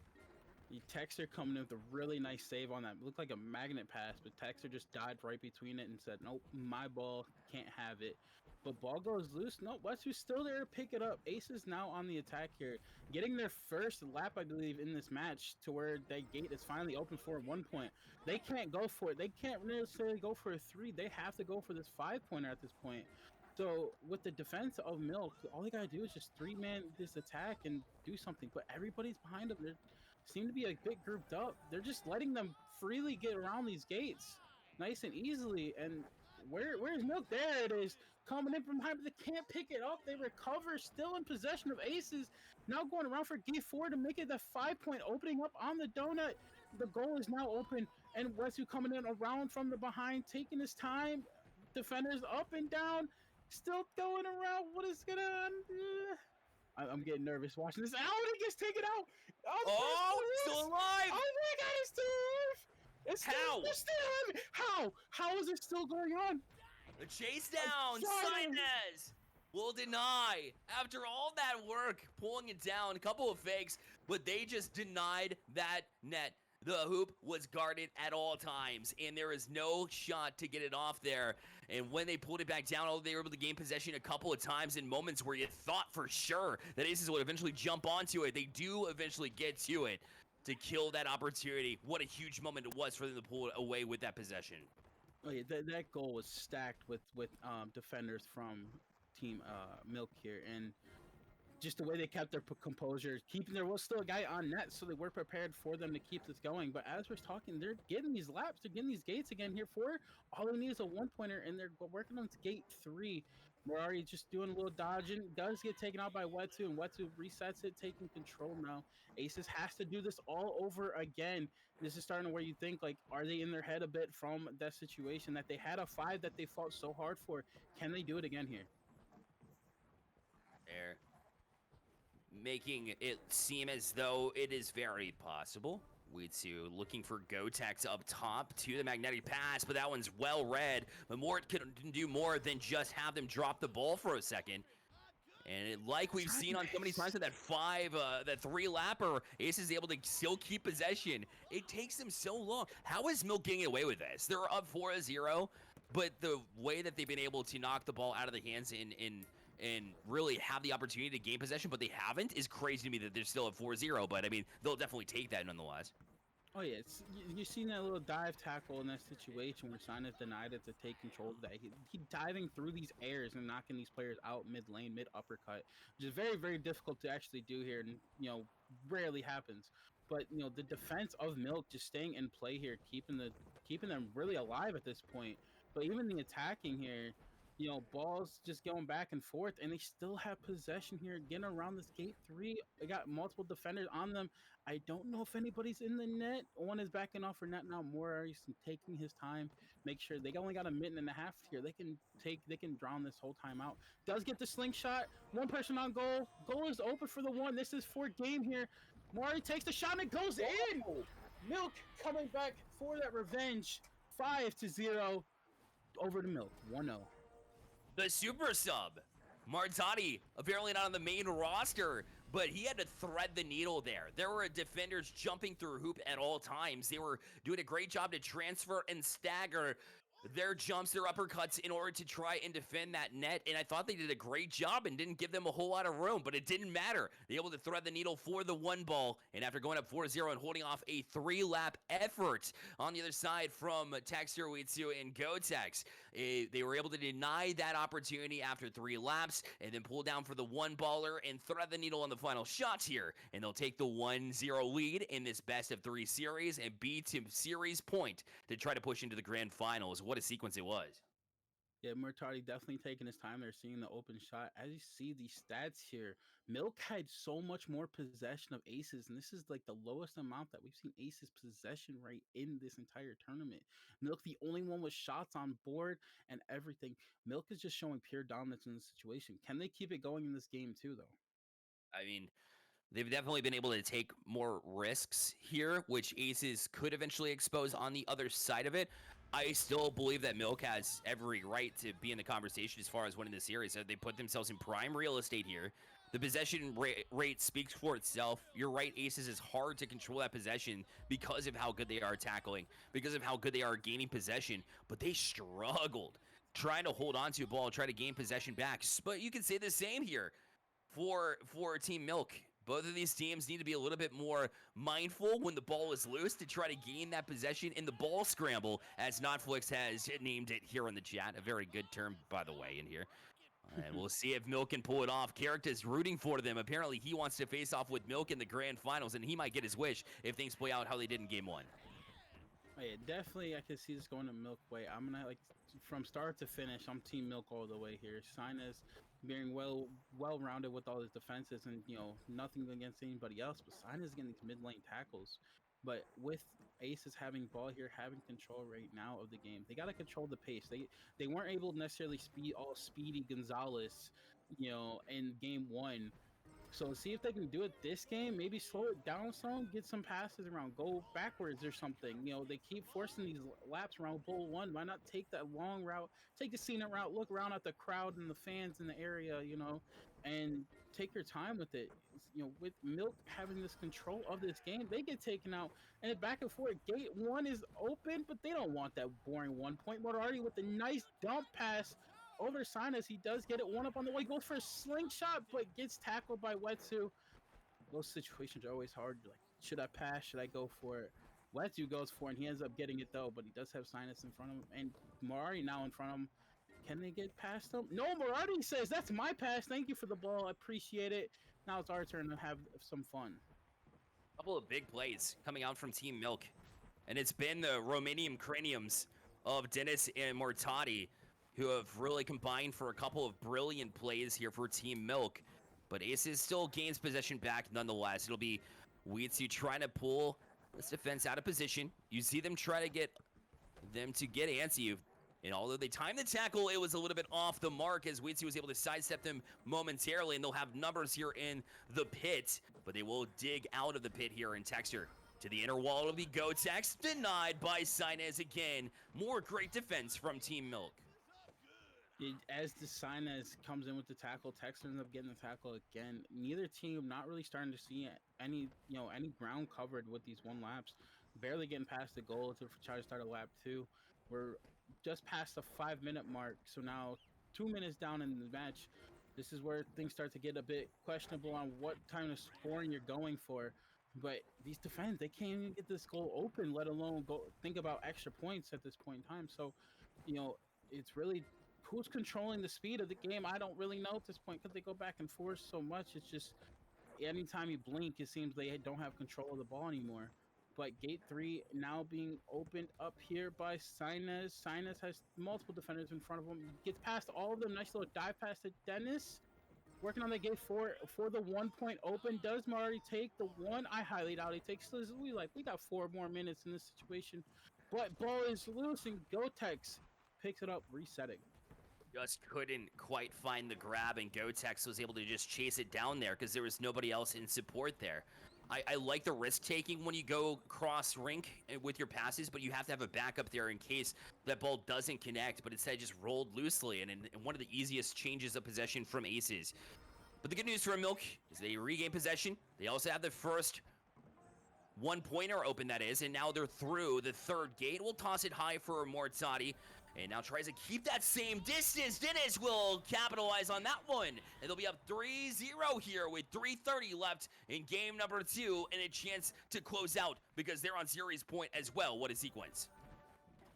[SPEAKER 3] Texter coming in with a really nice save on that. It looked like a magnet pass, but Texter just dived right between it and said, "Nope, my ball, can't have it." But ball goes loose. No, Wetsu's still there to pick it up. Aces now on the attack here, getting their first lap, I believe, in this match, to where that gate is finally open for 1 point. They can't go for it. They can't necessarily go for a 3. They have to go for this 5-pointer at this point. So with the defense of Milk, all they gotta do is just 3-man this attack and do something. But everybody's behind them. They seem to be a bit grouped up. They're just letting them freely get around these gates, nice and easily. And where's Milk? There it is, coming in from behind, but they can't pick it up. They recover, still in possession of Aces. Now going around for gate 4 to make it the 5-point opening up on the donut. The goal is now open, and Wetsu coming in around from the behind, taking his time. Defenders up and down, still going around. What is going on? I'm getting nervous watching this. He gets taken out.
[SPEAKER 2] Still alive.
[SPEAKER 3] Oh my God, it's still alive. It's still alive. How is it still going on?
[SPEAKER 2] The chase down, Sinez. will deny after all that work, pulling it down, a couple of fakes, but they just denied that net. The hoop was guarded at all times, and there is no shot to get it off there. And when they pulled it back down, they were able to gain possession a couple of times in moments where you thought for sure that Aces would eventually jump onto it. They do eventually get to it to kill that opportunity. What a huge moment it was for them to pull it away with that possession.
[SPEAKER 3] Oh yeah, that goal was stacked with defenders from Team Milk here, and just the way they kept their composure, keeping there was still a guy on net, so they were prepared for them to keep this going. But as we're talking, they're getting these laps, they're getting these gates again here for all they need is a 1-pointer, and they're working on gate 3. Mirari just doing a little dodging, does get taken out by Wetu, and Wetu resets it, taking control now. Aces has to do this all over again. This is starting to where you think, like, are they in their head a bit from that situation that they had a 5 that they fought so hard for? Can they do it again here?
[SPEAKER 2] There. Making it seem as though it is very possible. Weetsu looking for Gotex up top to the magnetic pass, but that one's well read. But Mort can do more than just have them drop the ball for a second. And like we've seen on so many times in that 3-lapper, Ace is able to still keep possession. It takes them so long. How is Milk getting away with this? They're up 4-0, but the way that they've been able to knock the ball out of the hands and really have the opportunity to gain possession, but they haven't, is crazy to me that they're still at 4-0. But I mean, they'll definitely take that nonetheless.
[SPEAKER 3] Oh yeah, you seen that little dive tackle in that situation where Sinus denied it to take control of that. He diving through these airs and knocking these players out mid lane, mid uppercut, which is very, very difficult to actually do here, and rarely happens. But the defense of Milk just staying in play here, keeping them really alive at this point. But even the attacking here, balls just going back and forth, and they still have possession here again around this gate 3. They got multiple defenders on them. I don't know if anybody's in the net. One is backing off for net now. Morari's taking his time. Make sure they only got a minute and a half here. They can drown this whole time out. Does get the slingshot. One person on goal. Goal is open for the one. This is for game here. Morari takes the shot and it goes in. Milk coming back for that revenge. 5-0 over to Milk. 1-0.
[SPEAKER 2] The super sub, Martani, apparently not on the main roster, but he had to thread the needle there. There were defenders jumping through hoop at all times. They were doing a great job to transfer and stagger their jumps, their uppercuts in order to try and defend that net, and I thought they did a great job and didn't give them a whole lot of room, but it didn't matter. They were able to thread the needle for the 1 ball, and after going up 4-0 and holding off a 3-lap effort on the other side from Texter, Weetsu, and Gotex, they were able to deny that opportunity after 3 laps and then pull down for the 1-baller and thread the needle on the final shots here, and they'll take the 1-0 lead in this best of 3 series and be to series point to try to push into the grand finals. What a sequence it was.
[SPEAKER 3] Yeah, Murtadi definitely taking his time there, seeing the open shot. As you see these stats here, Milk had so much more possession of Aces, and this is like the lowest amount that we've seen Aces possession rate in this entire tournament. Milk, the only one with shots on board and everything. Milk is just showing pure dominance in the situation. Can they keep it going in this game too, though?
[SPEAKER 2] I mean, they've definitely been able to take more risks here, which Aces could eventually expose on the other side of it. I still believe that Milk has every right to be in the conversation as far as winning the series. They put themselves in prime real estate here. The possession rate speaks for itself. You're right, Aces is hard to control that possession because of how good they are tackling, because of how good they are gaining possession, but they struggled trying to hold on to a ball, try to gain possession back. But you can say the same here for Team Milk. Both of these teams need to be a little bit more mindful when the ball is loose to try to gain that possession in the ball scramble, as Notflix has named it here in the chat. A very good term, by the way, in here. And we'll see if Milk can pull it off. Carrick is rooting for them. Apparently, he wants to face off with Milk in the grand finals, and he might get his wish if things play out how they did in game 1.
[SPEAKER 3] Oh, yeah, definitely. I can see this going to Milk way. I'm gonna from start to finish. I'm Team Milk all the way here. Sinus being well-rounded with all his defenses, and nothing against anybody else. But Sinus getting these mid-lane tackles. But with Aces having ball here, having control right now of the game, they gotta control the pace. They weren't able to necessarily speedy Gonzalez, in game 1. So see if they can do it this game. Maybe slow it down some, get some passes around, go backwards or something. They keep forcing these laps around bull one. Why not take that long route, take the scenic route, look around at the crowd and the fans in the area, and take your time with it. With Milk having this control of this game, they get taken out and back and forth. Gate one is open, but they don't want that boring 1 point. Moriarty with a nice dump pass over Sinus. He does get it one up on the way, goes for a slingshot, but gets tackled by Wetsu. Those situations are always hard. Like, should I pass? Should I go for it? Wetsu goes for it, and he ends up getting it though, but he does have Sinus in front of him, and Moriarty now in front of him. Can they get past him? No, Moriarty says, that's my pass. Thank you for the ball. I appreciate it. Now it's our turn to have some fun.
[SPEAKER 2] Couple of big plays coming out from Team Milk. And it's been the Romanian craniums of Dennis and Mortati who have really combined for a couple of brilliant plays here for Team Milk. But Aces still gains possession back nonetheless. It'll be Weetsu trying to pull this defense out of position. You see them try to get them to get antsy. And although they timed the tackle, it was a little bit off the mark as Weetsu was able to sidestep them momentarily, and they'll have numbers here in the pit, but they will dig out of the pit here in Texture. To the inner wall, it'll be Gotex, denied by Sinez again. More great defense from Team Milk.
[SPEAKER 3] As the Sinez comes in with the tackle, Texter ends up getting the tackle again. Neither team not really starting to see any ground covered with these one laps. Barely getting past the goal to try to start a lap two. We're just past the 5-minute mark, so now 2 minutes down in the match. This is where things start to get a bit questionable on what kind of scoring you're going for. But these defenders, they can't even get this goal open, let alone go think about extra points at this point in time. So, it's really who's controlling the speed of the game. I don't really know at this point because they go back and forth so much. It's just anytime you blink, it seems they don't have control of the ball anymore. But gate 3 now being opened up here by Sinez. Sinez has multiple defenders in front of him. Gets past all of them. Nice little dive pass to Dennis. Working on the gate 4 for the 1 point open. Does Mari take the one? I highly doubt he takes this. We got 4 more minutes in this situation. But ball is loose and Gotex picks it up, resetting.
[SPEAKER 2] Just couldn't quite find the grab, and Gotex was able to just chase it down there because there was nobody else in support there. I like the risk taking when you go cross rink with your passes, but you have to have a backup there in case that ball doesn't connect, but instead just rolled loosely, and one of the easiest changes of possession from Aces. But the good news for Milk is they regain possession. They also have the first 1-pointer open, that is, and now they're through the third gate. We'll toss it high for Mortati. And now tries to keep that same distance. Dennis will capitalize on that one. And they'll be up 3-0 here with 3:30 left in game number 2 and a chance to close out because they're on series point as well. What a sequence.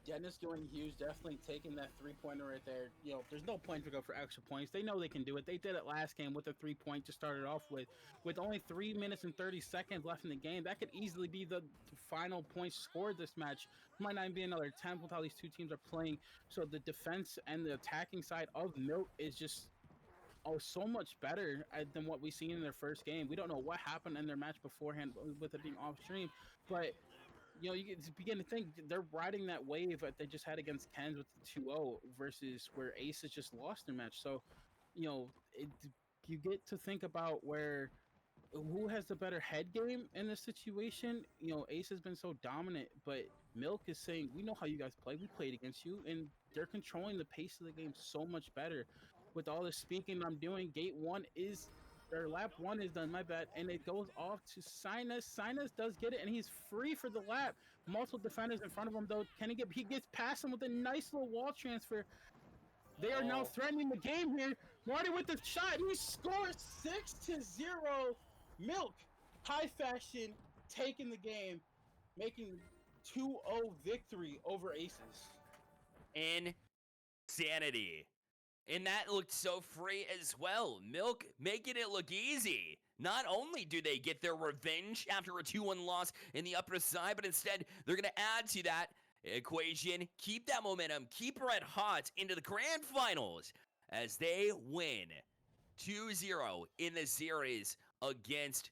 [SPEAKER 3] Dennis doing huge, definitely taking that 3-pointer right there. There's no point to go for extra points. They know they can do it. They did it last game with a 3-point to start it off with. With only 3 minutes and 30 seconds left in the game, that could easily be the final points scored this match. Might not even be another 10 with how these two teams are playing. So the defense and the attacking side of Milk is just so much better than what we've seen in their first game. We don't know what happened in their match beforehand with it being off stream, but you begin to think they're riding that wave that they just had against Kens with the 2-0 versus where Aces just lost their match. So, you get to think about who has the better head game in this situation. Ace has been so dominant, but Milk is saying, we know how you guys play. We played against you, and they're controlling the pace of the game so much better. With all the speaking I'm doing, lap 1 is done, my bad, and it goes off to Sinus. Sinus does get it, and he's free for the lap. Multiple defenders in front of him, though. He gets past him with a nice little wall transfer. They are now threatening the game here. Marty with the shot, he scores 6-0. Milk, high fashion, taking the game, making 2-0 victory over Aces.
[SPEAKER 2] Insanity. And that looked so free as well. Milk making it look easy. Not only do they get their revenge after a 2-1 loss in the upper side, but instead they're going to add to that equation, keep that momentum, keep red hot into the grand finals as they win 2-0 in the series against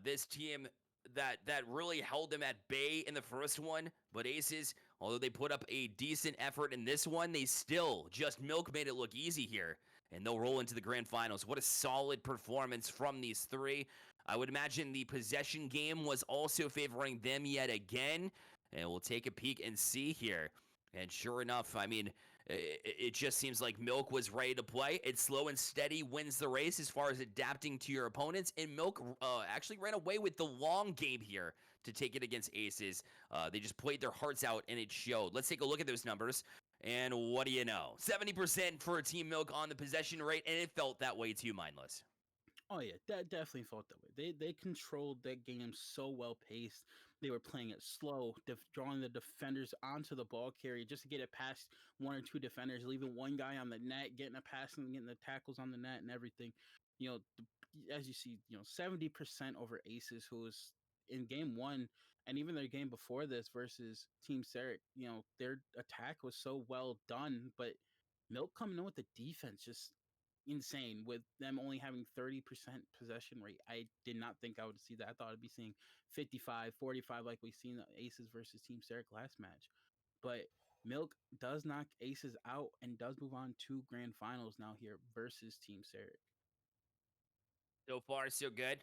[SPEAKER 2] this team that really held them at bay in the first one. But Aces, although they put up a decent effort in this one, they still Milk made it look easy here. and they'll roll into the grand finals. What a solid performance from these three. I would imagine the possession game was also favoring them yet again, and we'll take a peek and see here. And sure enough, I mean, it just seems like Milk was ready to play. It's slow and steady wins the race as far as adapting to your opponents, and Milk actually ran away with the long game here to take it against Aces. They just played their hearts out, and it showed. Let's take a look at those numbers. And what do you know? 70% for Team Milk on the possession rate, and it felt that way too, Mindless.
[SPEAKER 3] Oh yeah, that definitely felt that way. They controlled that game so well paced. They were playing it slow, drawing the defenders onto the ball carrier just to get it past one or two defenders, leaving one guy on the net, getting a pass and getting the tackles on the net and everything. You know, as you see, 70% over Aces, who was in game one and even their game before this versus Team Sarek. Their attack was so well done, but Milk coming in with the defense just insane with them only having 30% possession rate. I did not think I would see that. I thought I'd be seeing 55, 45 like we seen the Aces versus Team Sarek last match. But Milk does knock Aces out and does move on to grand finals now here versus Team Sarek.
[SPEAKER 2] So far, so good.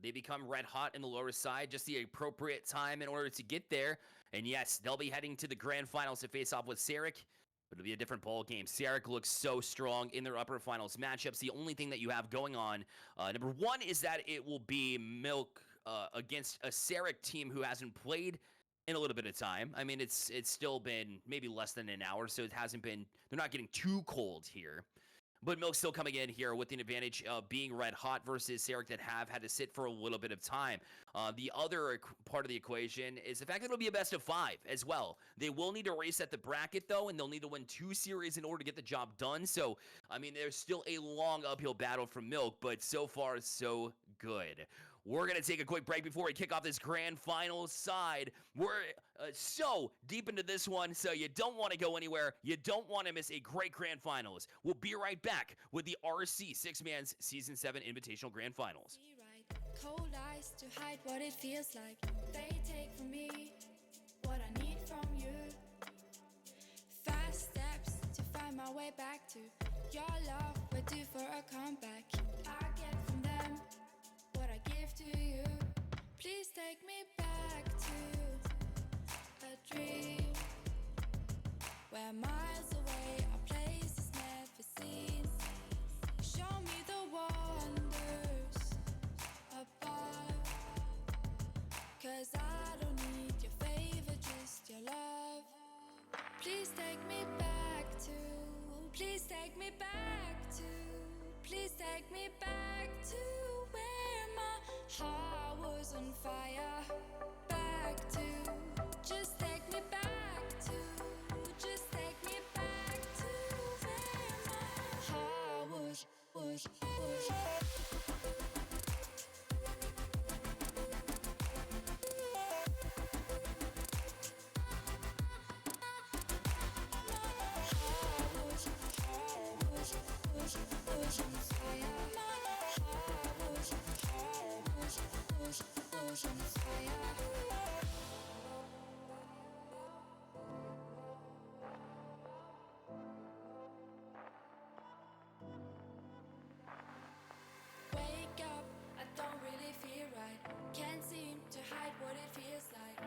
[SPEAKER 2] They become red hot in the lower side, just the appropriate time in order to get there. And yes, they'll be heading to the grand finals to face off with Sarek, but it'll be a different ball game. Sarek looks so strong in their upper finals matchups. The only thing that you have going on, number one, is that it will be Milk against a Sarek team who hasn't played in a little bit of time. I mean, it's still been maybe less than an hour, so it hasn't been, they're not getting too cold here. But Milk's still coming in here with an advantage of being red hot versus Sarek that have had to sit for a little bit of time. The other part of the equation is the fact that it'll be a best of 5 as well. They will need to race at the bracket, though, and they'll need to win 2 series in order to get the job done. So, I mean, there's still a long uphill battle for Milk, but so far, so good. We're going to take a quick break before we kick off this grand finals side. We're so deep into this one, so you don't want to go anywhere. You don't want to miss a great grand finals. We'll be right back with the RC 6-Man's Season 7 Invitational Grand Finals.
[SPEAKER 1] Cold eyes to hide what it feels like. They take from me what I need from you. Fast steps to find my way back to your love. We're due for a comeback. I get from them what I give to you. Please take me back to a dream where miles away our place is never seen. Show me the wonders above, 'cause I don't need your favor, just your love. Please take me back to, please take me back to, please take me back to where my heart was on fire. Back to, just take me back to, just take me back to where my heart was. Wake up, I don't really feel right. Can't seem to hide what it feels like.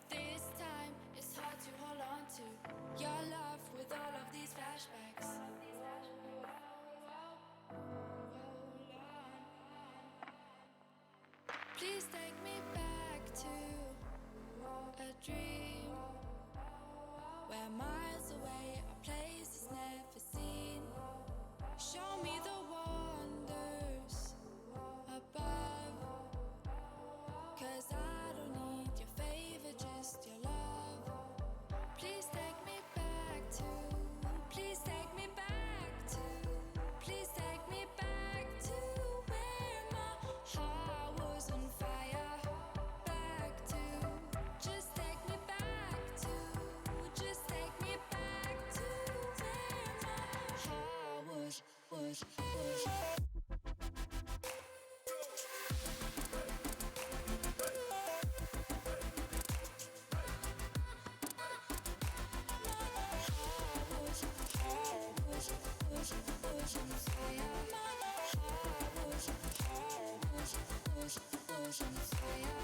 [SPEAKER 1] This time it's hard to hold on to your love with all of these flashbacks. Please take me back to a dream where miles away our place is never seen. Show me the wonders above, 'cause I don't need your favor, just your love. Please take me back to, please take me back to, please take me back to where my heart was on fire. Back to, just take me back to, just take me back to where my heart was. emotions higher.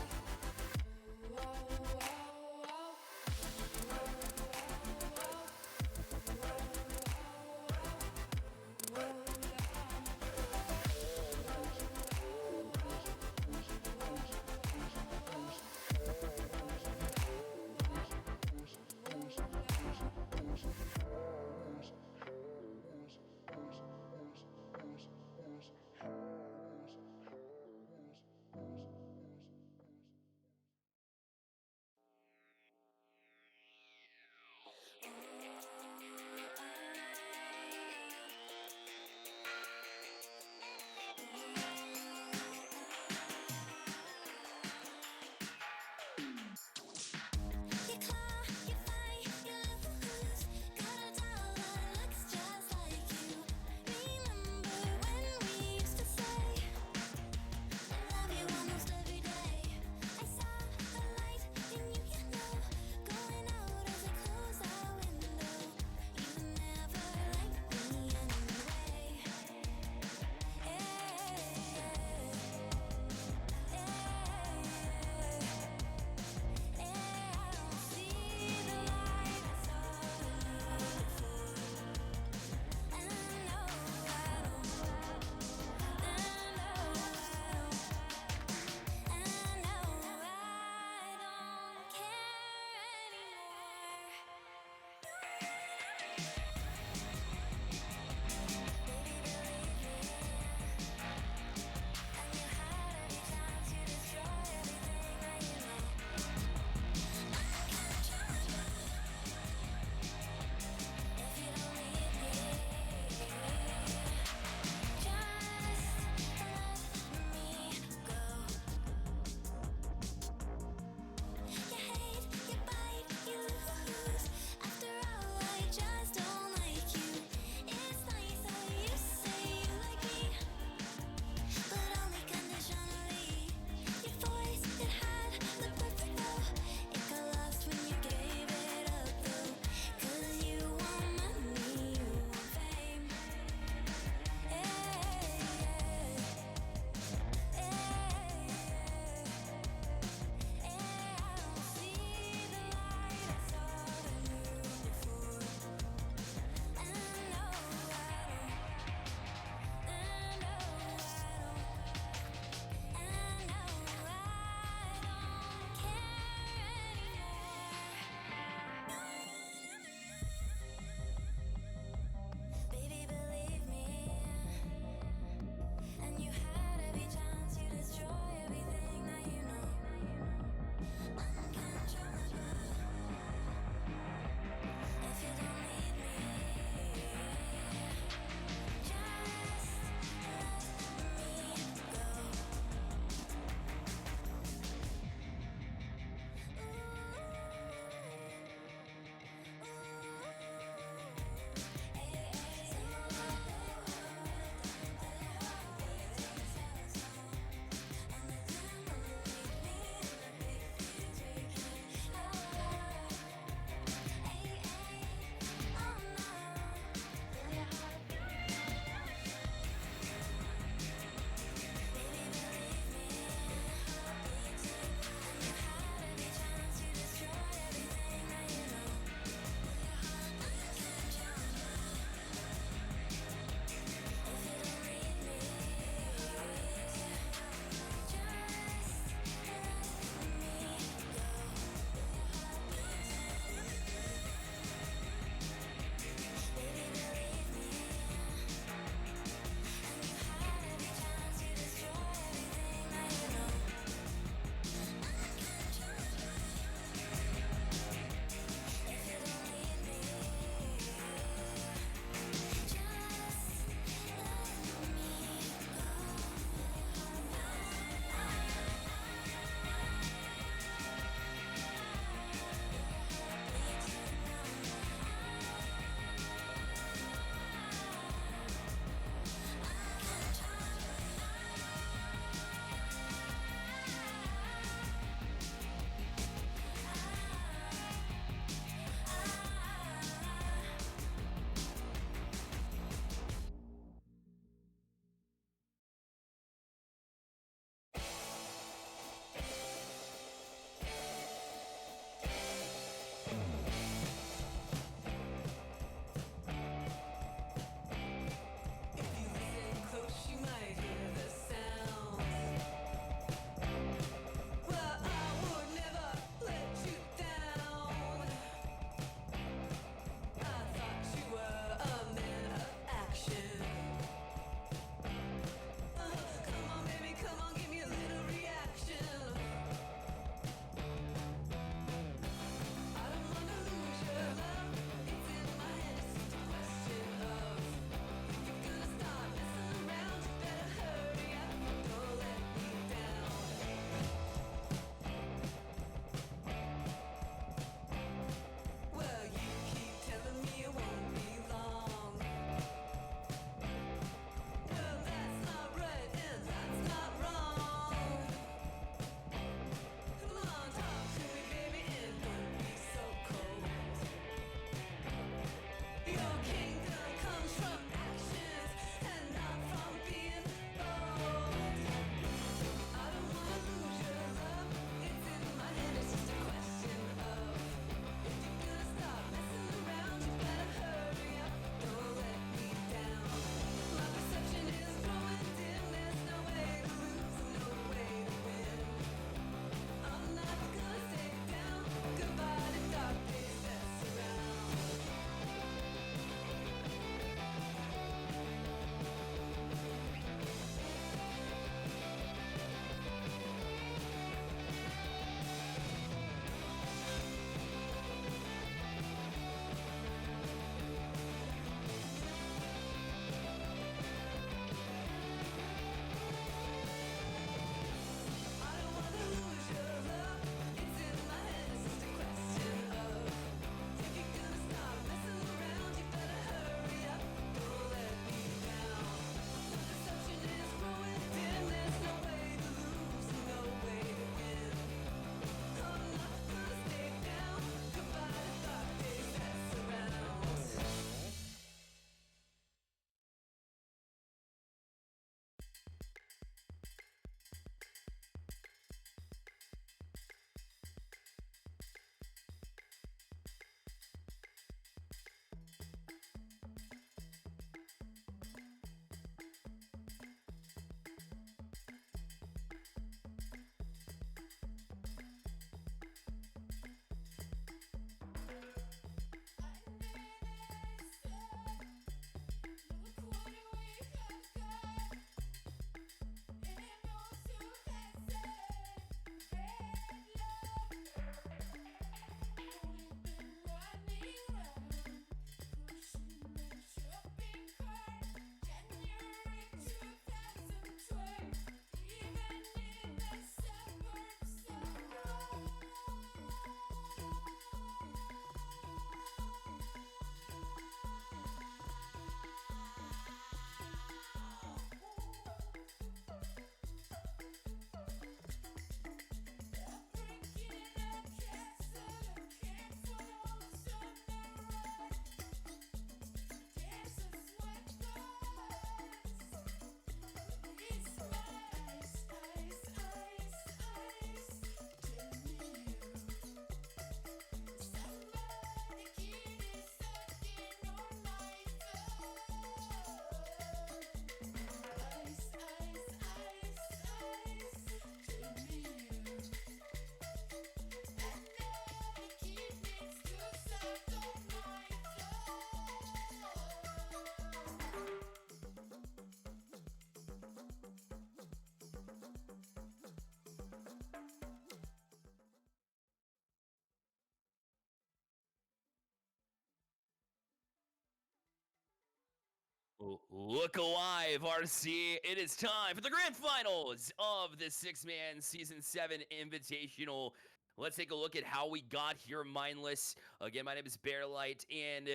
[SPEAKER 2] Look alive, RC. It is time for the grand finals of the six-man Season 7 Invitational. Let's take a look at how we got here, Mindless. Again, my name is Bearlight, and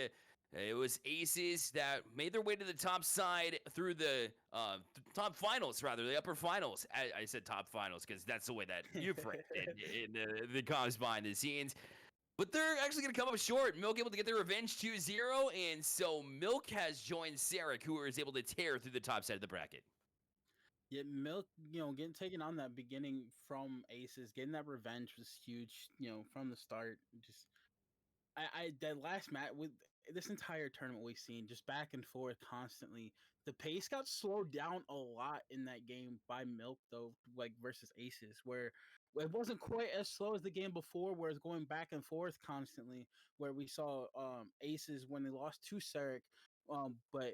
[SPEAKER 2] it was Aces that made their way to the top side through the top finals, rather, the upper finals. I said top finals because that's the way that you framed it in the comms behind the scenes. But they're actually going to come up short. Milk able to get their revenge 2-0, and so Milk has joined Sarek, who was able to tear through the top side of the bracket.
[SPEAKER 3] Yeah, Milk, getting taken on that beginning from Aces, getting that revenge was huge, from the start. Just I that last match with this entire tournament we've seen just back and forth constantly. The pace got slowed down a lot in that game by Milk though, like versus Aces, where it wasn't quite as slow as the game before, where it's going back and forth constantly. Where we saw Aces when they lost to Sarek, but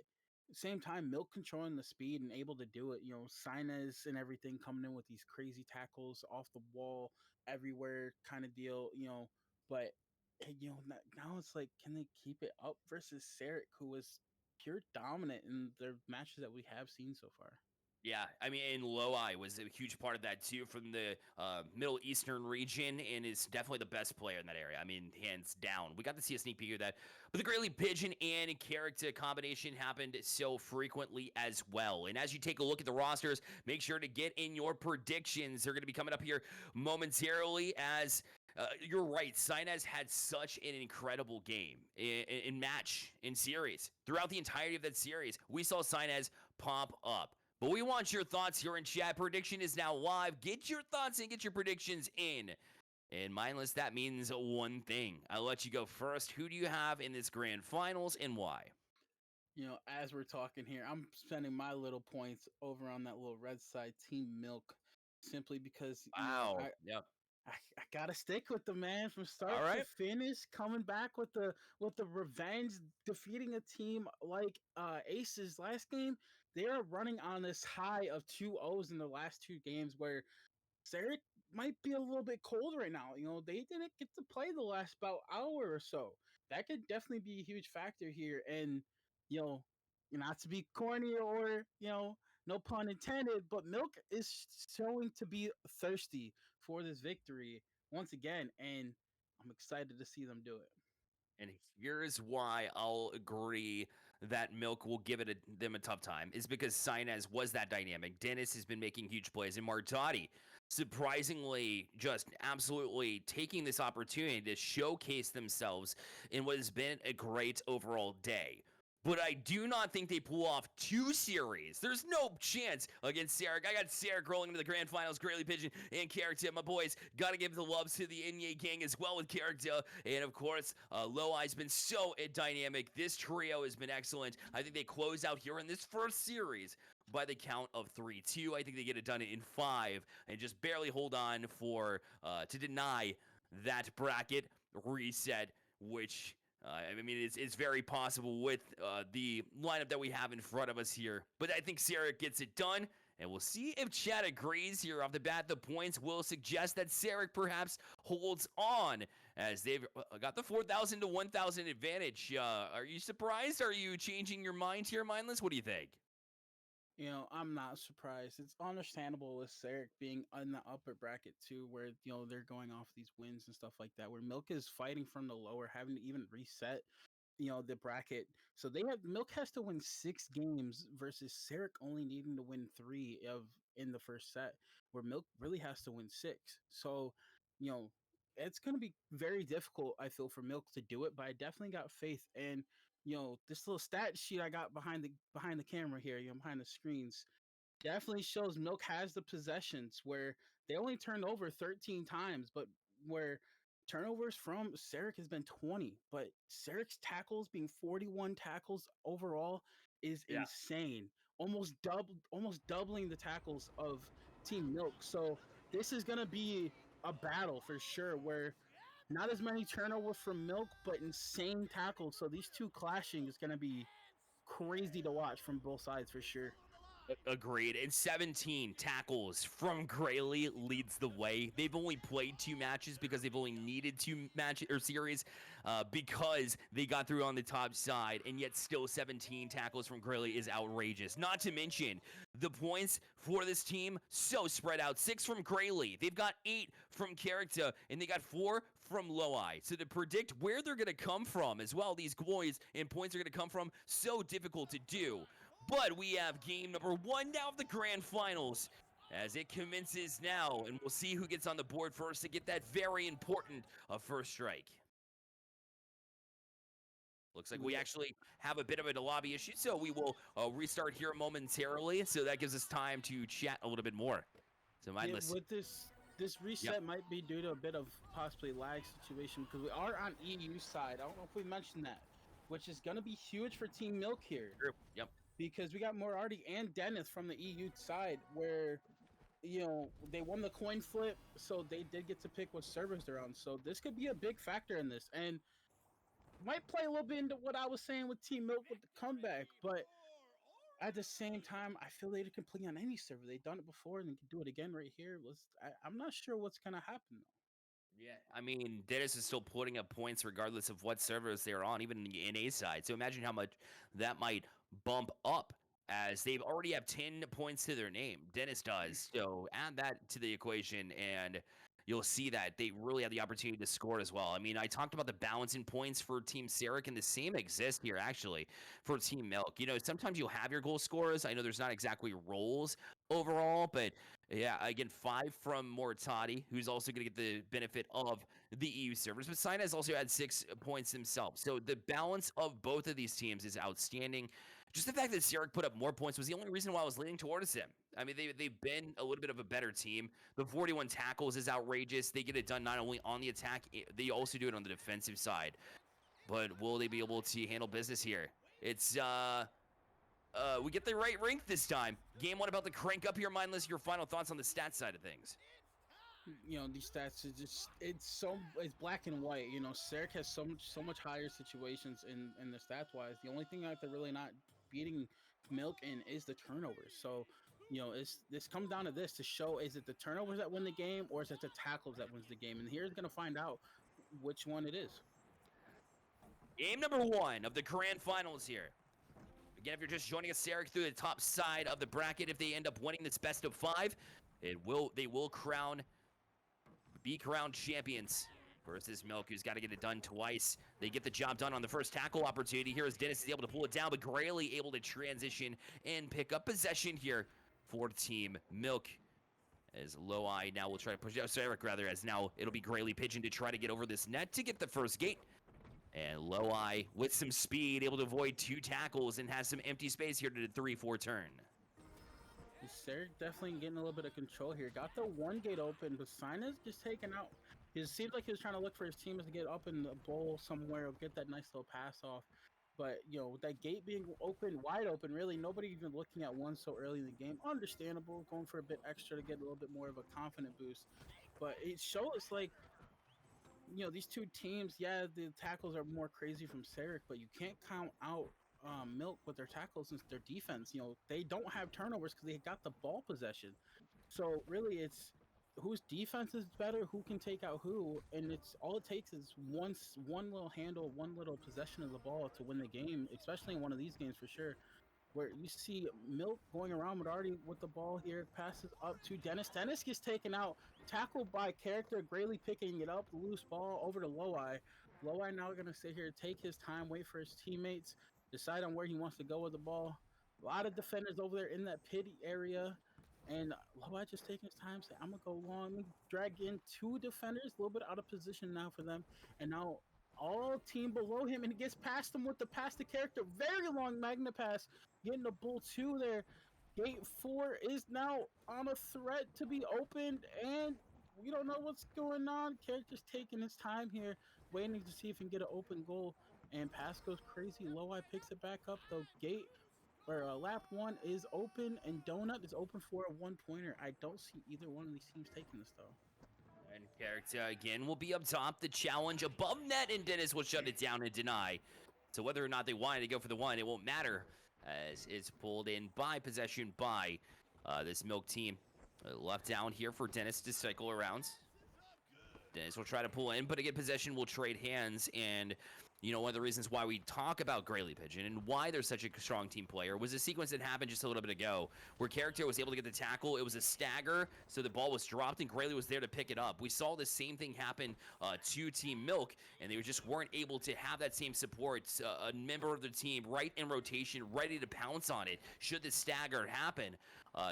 [SPEAKER 3] same time Milk controlling the speed and able to do it. Sinez and everything coming in with these crazy tackles off the wall everywhere kind of deal. But now it's like, can they keep it up versus Sarek, who was pure dominant in the matches that we have seen so far?
[SPEAKER 2] Yeah, I mean, and Loi was a huge part of that too, from the Middle Eastern region, and is definitely the best player in that area. I mean, hands down. We got to see a sneak peek of that. But the Greatly Pigeon and character combination happened so frequently as well. And as you take a look at the rosters, make sure to get in your predictions. They're going to be coming up here momentarily as you're right. Sinez had such an incredible game in match, in series. Throughout the entirety of that series, we saw Sinez pop up. But we want your thoughts here in chat. Prediction is now live. Get your thoughts and get your predictions in. And Mindless, that means one thing. I'll let you go first. Who do you have in this grand finals and why?
[SPEAKER 3] As we're talking here, I'm spending my little points over on that little red side, Team Milk, simply because
[SPEAKER 2] Wow. Yep.
[SPEAKER 3] I gotta stick with the man from start
[SPEAKER 2] All
[SPEAKER 3] to
[SPEAKER 2] right.
[SPEAKER 3] finish, coming back with the revenge, defeating a team like Aces last game. They are running on this high of 2-0s in the last two games, where Sarek might be a little bit cold right now. They didn't get to play the last about hour or so. That could definitely be a huge factor here. And you know, not to be corny or no pun intended, but Milk is showing to be thirsty for this victory once again, and I'm excited to see them do it.
[SPEAKER 2] And here's why I'll agree that Milk will give them a tough time is because Sinez was that dynamic. Dennis has been making huge plays, and Martotti surprisingly just absolutely taking this opportunity to showcase themselves in what has been a great overall day. But I do not think they pull off two series. There's no chance against Sarek. I got Sarek rolling into the grand finals, Greatly Pigeon and Character. My boys, got to give the loves to the Inye gang as well with Character. And of course, Loai's been so dynamic. This trio has been excellent. I think they close out here in this first series by the count of 3-2. I think they get it done in 5 and just barely hold on for to deny that bracket reset, which I mean, it's very possible with the lineup that we have in front of us here. But I think Sarek gets it done, and we'll see if Chad agrees here off the bat. The points will suggest that Sarek perhaps holds on, as they've got the 4,000 to 1,000 advantage. Are you surprised? Are you changing your mind here, Mindless? What do you think?
[SPEAKER 3] I'm not surprised. It's understandable with Sarek being in the upper bracket too, where they're going off these wins and stuff like that. Where Milk is fighting from the lower, having to even reset, the bracket. So Milk has to win 6 games versus Sarek only needing to win 3 of in the first set, where Milk really has to win 6. So, you know, it's going to be very difficult, I feel, for Milk to do it. But I definitely got faith, and this little stat sheet I got behind the camera here, behind the screens, definitely shows Milk has the possessions where they only turned over 13 times, but where turnovers from Sarek has been 20. But Sarek's tackles being 41 tackles overall is
[SPEAKER 2] Yeah.
[SPEAKER 3] insane. Almost doubling the tackles of Team Milk. So this is gonna be a battle for sure, where not as many turnovers from Milk, but insane tackles. So these two clashing is gonna be crazy to watch from both sides for sure.
[SPEAKER 2] Agreed. And 17 tackles from Grayley leads the way. They've only played 2 matches because they've only needed 2 matches or series because they got through on the top side, and yet still 17 tackles from Grayley is outrageous. Not to mention the points for this team so spread out. 6 from Grayley. They've got 8 from Character, and they got 4 from Loei. So to predict where they're going to come from as well, these boys and points are going to come from, so difficult to do. But we have game number 1 now of the grand finals as it commences now, and we'll see who gets on the board first to get that very important first strike. Looks like we actually have a bit of a lobby issue, so we will restart here momentarily, so that gives us time to chat a little bit more. So mindless.
[SPEAKER 3] With this reset might be due to a bit of possibly lag situation because we are on EU side. I don't know if we mentioned that, which is going to be huge for Team Milk here.
[SPEAKER 2] True. Yep.
[SPEAKER 3] Because we got Moriarty and Dennis from the EU side where, they won the coin flip, so they did get to pick what servers they're on. So this could be a big factor in this. And might play a little bit into what I was saying with Team Milk with the comeback, but at the same time, I feel they can play on any server. They've done it before and they can do it again right here. I'm not sure what's going to happen, though.
[SPEAKER 2] Yeah, I mean, Dennis is still putting up points regardless of what servers they're on, even in the NA side. So imagine how much that might bump up as they already have 10 points to their name. Dennis does. So add that to the equation, and you'll see that they really have the opportunity to score as well. I mean, I talked about the balance in points for Team Sarek, and the same exists here, actually, for Team Milk. Sometimes you'll have your goal scorers. I know there's not exactly roles overall, but yeah, again, 5 from Mortati, who's also going to get the benefit of the EU servers. But Sina has also had 6 points himself. So the balance of both of these teams is outstanding. Just the fact that Sarek put up more points was the only reason why I was leaning towards him. I mean, they've been a little bit of a better team. The 41 tackles is outrageous. They get it done not only on the attack, they also do it on the defensive side. But will they be able to handle business here? It's, we get the right rank this time. Game 1 about to crank up here, Mindless. Your final thoughts on the stats side of things?
[SPEAKER 3] These stats is just it's black and white. Sarek has so much higher situations in the stats wise. The only thing that they're really not beating Milk in is the turnovers. So this comes down to this to show, is it the turnovers that win the game or is it the tackles that wins the game? And here's gonna find out which one it is.
[SPEAKER 2] Game number 1 of the grand finals here. Again, if you're just joining us, Sarek through the top side of the bracket, if they end up winning this best of 5, they will be crowned champions versus Milk, who's got to get it done twice. They get the job done on the first tackle opportunity. Here is Dennis is able to pull it down, but Grayley able to transition and pick up possession here for Team Milk. As Loei now will try to push out Sarek, rather, as now it'll be Grayley pitching to try to get over this net to get the first gate. And Loei, with some speed, able to avoid 2 tackles and has some empty space here to the 3-4 turn.
[SPEAKER 3] Sarek definitely getting a little bit of control here. Got the 1 gate open, but Sina's just taking out. It seems like he was trying to look for his teammates to get up in the bowl somewhere or get that nice little pass off. But, with that gate being open, wide open, really, nobody even looking at 1 so early in the game. Understandable, going for a bit extra to get a little bit more of a confident boost. But it shows, like, these 2 teams, yeah, the tackles are more crazy from Sarek, but you can't count out Milk with their tackles and their defense. They don't have turnovers because they got the ball possession. So really, it's whose defense is better, who can take out who, and it's all it takes is one little handle, 1 little possession of the ball to win the game, especially in one of these games for sure. Where you see Milk going around Moriarty with the ball here, passes up to Dennis. Dennis gets taken out, tackled by Character. Grayley picking it up, loose ball over to Loei. Loei now going to sit here, take his time, wait for his teammates, decide on where he wants to go with the ball. A lot of defenders over there in that pity area. And Loei just taking his time, saying, I'm going to go long, drag in 2 defenders, a little bit out of position now for them. And now all team below him, and he gets past him with the pass to Character. Very long Magna pass, getting the bull 2 there. Gate 4 is now on a threat to be opened, and we don't know what's going on. Character's taking his time here, waiting to see if he can get an open goal. And pass goes crazy. Loei picks it back up, though. Lap 1 is open, and Donut is open for a 1-pointer. I don't see either one of these teams taking this, though.
[SPEAKER 2] And Character again will be up top. The challenge above net, and Dennis will shut it down and deny. So whether or not they wanted to go for the 1, it won't matter, as it's pulled in by possession by this Milk team. Left down here for Dennis to cycle around. Dennis will try to pull in, but again, possession will trade hands. And, you know, one of the reasons why we talk about Grayley Pigeon and why they're such a strong team player was a sequence that happened just a little bit ago where Character was able to get the tackle. It was a stagger, so the ball was dropped, and Grayley was there to pick it up. We saw the same thing happen to Team Milk, and they just weren't able to have that same support. A member of the team right in rotation, ready to pounce on it should the stagger happen.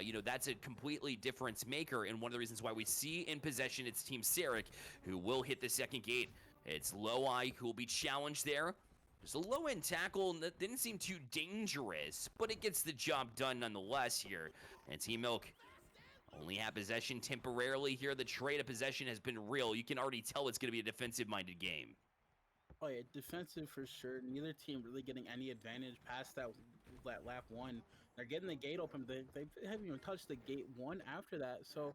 [SPEAKER 2] You know, that's a completely difference maker, and one of the reasons why we see in possession it's Team Sarek who will hit the second gate. It's Low-Eye who will be challenged there. Just a low-end tackle that didn't seem too dangerous, but it gets the job done nonetheless here. And Team Milk only have possession temporarily here. The trade of possession has been real. You can already tell it's going to be a defensive-minded game.
[SPEAKER 3] Oh yeah, defensive for sure. Neither team really getting any advantage past that lap one. They're getting the gate open. They haven't even touched the gate one after that. So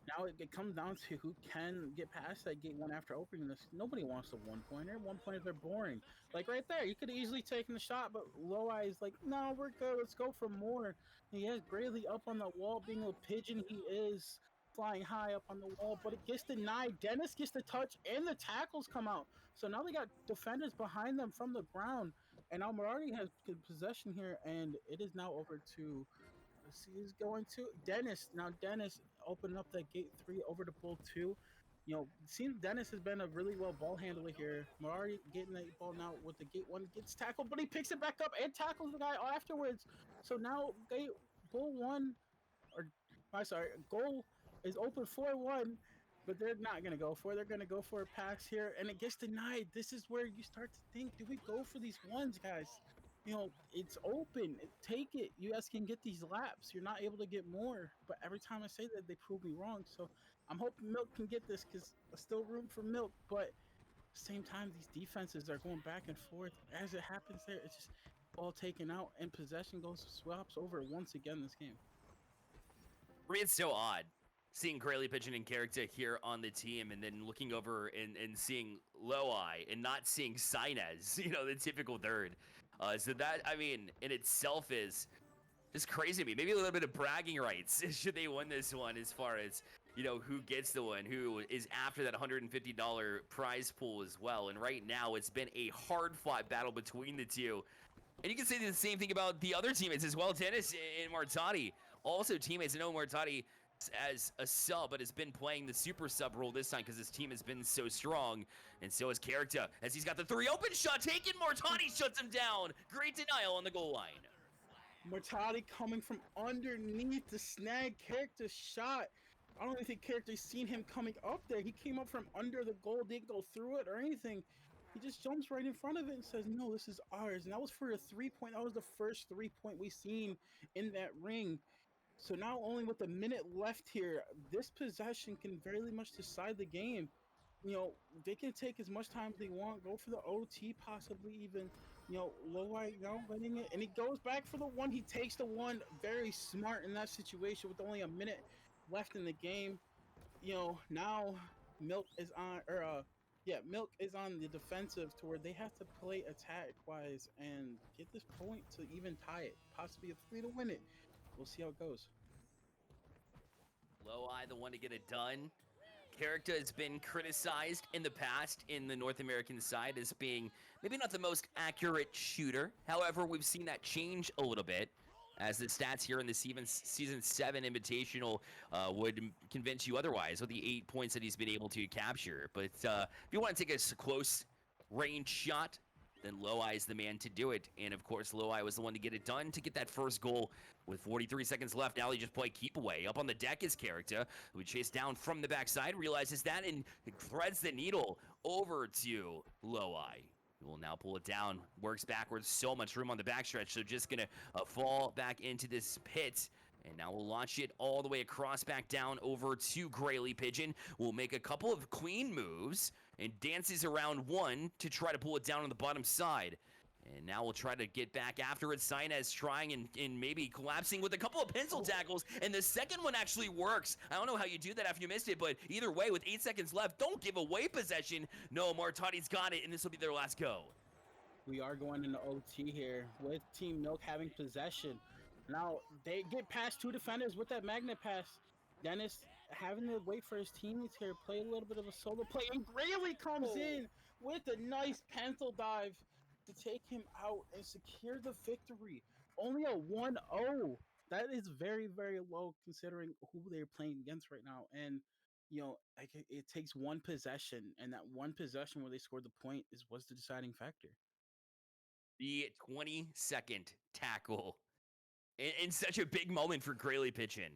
[SPEAKER 3] now it comes down to who can get past that gate one after opening this. Nobody wants a one-pointer. One-pointers are boring. Like right there, you could have easily taken the shot, but Low-Eye is like, no, we're good. Let's go for more. And he has Grayley up on the wall, being a pigeon he is, flying high up on the wall, but it gets denied. Dennis gets the touch, and the tackles come out. So now they got defenders behind them from the ground, and Almarati has possession here, and it is now over to, let's see, he's going to Dennis. Now Dennis opening up that gate 3 over to bull 2. You know, it seems Dennis has been a really well ball handler here. Marari getting that ball now with the gate 1, gets tackled, but he picks it back up and tackles the guy afterwards. So now bull 1, or I'm sorry, goal is open 4-1, but they're not going to go for it. They're going to go for a pass here, and it gets denied. This is where you start to think, do we go for these ones, guys? You know, it's open. Take it. You guys can get these laps. You're not able to get more, but every time I say that, they prove me wrong. So I'm hoping Milk can get this because there's still room for Milk, but at the same time, these defenses are going back and forth. As it happens there, it's just ball taken out, and possession swaps over once again this game.
[SPEAKER 2] For me, it's so odd seeing Grayley Pigeon in character here on the team, and then looking over and seeing Low-Eye and not seeing Sinez, you know, the typical third. So that, I mean, in itself is just crazy to me. Maybe a little bit of bragging rights should they win this one, as far as, you know, who gets the one, who is after that $150 prize pool as well. And right now, it's been a hard-fought battle between the two. And you can say the same thing about the other teammates as well. Dennis and Martati, also teammates. I know Martati as a sub, but has been playing the super sub role this time because his team has been so strong, and so is Character, as he's got the 3 open shot taken. Martani shuts him down. Great denial on the goal line.
[SPEAKER 3] Martati coming from underneath to snag Character's shot. I don't even think Character's seen him coming up there. He came up from under the goal, didn't go through it or anything. He just jumps right in front of it and says, no, this is ours. And that was for a 3-point. That was the first 3-point we seen in that ring. So now only with a minute left here, this possession can very much decide the game. You know, they can take as much time as they want, go for the OT, possibly even, you know, Low-Eye, you know, winning it. And he goes back for the 1. He takes the 1. Very smart in that situation with only a minute left in the game. You know, now Milk is on, Milk is on the defensive to where they have to play attack-wise and get this point to even tie it, possibly a 3 to win it. We'll see how it goes.
[SPEAKER 2] Low-Eye, the one to get it done. Character has been criticized in the past in the North American side as being maybe not the most accurate shooter. However, we've seen that change a little bit, as the stats here in the Season 7 Invitational would convince you otherwise with the 8 points that he's been able to capture. But if you want to take a close range shot, then Low-Eye is the man to do it. And of course, Low-Eye was the one to get it done to get that first goal with 43 seconds left. Now they just play keep away. Up on the deck is Character, who chased down from the backside, realizes that, and threads the needle over to Low-Eye. He will now pull it down, works backwards, so much room on the backstretch, so just gonna fall back into this pit. And now we'll launch it all the way across back down over to Grayley Pigeon. We'll make a couple of clean moves and dances around 1 to try to pull it down on the bottom side. And now we'll try to get back after it. Sinez trying and maybe collapsing with a couple of pencil tackles. And the second one actually works. I don't know how you do that after you missed it, but either way, with 8 seconds left, don't give away possession. No, Martati's got it, and this will be their last go.
[SPEAKER 3] We are going into OT here with Team Milk having possession. Now they get past two defenders with that magnet pass. Dennis having to wait for his teammates here, play a little bit of a solo play, and Grayley comes in with a nice pencil dive to take him out and secure the victory. Only a 1-0. That is very, very low considering who they're playing against right now. And like it takes one possession, and that one possession where they scored the point was the deciding factor.
[SPEAKER 2] The 20-second tackle in such a big moment for Grayley Pigeon.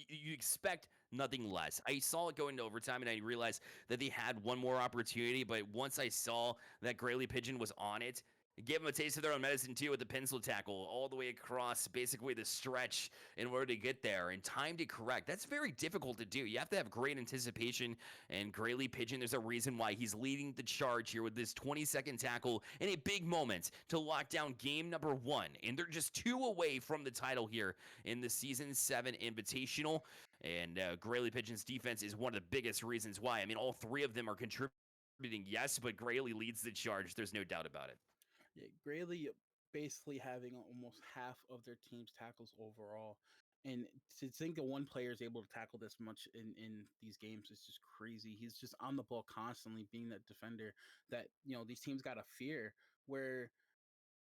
[SPEAKER 2] You expect nothing less. I saw it go into overtime, and I realized that they had one more opportunity, but once I saw that Grayley Pigeon was on it, it gave them a taste of their own medicine, too, with the pencil tackle all the way across basically the stretch in order to get there and time to correct. That's very difficult to do. You have to have great anticipation, and Grayley Pigeon, there's a reason why he's leading the charge here with this 20-second tackle in a big moment to lock down game number 1. And they're just 2 away from the title here in the Season 7 Invitational. And Grayley Pigeon's defense is one of the biggest reasons why. I mean, all 3 of them are contributing, yes, but Grayley leads the charge. There's no doubt about it.
[SPEAKER 3] Yeah, Grayley basically having almost half of their team's tackles overall. And to think that one player is able to tackle this much in these games is just crazy. He's just on the ball constantly, being that defender that these teams gotta fear. Where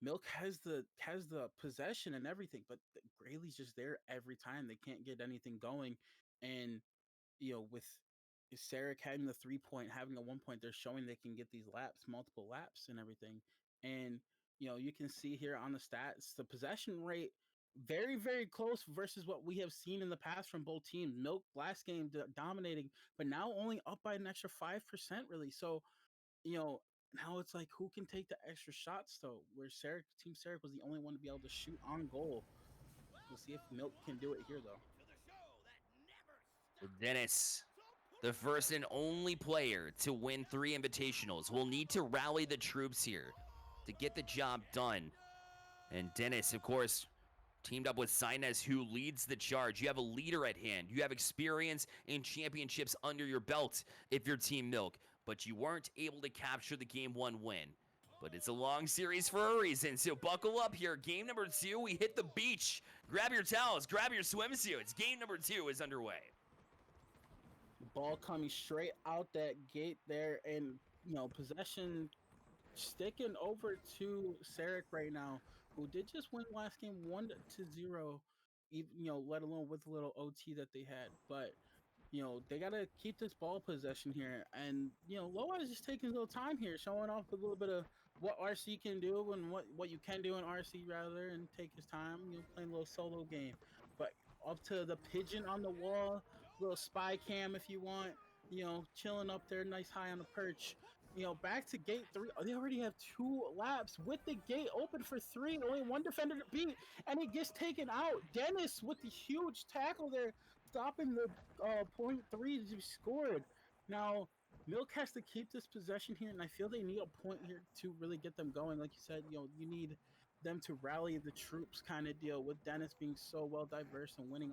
[SPEAKER 3] Milk has the possession and everything, but Grayley's just there every time. They can't get anything going, and with Sarek having the 3 point, having a 1 point, they're showing they can get these laps, multiple laps, and everything. And you can see here on the stats, the possession rate very, very close versus what we have seen in the past from both teams. Milk last game dominating, but now only up by an extra 5%, really. So now it's like who can take the extra shots though? Where Team Sarek was the only one to be able to shoot on goal. We'll see if Milk can do it here though.
[SPEAKER 2] Dennis, the first and only player to win 3 invitationals, will need to rally the troops here to get the job done. And Dennis, of course, teamed up with Sinez, who leads the charge. You have a leader at hand. You have experience in championships under your belt if you're Team Milk, but you weren't able to capture the Game 1 win. But it's a long series for a reason, so buckle up here. Game number 2, we hit the beach. Grab your towels, grab your swimsuits. Game number 2 is underway.
[SPEAKER 3] Ball coming straight out that gate there, and possession sticking over to Sarek right now, who did just win last game 1-0, even let alone with a little OT that they had. But they gotta keep this ball possession here, and Loa is just taking a little time here, showing off a little bit of what RC can do and what you can do in RC rather, and take his time, playing a little solo game. But up to the pigeon on the wall, little spy cam if you want, chilling up there, nice high on the perch. Back to gate 3. They already have 2 laps with the gate open for 3. Only one defender to beat, and he gets taken out. Dennis with the huge tackle there, stopping the point 3 to be scored. Now, Milk has to keep this possession here, and I feel they need a point here to really get them going. Like you said, you need them to rally the troops kind of deal, with Dennis being so well diverse and winning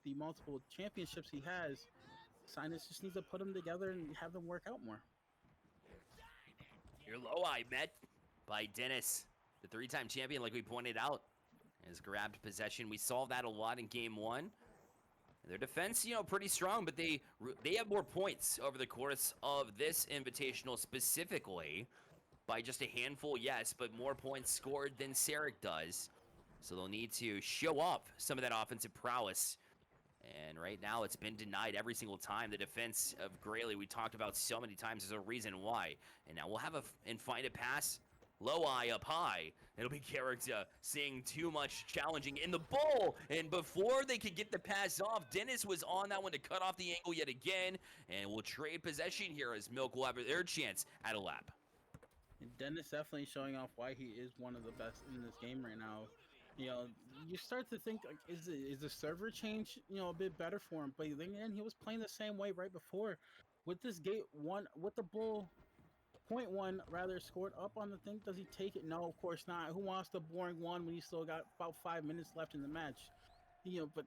[SPEAKER 3] the multiple championships he has. Sinus just needs to put them together and have them work out more.
[SPEAKER 2] Your low eye met by Dennis, the 3-time champion, like we pointed out, has grabbed possession. We saw that a lot in Game 1. Their defense, pretty strong, but they have more points over the course of this invitational specifically by just a handful, yes, but more points scored than Sarek does. So they'll need to show up some of that offensive prowess. And right now, it's been denied every single time. The defense of Grayley, we talked about so many times, is a reason why. And now we'll have and find a pass. Low eye up high. It'll be character seeing too much challenging in the bowl. And before they could get the pass off, Dennis was on that one to cut off the angle yet again. And we'll trade possession here as Milk will have their chance at a lap.
[SPEAKER 3] And Dennis definitely showing off why he is one of the best in this game right now. You start to think, like, is the server change, a bit better for him? But then again, he was playing the same way right before. With this gate 1, with the bull, point 1 rather, scored up on the thing. Does he take it? No, of course not. Who wants the boring 1 when you still got about 5 minutes left in the match? But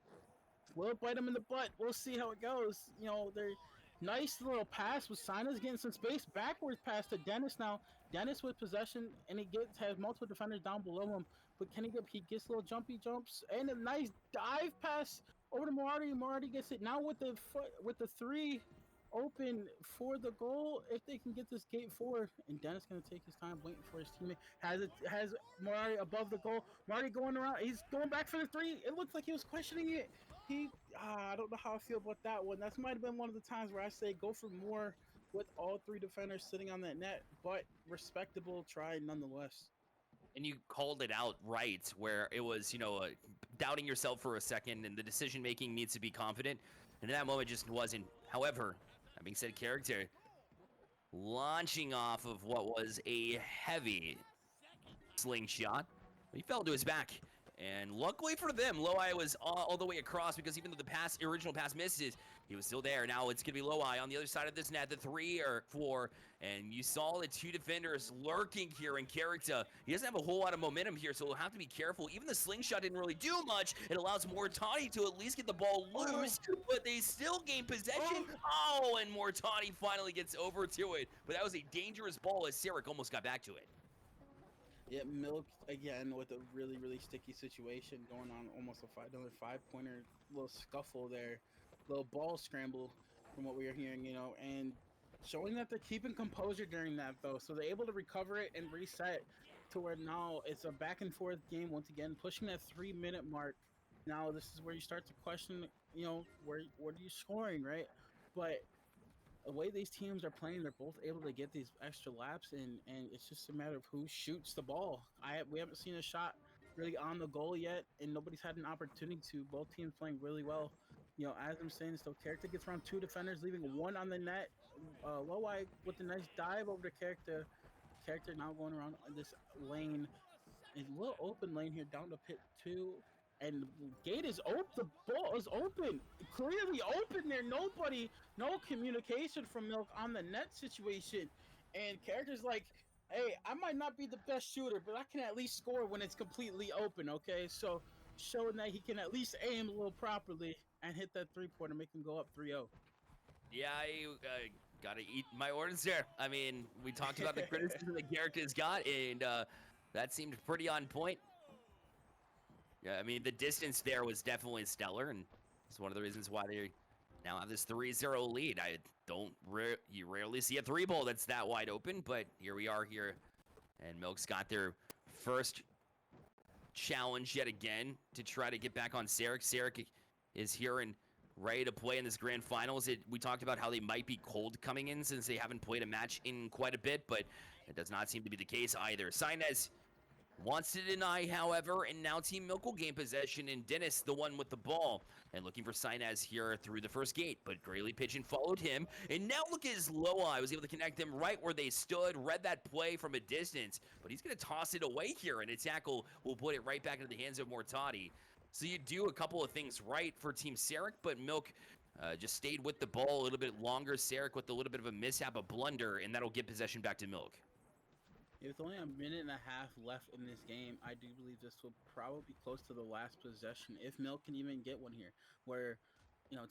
[SPEAKER 3] will it bite him in the butt? We'll see how it goes. Nice little pass with Sinas getting some space. Backwards pass to Dennis now. Dennis with possession, and has multiple defenders down below him. But he gets little jumpy jumps and a nice dive pass over to Marty. Marty gets it now with the foot with the three open for the goal. If they can get this gate forward, and Dennis gonna take his time waiting for his teammate. Has Marty above the goal. Marty going around. He's going back for the three. It looks like he was questioning it. I don't know how I feel about that one. That might have been one of the times where I say go for more with all three defenders sitting on that net, but respectable try nonetheless.
[SPEAKER 2] And you called it out right, where it was, doubting yourself for a second, and the decision making needs to be confident. And in that moment, just wasn't. However, that being said, character launching off of what was a heavy slingshot, he fell to his back. And luckily for them, Loai was all the way across, because even though the original pass misses, he was still there. Now it's going to be Loai on the other side of this net, the 3 or 4. And you saw the two defenders lurking here in character. He doesn't have a whole lot of momentum here, so we'll have to be careful. Even the slingshot didn't really do much. It allows Mortati to at least get the ball loose, but they still gain possession. And Mortati finally gets over to it. But that was a dangerous ball as Sarek almost got back to it.
[SPEAKER 3] Yeah, Milk again with a really, really sticky situation going on, almost another 5-pointer, little scuffle there, little ball scramble from what we are hearing, and showing that they're keeping composure during that though, so they're able to recover it and reset to where now it's a back and forth game once again, pushing that 3-minute mark. Now this is where you start to question, what are you scoring, right? But the way these teams are playing, they're both able to get these extra laps, and it's just a matter of who shoots the ball. We haven't seen a shot really on the goal yet, and nobody's had an opportunity to. Both teams playing really well. As I'm saying, so character gets around 2 defenders, leaving 1 on the net. Loai with a nice dive over to character. Character now going around this lane, a little open lane here down to pit 2. And the gate is open. The ball is open, clearly open there. No communication from Milk on the net situation. And character's like, hey, I might not be the best shooter, but I can at least score when it's completely open, okay? So showing that he can at least aim a little properly and hit that 3-pointer, make him go up 3-0.
[SPEAKER 2] Yeah, I gotta eat my words there. I mean, we talked about the criticism the character's got, and that seemed pretty on point. Yeah, I mean, the distance there was definitely stellar, and it's one of the reasons why they now have this 3-0 lead. You rarely see a 3-ball that's that wide open, but here we are here, and Milk's got their first challenge yet again to try to get back on Sarek. Sarek is here and ready to play in this grand finals. We talked about how they might be cold coming in since they haven't played a match in quite a bit, but it does not seem to be the case either. Sainez wants to deny, however, and now Team Milk will gain possession, and Dennis, the one with the ball, and looking for Sainez here through the first gate, but Grayley Pigeon followed him, and now look at his low eye, was able to connect them right where they stood, read that play from a distance, but he's going to toss it away here, and a tackle will put it right back into the hands of Mortati. So you do a couple of things right for Team Sarek, but Milk just stayed with the ball a little bit longer. Sarek with a little bit of a mishap, a blunder, and that'll get possession back to Milk.
[SPEAKER 3] With only a minute and a half left in this game, I do believe this will probably be close to the last possession, if Milk can even get one here, where,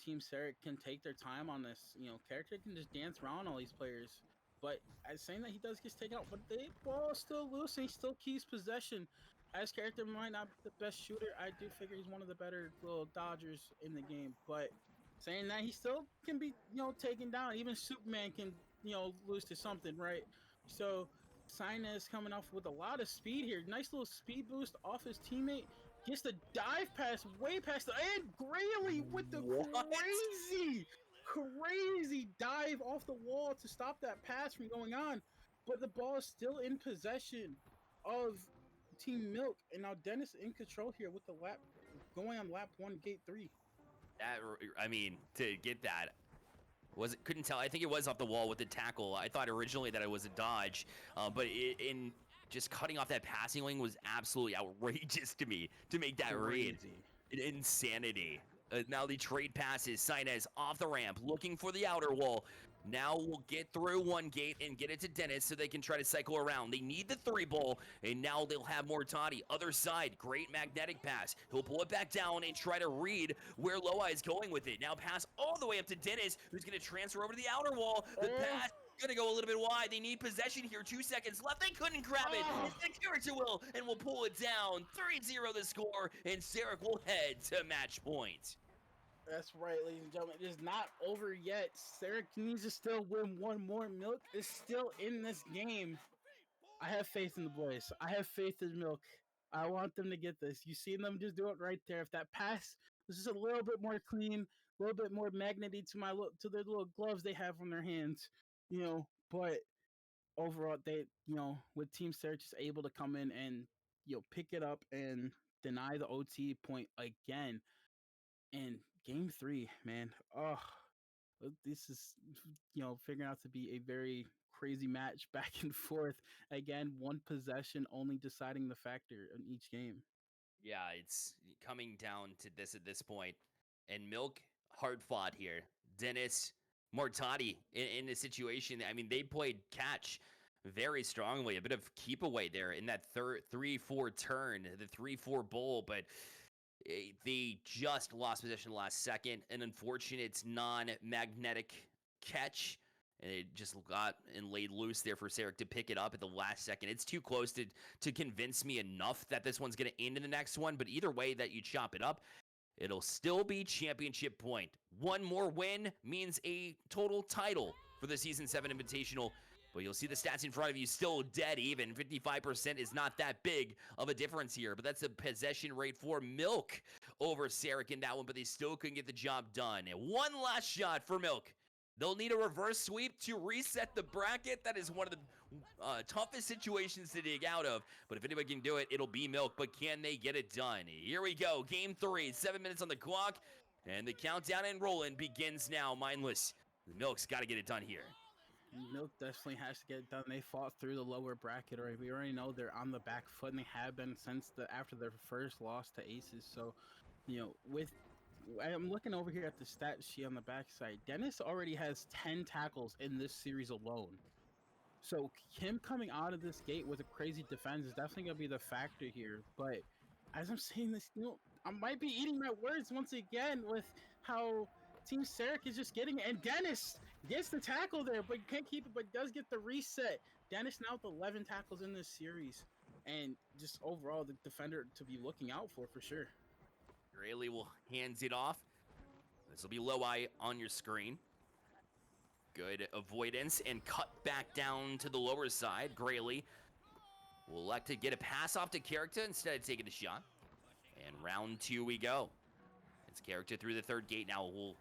[SPEAKER 3] Team Sarek can take their time on this. Character can just dance around all these players. But as saying that he does get taken out, but the ball is still loose and he still keeps possession. As Character might not be the best shooter, I do figure he's one of the better little dodgers in the game. But saying that, he still can be, taken down. Even Superman can, lose to something, right? So Sainez coming off with a lot of speed here. Nice little speed boost off his teammate. Gets the dive pass way past the... And Grayley with the crazy dive off the wall to stop that pass from going on. But the ball is still in possession of Team Milk. And now Dennis in control here with the lap... Going on lap 1, gate 3.
[SPEAKER 2] To get that... couldn't tell. I think it was off the wall with the tackle. I thought originally that it was a dodge, but in just cutting off that passing lane was absolutely outrageous to me to make that read. Insanity. Now the trade passes. Sainez off the ramp, looking for the outer wall. Now we'll get through one gate and get it to Dennis so they can try to cycle around. They need the 3-ball, and now they'll have Mortati. Other side, great magnetic pass. He'll pull it back down and try to read where Loa is going with it. Now pass all the way up to Dennis, who's going to transfer over to the outer wall. The pass gonna go a little bit wide. They need possession here. 2 seconds left. They couldn't grab it. Instead, character will, and will pull it down. 3-0 the score, and Sarek will head to match point.
[SPEAKER 3] That's right, ladies and gentlemen. It is not over yet. Sarek needs to still win one more. Milk is still in this game. I have faith in the boys. I have faith in Milk. I want them to get this. You see them just do it right there. If that pass was just a little bit more clean, a little bit more magnety to their little gloves they have on their hands, But overall, they, with Team Sarek just able to come in and pick it up and deny the OT point again. And game 3, man. Oh, this is figuring out to be a very crazy match back and forth. Again, one possession only deciding the factor in each game.
[SPEAKER 2] Yeah, it's coming down to this at this point. And Milk, hard fought here. Dennis, Mortati in a situation. I mean, they played catch very strongly. A bit of keep away there in that 3-4 turn, the 3-4 bowl, but they just lost possession last second. An unfortunate non-magnetic catch. And it just got and laid loose there for Sarek to pick it up at the last second. It's too close to convince me enough that this one's going to end in the next one. But either way that you chop it up, it'll still be championship point. One more win means a total title for the Season 7 Invitational. But you'll see the stats in front of you still dead even. 55% is not that big of a difference here. But that's the possession rate for Milk over Sarek in that one. But they still couldn't get the job done. And one last shot for Milk. They'll need a reverse sweep to reset the bracket. That is one of the toughest situations to dig out of. But if anybody can do it, it'll be Milk. But can they get it done? Here we go. Game 3. 7 minutes on the clock. And the countdown and rolling begins now. Mindless. Milk's got to get it done here.
[SPEAKER 3] Milk definitely has to get it done. They fought through the lower bracket already. We already know they're on the back foot, and they have been since after their first loss to Aces. So, I'm looking over here at the stat sheet on the backside. Dennis already has 10 tackles in this series alone. So him coming out of this gate with a crazy defense is definitely going to be the factor here. But as I'm saying this, I might be eating my words once again with how Team Sarek is just getting it. And Dennis gets the tackle there, but can't keep it, but does get the reset. Dennis now with 11 tackles in this series. And just overall, the defender to be looking out for sure.
[SPEAKER 2] Grayley will hands it off. This will be Loai on your screen. Good avoidance and cut back down to the lower side. Grayley will elect to get a pass off to Character instead of taking the shot. And round 2 we go. It's Character through the third gate. Now we'll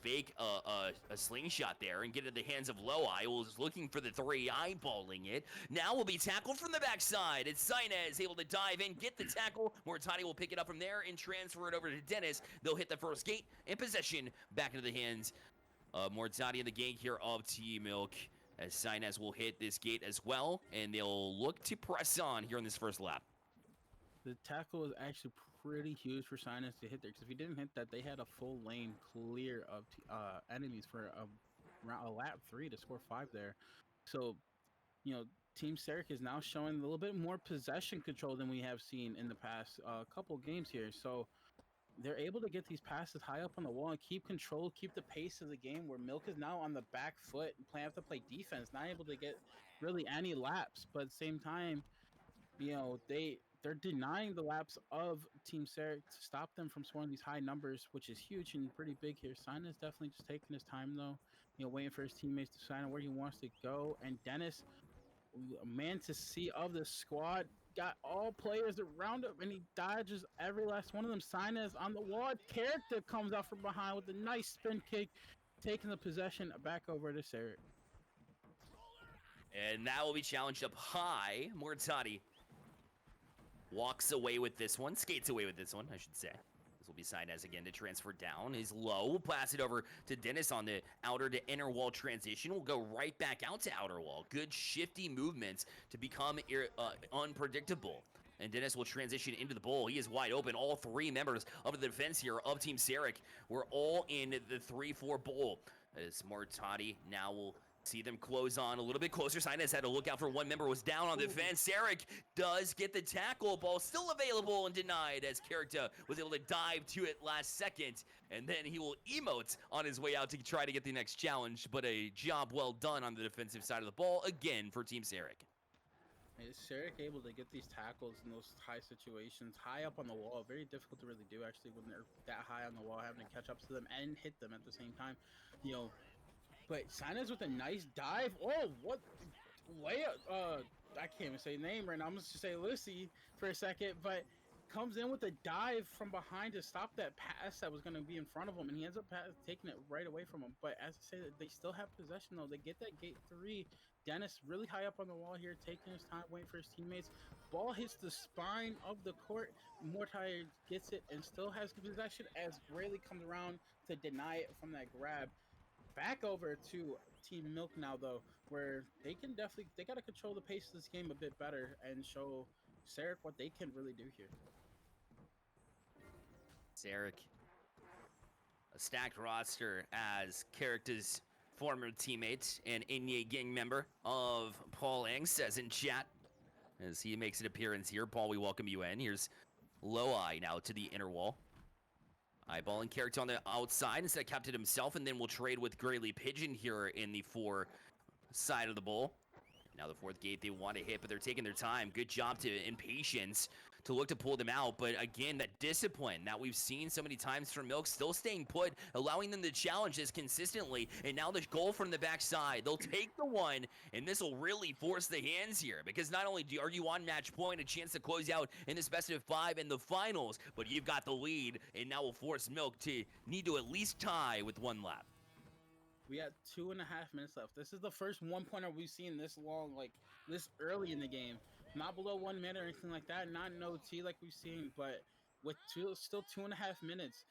[SPEAKER 2] fake a slingshot there and get it in the hands of Loai, who was looking for the 3, eyeballing it. Now will be tackled from the backside. It's Sainez able to dive in, get the tackle. Mortati will pick it up from there and transfer it over to Dennis. They'll hit the first gate and possession back into the hands of Mortati in the gate here of Team Milk, as Sainez will hit this gate as well, and they'll look to press on here in this first lap.
[SPEAKER 3] The tackle was actually pretty huge for Sinus to hit there, because if he didn't hit that, they had a full lane clear of enemies for a lap 3 to score 5 there. So, Team Sarek is now showing a little bit more possession control than we have seen in the past couple games here. So they're able to get these passes high up on the wall and keep control, keep the pace of the game, where Milk is now on the back foot and have to play defense, not able to get really any laps. But at the same time, they're denying the laps of Team Sarek to stop them from scoring these high numbers, which is huge and pretty big here. Sinus definitely just taking his time, though, waiting for his teammates to sign where he wants to go. And Dennis, a man to see of the squad, got all players around him, and he dodges every last one of them. Sinus on the wall. Character comes out from behind with a nice spin kick, taking the possession back over to Sarek.
[SPEAKER 2] And that will be challenged up high. Mortati walks away with this one, skates away with this one, I should say. This will be Sainez again to transfer down. He's low. We'll pass it over to Dennis on the outer to inner wall transition. We'll go right back out to outer wall. Good shifty movements to become unpredictable. And Dennis will transition into the bowl. He is wide open. All 3 members of the defense here of Team Sarek were all in the 3-4 bowl. as Mortati now will see them close on a little bit closer. Sinus had to look out for one member, was down on the defense. Sarek does get the tackle. Ball still available and denied as Character was able to dive to it last second. And then he will emote on his way out to try to get the next challenge. But a job well done on the defensive side of the ball again for Team Sarek.
[SPEAKER 3] Is Sarek able to get these tackles in those high situations, high up on the wall? Very difficult to really do, actually, when they're that high on the wall, having to catch up to them and hit them at the same time. You know, but Sinez with a nice dive. Oh, what layup? I can't even say name right now. I'm just gonna say Lissy for a second, but comes in with a dive from behind to stop that pass that was going to be in front of him, and he ends up taking it right away from him. But as I say, they still have possession though. They get that gate 3. Dennis really high up on the wall here, taking his time, waiting for his teammates. Ball hits the spine of the court. Mortai gets it and still has possession as Rayleigh comes around to deny it from that grab. Back over to Team Milk now though, where they can definitely, they got to control the pace of this game a bit better and show Sarek what they can really do here.
[SPEAKER 2] Sarek, a stacked roster as Character's former teammate and Inye gang member of Paul Eng says in chat as he makes an appearance here. Paul, we welcome you in. Here's Loai now to the inner wall. Eyeballing Character on the outside instead of kept it himself, and then we'll trade with Grayley Pigeon here in the 4 side of the bowl. Now the 4th gate they want to hit, but they're taking their time. Good job to Impatience to look to pull them out. But again, that discipline that we've seen so many times from Milk still staying put, allowing them to challenge this consistently. And now the goal from the backside. They'll take the one, and this will really force the hands here. Because not only are you on match point, a chance to close out in this best of 5 in the finals, but you've got the lead, and now will force Milk to need to at least tie with 1 lap.
[SPEAKER 3] We got 2.5 minutes left. This is the first 1-pointer we've seen this long, like this early in the game. Not below 1 minute or anything like that. Not an OT like we've seen, but with still 2.5 minutes.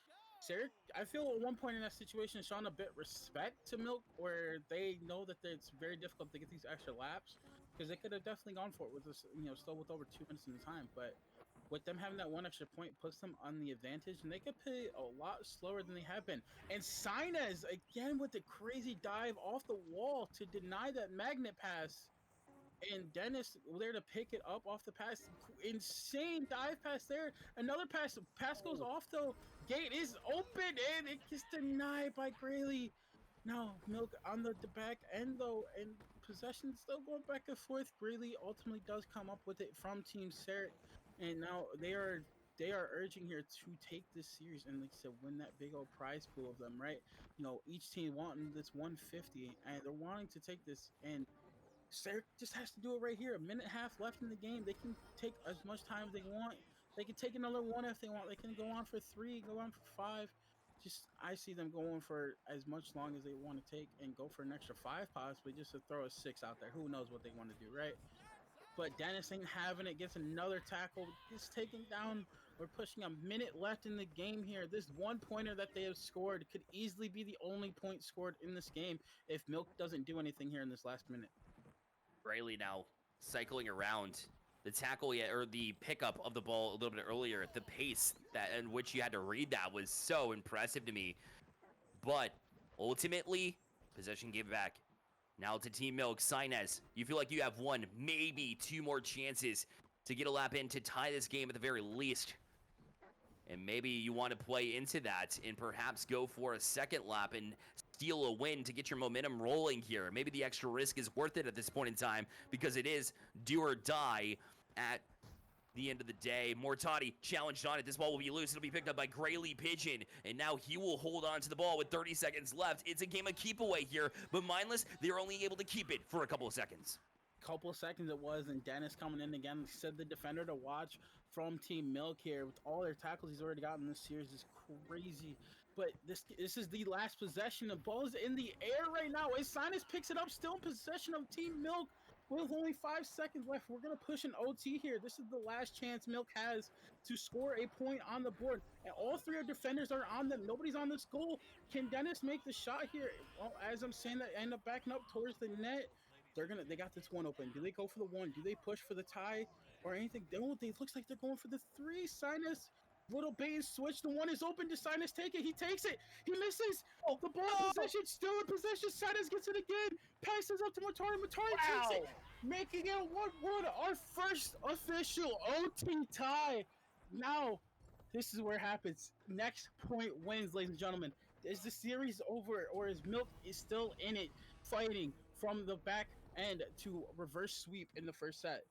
[SPEAKER 3] Sarek, I feel at one point in that situation, showing a bit respect to Milk, where they know that it's very difficult to get these extra laps, because they could have definitely gone for it with this, still with over 2 minutes in the time. But with them having that 1 extra point puts them on the advantage, and they could play a lot slower than they have been. And Sinez, again, with the crazy dive off the wall to deny that magnet pass. And Dennis there to pick it up off the pass. Insane dive pass there. Another pass. Pass goes off, though. Gate is open, and it gets denied by Grayley. Now, Milk on the back end, though, and possession still going back and forth. Grayley ultimately does come up with it from Team Sarek. And now they are urging here to take this series and, like I said, win that big old prize pool of them, right? Each team wanting this 150, and they're wanting to take this, and Sarek just has to do it right here. 1.5 minutes left in the game. They can take as much time as they want. They can take another 1 if they want. They can go on for 3, go on for 5. I see them going for as much long as they want to take and go for an extra 5 possibly, just to throw a 6 out there. Who knows what they want to do, right? But Dennis ain't having it, gets another tackle, gets taken down. We're pushing a minute left in the game here. This 1-pointer that they have scored could easily be the only point scored in this game if Milk doesn't do anything here in this last minute.
[SPEAKER 2] Riley now cycling around the tackle or the pickup of the ball a little bit earlier. The pace that in which you had to read that was so impressive to me. But ultimately, possession gave back. Now to Team Milk, Sinez, you feel like you have 1, maybe 2 more chances to get a lap in to tie this game at the very least. And maybe you want to play into that and perhaps go for a 2nd lap and steal a win to get your momentum rolling here. Maybe the extra risk is worth it at this point in time because it is do or die at the end of the day. Mortati challenged on it. This ball will be loose. It'll be picked up by Grayley Pigeon, and now he will hold on to the ball with 30 seconds left. It's a game of keep away here, but Mindless, they're only able to keep it for a couple of seconds.
[SPEAKER 3] Couple of seconds it was, and Dennis coming in again, said the defender to watch from Team Milk here. With all their tackles he's already gotten this series is crazy. But this is the last possession. The ball is in the air right now. As Sinus picks it up, still in possession of Team Milk with only 5 seconds left. We're going to push an OT here. This is the last chance Milk has to score a point on the board. And all 3 of defenders are on them. Nobody's on this goal. Can Dennis make the shot here? Well, as I'm saying that, end up backing up towards the net. They got this 1 open. Do they go for the 1? Do they push for the tie or anything? It looks like they're going for the 3. Sinus Little bait and switch. The one is open. Decided to take it. He takes it. He misses. The ball in possession. Still in possession. Sinus gets it again. Passes up to Matari. Matari takes it. Making it 1-1. Our first official OT tie. Now, this is where it happens. Next point wins, ladies and gentlemen. Is the series over, or is Milk is still in it, fighting from the back end to reverse sweep in the first set?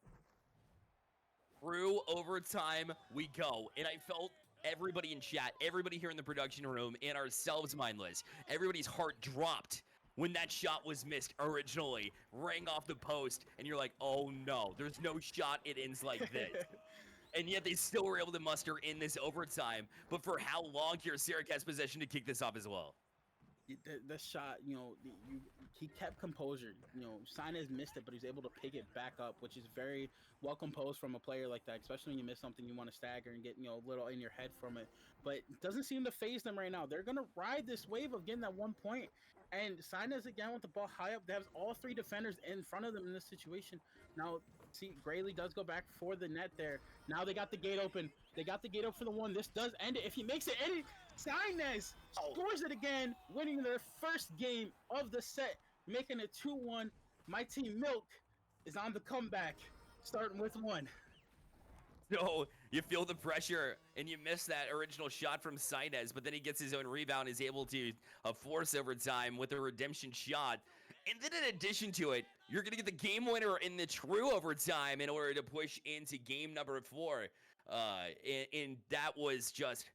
[SPEAKER 2] Through overtime we go, and I felt everybody in chat, everybody here in the production room, and ourselves mindless, everybody's heart dropped when that shot was missed originally, rang off the post, and you're like, oh no, there's no shot it ends like this. And yet they still were able to muster in this overtime. But for how long here, Sarek has possession to kick this off as well.
[SPEAKER 3] The shot, he kept composure. Sinez missed it, but he's able to pick it back up, which is very well composed from a player like that, especially when you miss something, you want to stagger and get, a little in your head from it. But it doesn't seem to phase them right now. They're going to ride this wave of getting that 1 point. And Sinez again with the ball high up. They have all three defenders in front of them in this situation. Now, see, Grayley does go back for the net there. Now they got the gate open. They got the gate up for the one. This does end it. If he makes it, Sinez scores it again, winning their first game of the set, making it 2-1. My team Milk is on the comeback, starting with 1.
[SPEAKER 2] So you feel the pressure, and you miss that original shot from Sinez, but then he gets his own rebound, is able to force overtime with a redemption shot. And then in addition to it, you're going to get the game winner in the true overtime in order to push into game number 4. And that was just,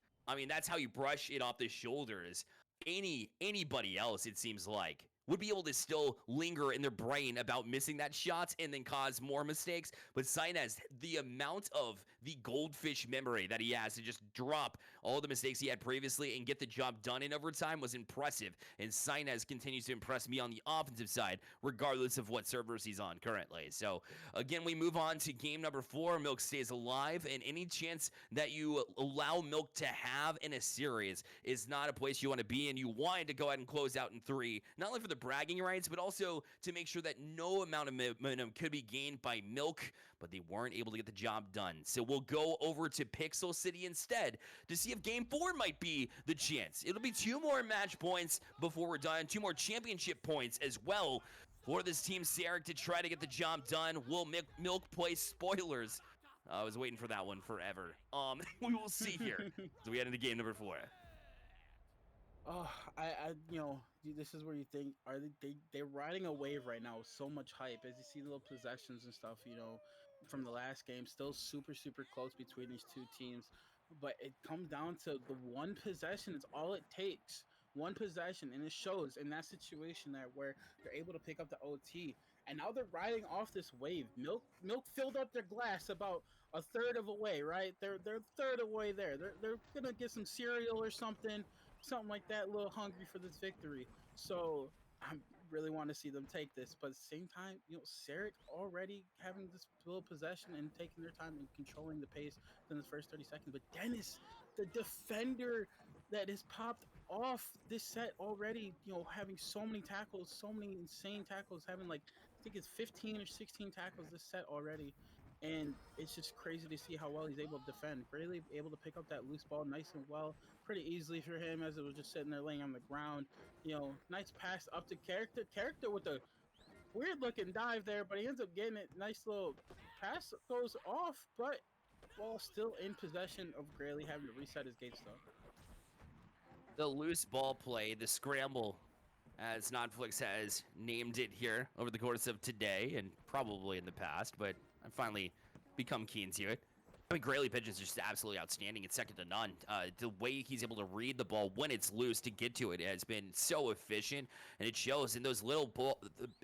[SPEAKER 2] that's how you brush it off the shoulders. Anybody else, it seems like, would be able to still linger in their brain about missing that shot and then cause more mistakes. But Sinez, the amount of the goldfish memory that he has to just drop all the mistakes he had previously and get the job done in overtime was impressive. And Sinez continues to impress me on the offensive side, regardless of what servers he's on currently. So again, we move on to game number 4. Milk stays alive, and any chance that you allow Milk to have in a series is not a place you want to be in. You want to go ahead and close out in 3, not only for the bragging rights, but also to make sure that no amount of momentum could be gained by Milk, but they weren't able to get the job done. So we'll go over to Pixel City instead to see if game 4 might be the chance. It'll be 2 more match points before we're done, 2 more championship points as well for this team Sarek to try to get the job done. Will Milk play spoilers? I was waiting for that one forever. We will see here. So we head into game number 4.
[SPEAKER 3] Oh, this is where you think, are they're riding a wave right now with so much hype. As you see the little possessions and stuff, from the last game, still super, super close between these two teams. But it comes down to the one possession. It's all it takes. One possession, and it shows in that situation where they're able to pick up the OT. And now they're riding off this wave. Milk filled up their glass about a third of a way, right? They're a third of the way there. They're gonna get some cereal or something like that, a little hungry for this victory. So I really want to see them take this, but at the same time, Sarek already having this little possession and taking their time and controlling the pace in the first 30 seconds. But Dennis, the defender that has popped off this set already, having so many tackles, so many insane tackles, having I think it's 15 or 16 tackles this set already. And it's just crazy to see how well he's able to defend. Really able to pick up that loose ball nice and well, pretty easily for him as it was just sitting there laying on the ground. Nice pass up to Character. Character with a weird looking dive there, but he ends up getting it. Nice little pass goes off, but ball still in possession of Grayley, having to reset his gates though.
[SPEAKER 2] The loose ball play, the scramble, as Nodflix has named it here over the course of today and probably in the past, but I've finally become keen to it. Grayley Pigeon's just absolutely outstanding. It's second to none. The way he's able to read the ball when it's loose to get to it has been so efficient, and it shows in those little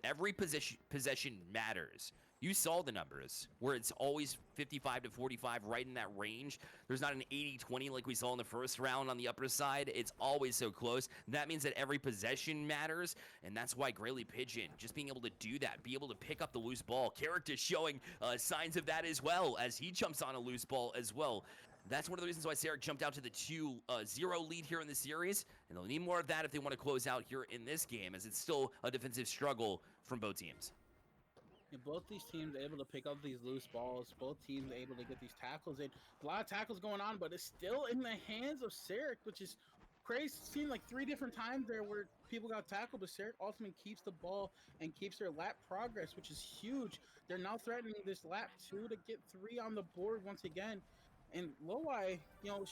[SPEAKER 2] every possession matters. You saw the numbers where it's always 55 to 45, right in that range. There's not an 80-20 like we saw in the first round on the upper side. It's always so close. That means that every possession matters, and that's why Grayley Pigeon, just being able to do that, be able to pick up the loose ball. Character showing signs of that as well as he jumps on a loose ball as well. That's one of the reasons why Sarek jumped out to the 2-0 lead here in the series, and they'll need more of that if they want to close out here in this game, as it's still a defensive struggle from both teams.
[SPEAKER 3] And both these teams are able to pick up these loose balls. Both teams are able to get these tackles in. A lot of tackles going on, but it's still in the hands of Sarek, which is crazy. Seen like 3 different times there where people got tackled, but Sarek ultimately keeps the ball and keeps their lap progress, which is huge. They're now threatening this lap 2 to get 3 on the board once again. And Loweye,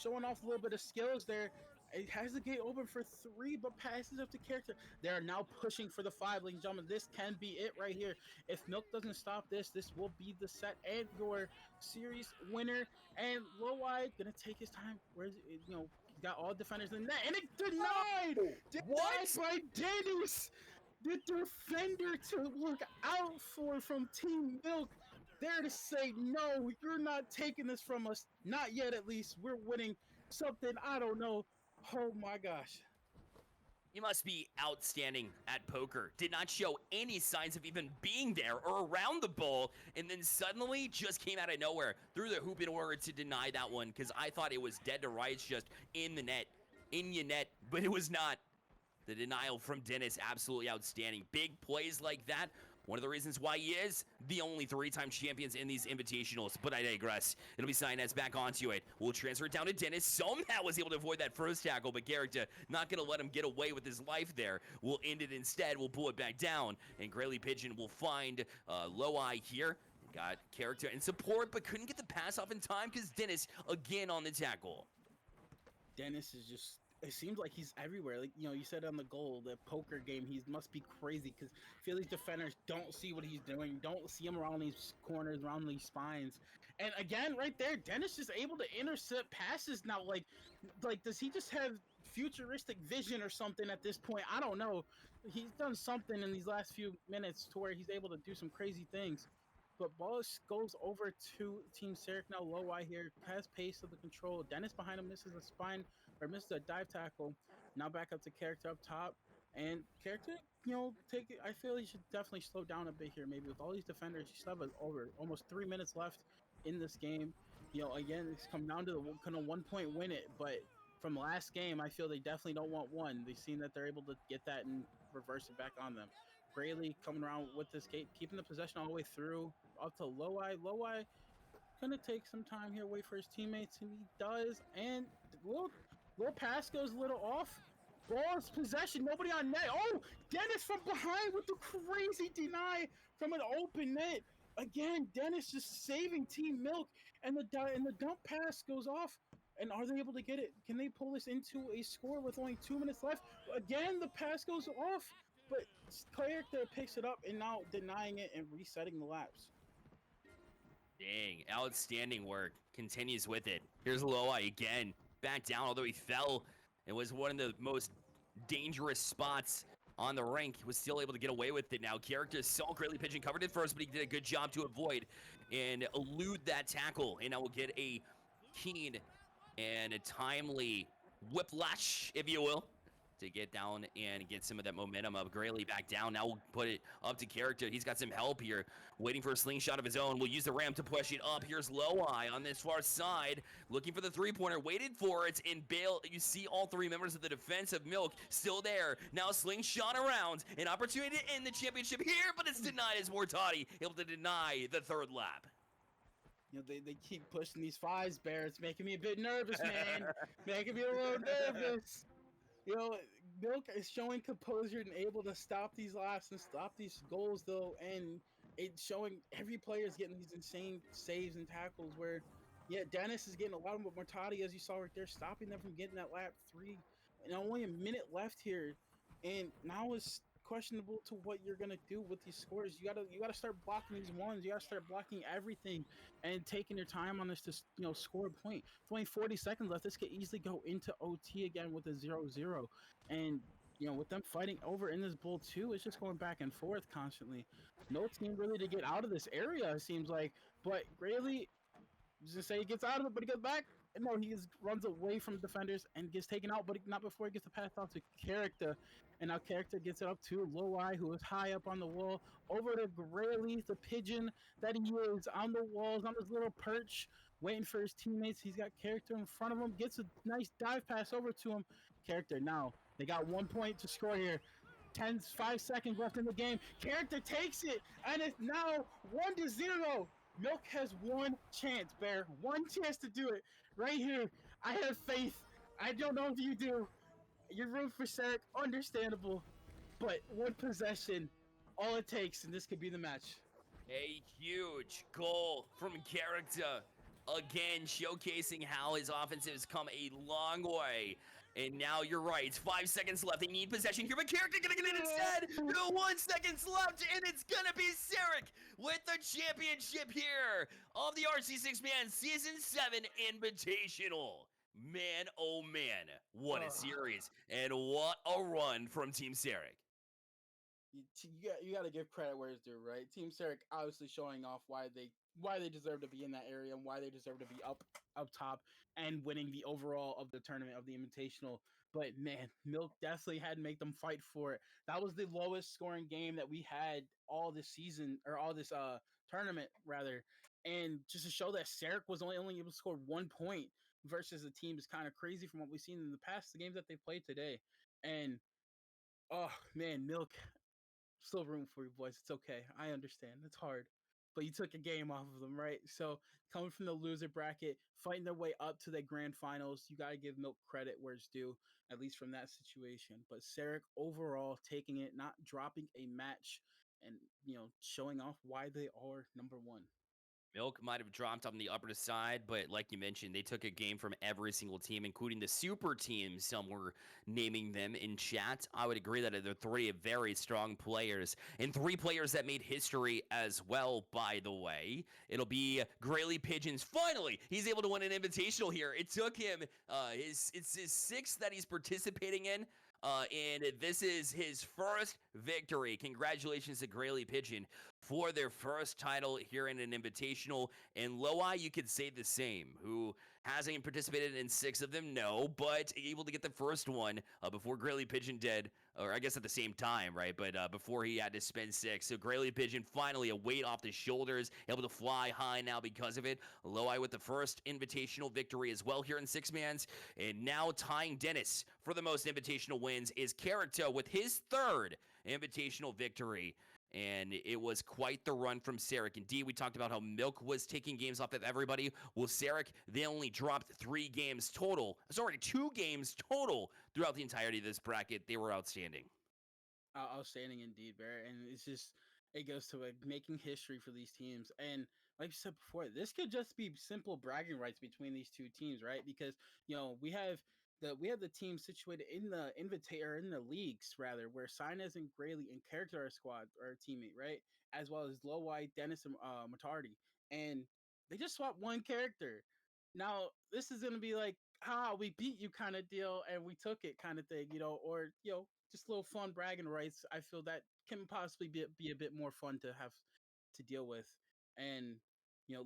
[SPEAKER 3] showing off a little bit of skills there. It has the gate open for 3, but passes up to character. They are now pushing for the 5, ladies and gentlemen. This can be it right here. If Milk doesn't stop this, this will be the set and your series winner. And Loweye gonna take his time. Where's it? He's got all defenders in the net, and it's denied.
[SPEAKER 2] What?
[SPEAKER 3] Denied by Dennis, the defender to look out for from Team Milk. There to say, no, you're not taking this from us. Not yet, at least. We're winning something. I don't know. Oh my gosh.
[SPEAKER 2] You must be outstanding at poker. Did not show any signs of even being there or around the ball, and then suddenly just came out of nowhere, threw the hoop in order to deny that one, because I thought it was dead to rights, just in the net, in your net, but it was not. The denial from Dennis, absolutely outstanding. Big plays like that. One of the reasons why he is the only 3-time champions in these invitationals, but I digress. It'll be Sinez back onto it. We'll transfer it down to Dennis. Somehow was able to avoid that first tackle, but Character not going to let him get away with his life there. We'll end it instead. We'll pull it back down, and Grayley Pigeon will find Loweye here. Got Character in support, but couldn't get the pass off in time because Dennis again on the tackle.
[SPEAKER 3] Dennis is just, it seems like he's everywhere. Like, you said on the goal, the poker game, he must be crazy because Philly's defenders don't see what he's doing, don't see him around these corners, around these spines. And again, right there, Dennis is able to intercept passes now. Like does he just have futuristic vision or something at this point? I don't know. He's done something in these last few minutes to where he's able to do some crazy things. But ball goes over to Team Sarek now. Loweye here has pace of the control. Dennis behind him misses a spine or misses a dive tackle. Now back up to Character up top. And Character, take it. I feel he should definitely slow down a bit here. Maybe with all these defenders, you still have over almost 3 minutes left in this game. Again, it's come down to the kind of 1 point win it. But from last game, I feel they definitely don't want one. They've seen that they're able to get that and reverse it back on them. Grayley coming around with this gate, keeping the possession all the way through, up to Loweye. Loweye gonna take some time here, wait for his teammates, and he does. And little pass goes a little off. Ball's possession, nobody on net. Oh, Dennis from behind with the crazy deny from an open net. Again, Dennis just saving Team Milk, and the dump pass goes off. And are they able to get it? Can they pull this into a score with only 2 minutes left? Again, the pass goes off. But Character picks it up and now denying it and resetting the laps.
[SPEAKER 2] Dang, outstanding work. Continues with it. Here's Loweye again. Back down, although he fell. It was one of the most dangerous spots on the rink. Was still able to get away with it now. Character so Grayley Pigeon covered it first, but he did a good job to avoid and elude that tackle. And now we'll get a keen and a timely whiplash, if you will, to get down and get some of that momentum up. Grayley back down. Now we'll put it up to Character. He's got some help here, waiting for a slingshot of his own. We'll use the ramp to push it up. Here's Loweye on this far side, looking for the three-pointer, waited for it, and bail. You see all 3 members of the defense of Milk still there. Now slingshot around, an opportunity to end the championship here, but it's denied as Mortati able to deny the 3rd lap.
[SPEAKER 3] They keep pushing these 5s, Bear. It's making me a bit nervous, man. Making me a little nervous. Milk is showing composure and able to stop these laps and stop these goals, though, and it's showing every player is getting these insane saves and tackles where, Dennis is getting a lot of them, but Mortati, as you saw right there, stopping them from getting that lap 3. And only a minute left here, and now it's questionable to what you're gonna do with these scores. You gotta start blocking these ones. You gotta start blocking everything and taking your time on this to score a point. With only 40 seconds left, this could easily go into OT again with a 0-0. And with them fighting over in this bowl too, it's just going back and forth constantly. No team really to get out of this area, it seems like. But Grayley, just say he gets out of it, but he goes back. No, he runs away from defenders and gets taken out, but not before he gets the pass off to Character. And now Character gets it up to Loweye, who is high up on the wall, over to Grayley, the pigeon that he is, on the walls, on his little perch, waiting for his teammates. He's got Character in front of him, gets a nice dive pass over to him. Character, now, they got 1 point to score here. 5 seconds left in the game. Character takes it, and it's now 1-0. Milk has one chance, Bear. One chance to do it. Right here. I have faith. I don't know if you do. You're rooting for Sarek, understandable. But one possession, all it takes, and this could be the match.
[SPEAKER 2] A huge goal from Character. Again, showcasing how his offensive has come a long way. And now you're right. It's 5 seconds left. They need possession here, but Character gonna get it instead. 1 seconds left, and it's gonna be Sarek with the championship here of the RC6 Man Season 7 Invitational. Man, oh man, what a series, and what a run from Team Sarek.
[SPEAKER 3] You got to give credit where it's due, right? Team Sarek obviously showing off why they deserve to be in that area and why they deserve to be up top and winning the overall of the tournament of the Invitational. But man, Milk definitely had to make them fight for it. That was the lowest scoring game that we had all this season, or all this tournament rather. And just to show that Sarek was only able to score 1 point versus the team is kind of crazy from what we've seen in the past, the games that they played today. And oh man, Milk, still room for you, boys. It's okay. I understand. It's hard. But you took a game off of them, right? So coming from the loser bracket, fighting their way up to the grand finals, you got to give Milk credit where it's due, at least from that situation. But Sarek overall taking it, not dropping a match, and showing off why they are number one.
[SPEAKER 2] Milk might have dropped on the upper side, but like you mentioned, they took a game from every single team, including the super teams. Some were naming them in chat. I would agree that they're three very strong players, and three players that made history as well, by the way. It'll be Grayley Pigeons. Finally, he's able to win an invitational here. It took him, it's his sixth that he's participating in. And this is his first victory. Congratulations to Grayley Pigeon for their first title here in an invitational. And Loai, you could say the same, who hasn't participated in 6 of them, no, but able to get the first one before Grayley Pigeon did, or I guess at the same time, right? But before he had to spend 6. So Grayley Pigeon finally a weight off the shoulders, able to fly high now because of it. Loai with the first invitational victory as well here in 6-mans. And now tying Dennis for the most invitational wins is Character with his third invitational victory. And it was quite the run from Sarek. Indeed, we talked about how Milk was taking games off of everybody. Well, Sarek, they only dropped 3 games total. Sorry, 2 games total throughout the entirety of this bracket. They were outstanding.
[SPEAKER 3] Outstanding indeed, Bear. And it goes to making history for these teams. And like you said before, this could just be simple bragging rights between these two teams, right? Because we have the team situated in the in the leagues rather, where Sinez and Grayley and Character are squad or a teammate, right? As well as Low White, Dennis, and Matardi. And they just swapped one character. Now this is gonna be like, we beat you kind of deal, and we took it kind of thing, or just a little fun bragging rights. I feel that can possibly be a bit more fun to have to deal with. And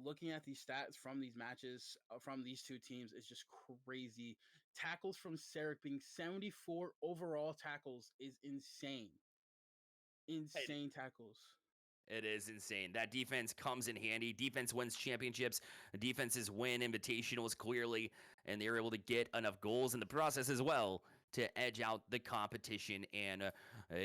[SPEAKER 3] looking at these stats from these matches from these two teams is just crazy. Tackles from Sarek being 74 overall tackles is insane. Insane tackles.
[SPEAKER 2] It is insane. That defense comes in handy. Defense wins championships. Defenses win invitationals clearly, and they're able to get enough goals in the process as well to edge out the competition. And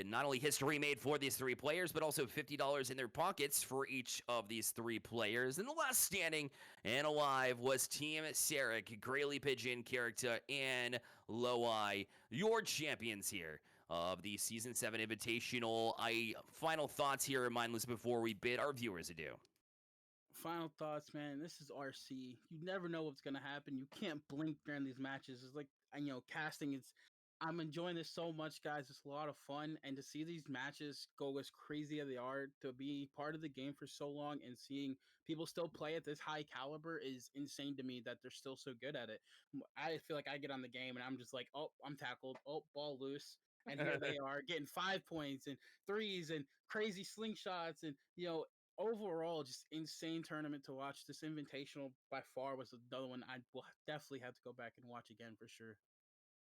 [SPEAKER 2] not only history made for these 3 players, but also $50 in their pockets for each of these 3 players. And the last standing and alive was Team Sarek, Grayley Pigeon, Character, and Loai, your champions here of the Season 7 Invitational. Final thoughts here, Mindless, before we bid our viewers adieu.
[SPEAKER 3] Final thoughts, man. This is RC. You never know what's gonna happen. You can't blink during these matches. It's like, casting. I'm enjoying this so much, guys. It's a lot of fun, and to see these matches go as crazy as they are, to be part of the game for so long, and seeing people still play at this high caliber is insane to me. That they're still so good at it. I feel like I get on the game and I'm just like, oh, I'm tackled. Oh, ball loose. And here they are getting 5 points and 3s and crazy slingshots, and overall just insane tournament to watch. This invitational by far was another one I will definitely have to go back and watch again for sure.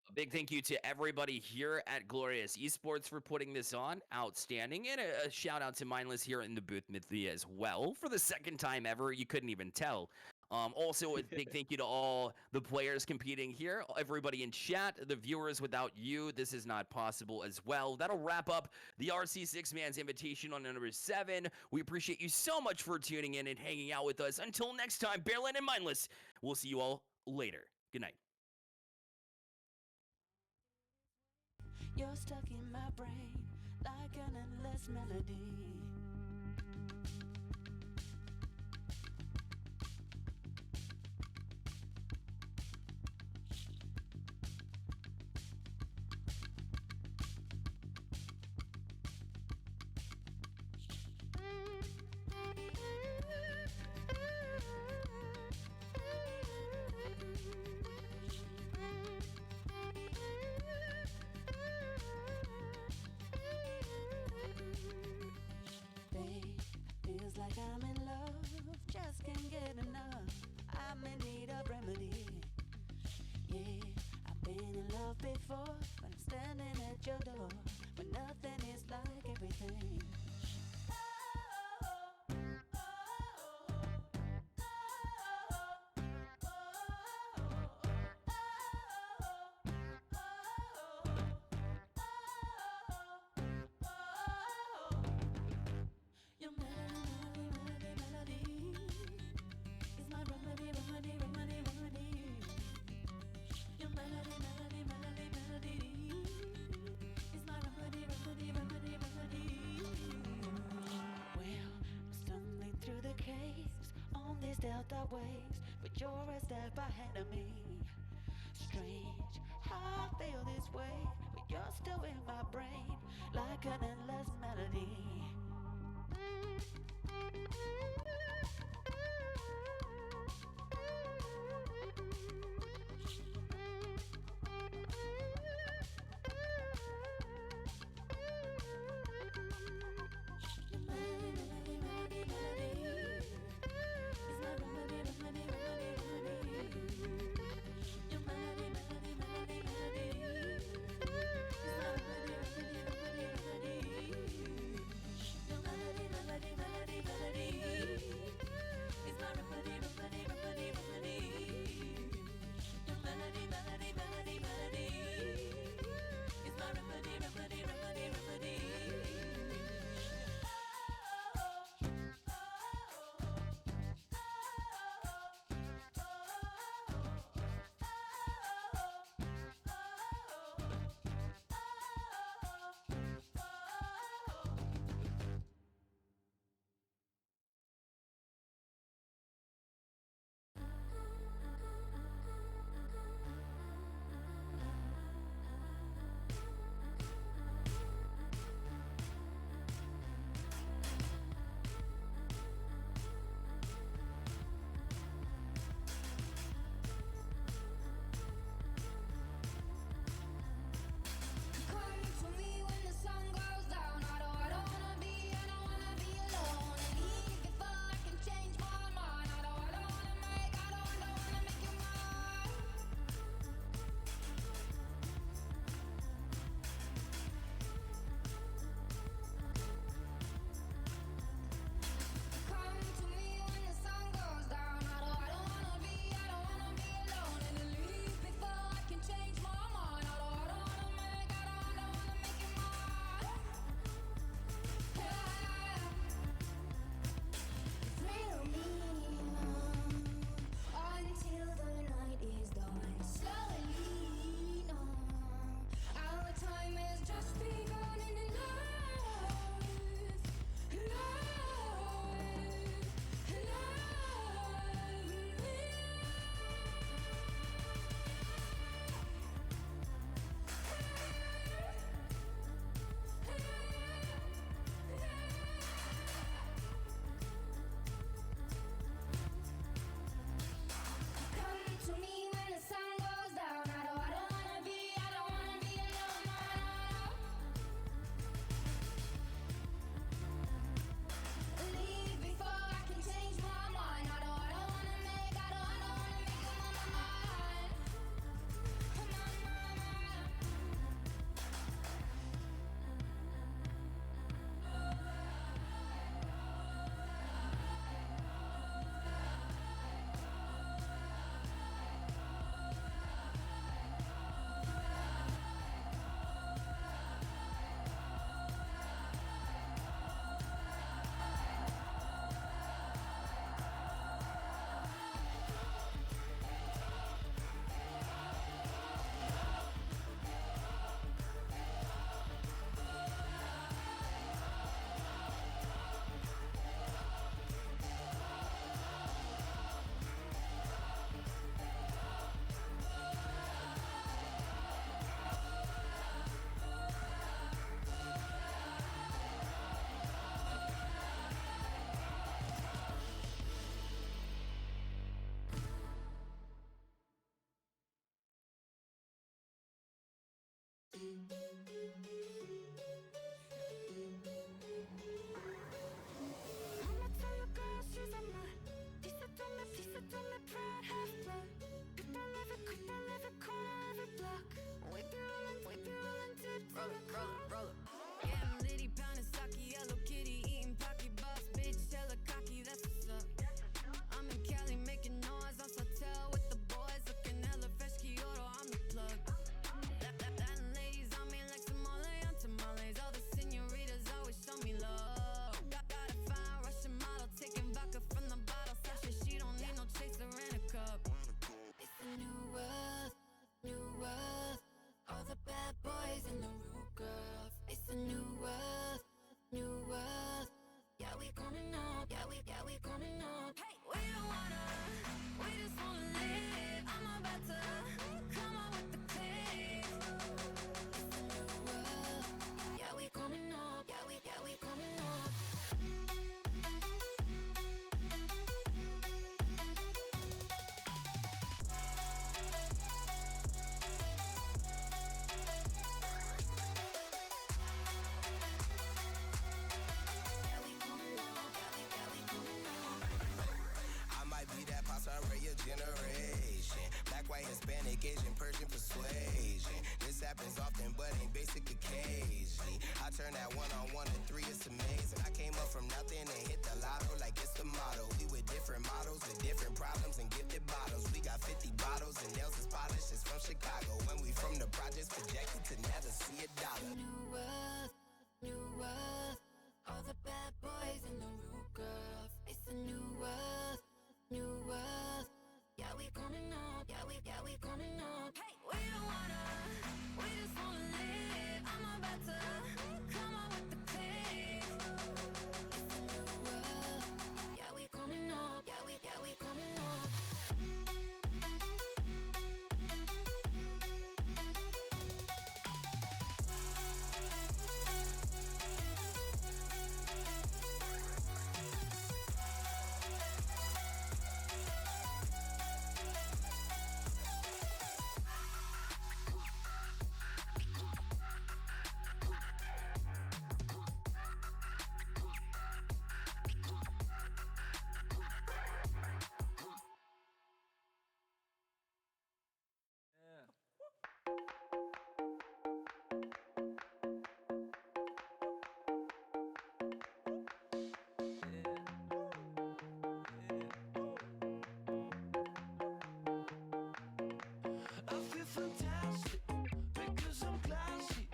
[SPEAKER 2] A big thank you to everybody here at Glorious Esports for putting this on. Outstanding. And a shout out to Mindless here in the booth with me as well. For the second time ever, you couldn't even tell. Also, a big thank you to all the players competing here, everybody in chat, the viewers. Without you, this is not possible as well. That'll wrap up the RC Six Man's Invitational on number 7. We appreciate you so much for tuning in and hanging out with us. Until next time, Bearland and Mindless, we'll see you all later. Good night.
[SPEAKER 1] You're stuck in my brain like an endless melody. Feels like I'm in love, just can't get enough. I'm in need of remedy. Yeah, I've been in love before, but I'm standing at your door. But nothing is like everything. Your melody is my remedy. Your melody is my remedy. Well, I'm stumbling through the caves on these delta waves, but you're a step ahead of me. Strange how I feel this way, but you're still in my brain like an endless melody.
[SPEAKER 5] turn that one-on-one to three, it's amazing. I came up from nothing and hit the lotto like it's the motto. We with different models, with different problems and gifted bottles. We got 50 bottles and nails is polished, it's from Chicago. When we from the projects, projected to never see a dollar.
[SPEAKER 1] New world, all the bad boys and the rude girls. It's a new world, yeah we coming up, yeah we coming up. Hey, we don't wanna, we just wanna live. I'm about to come on with the click. It's a new world, yeah we coming up, yeah we coming up.
[SPEAKER 6] I feel fantastic because I'm classy.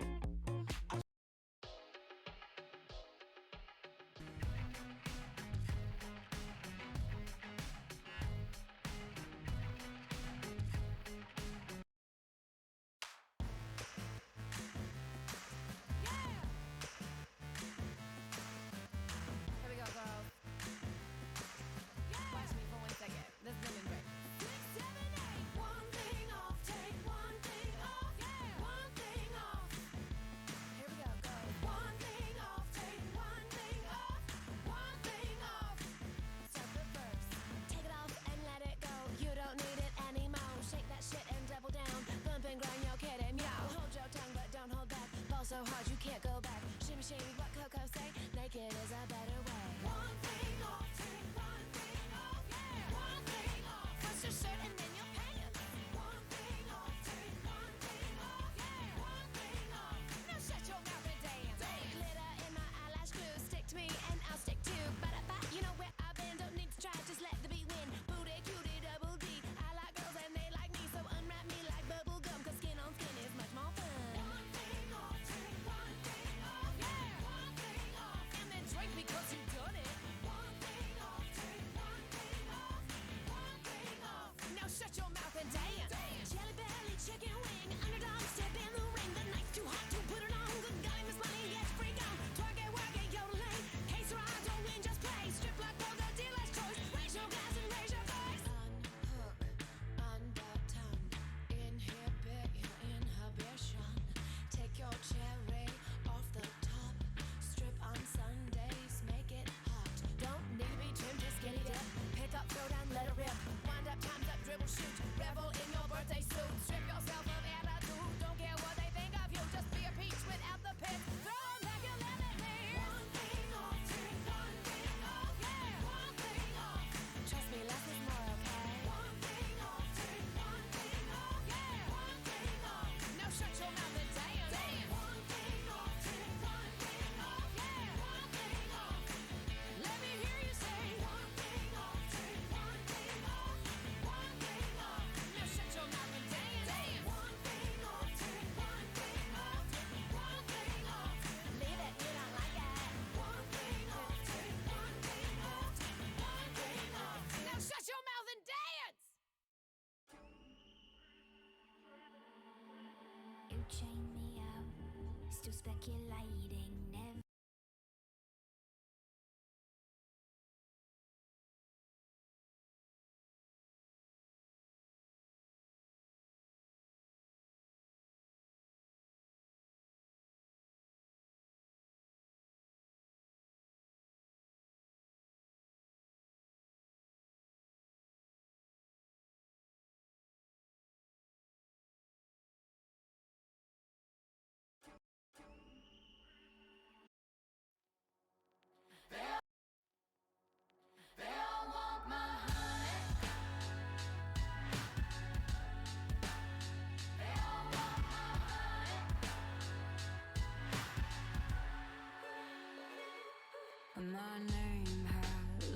[SPEAKER 1] Here we go, girls. Watch me for 1 second. This is gonna be great. 6, 7, 8. One thing off, take one thing off. Yeah. One thing off. Here we go, girls. One thing off, take one thing off. One thing off. Start the verse. Take it off and let it go. You don't need it anymore. Shake that shit and double down. Bump and grind your kid and yo. Hold your tongue but don't hold back. Ball so hard you can't go back. Shimmy, shimmy, what Coco say? Naked is a better way. One thing off, take one thing off. Yeah. One thing off. First your shirt and then your pants. One thing off, take one thing off. Yeah. One thing off. Now shut your mouth and dance. Glitter in my eyelash glue. Stick to me and I'll stick to. Ba-da-ba, you know where I've been. Don't need to try, just let the beat win. Booty, cutie, double D. I like girls and they like me, so unwrap me like bubble gum. 'Cause skin on skin is much more fun. One thing off, take one thing off. Yeah. One thing off. And then drink because you done it. One thing off, take one thing off. One thing off. Now shut your mouth and dance. Jelly belly, chicken wing, underdog, step in the ring. The night's too hot to put it on. Good golly, Miss Money, yes, freak on. Twerk it, work it, yodeling. Case or I don't win, just play. Strip like Boga, dealer's choice. Raise your glass and raise your voice. Unhook, unbutton, inhibit your inhibition. Take your cherry off the top. Strip on Sundays, make it hot. Don't need to be trimmed, just skinny dip. Pick up, throw down, let it rip. Wind up, time's up, dribble, shoot. Revel in your birthday suit. Strip yourself of attitude. Don't care what they think of you. Just be a peach without the pit. Throw 'em back and let it be. One thing off, take one thing off. Yeah. One thing off. Trust me, less is more, okay? One thing off, take one thing off. Yeah. One thing off. Now shut your mouth and dance. One thing off, take one thing off. Yeah. One thing off. Let me hear you say. One thing off, take one thing off. One thing off. Now shut your mouth and dance. One thing off, take one thing off. One thing off. Leave it, you don't like it. One thing off, take one thing off. One thing off. Now shut your mouth and dance.
[SPEAKER 7] You chain me out, still speculating, never.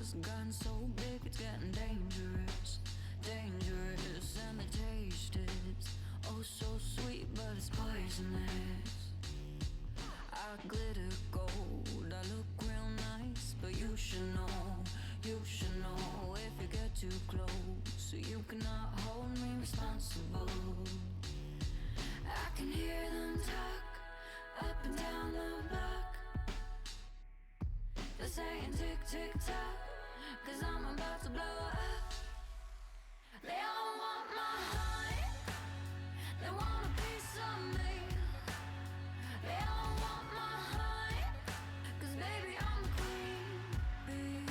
[SPEAKER 8] has gotten so big it's getting dangerous, dangerous. And the taste is oh so sweet, but it's poisonous. I glitter gold, I look real nice, but you should know, if you get too close, you cannot hold me responsible. I can hear them talk up and down the block. They're saying tick, tick, tock, 'cause I'm about to blow up. They all want my heart, they want a piece of me. They all want my heart, 'cause baby I'm the queen bee.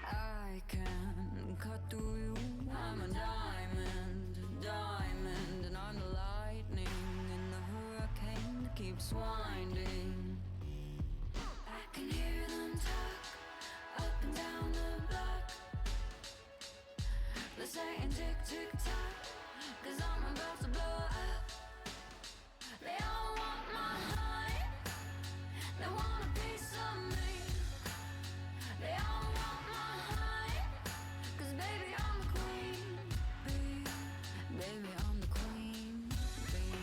[SPEAKER 8] I can cut through you, I'm a diamond, diamond. And I'm the lightning in the hurricane that keeps winding. I can hear them talk up and down the block. They're saying tick, tick, tock, 'cause I'm about to blow up. They all want my heart, they want a piece of me. They all want my heart, 'cause baby I'm the queen bee. Baby I'm the queen bee.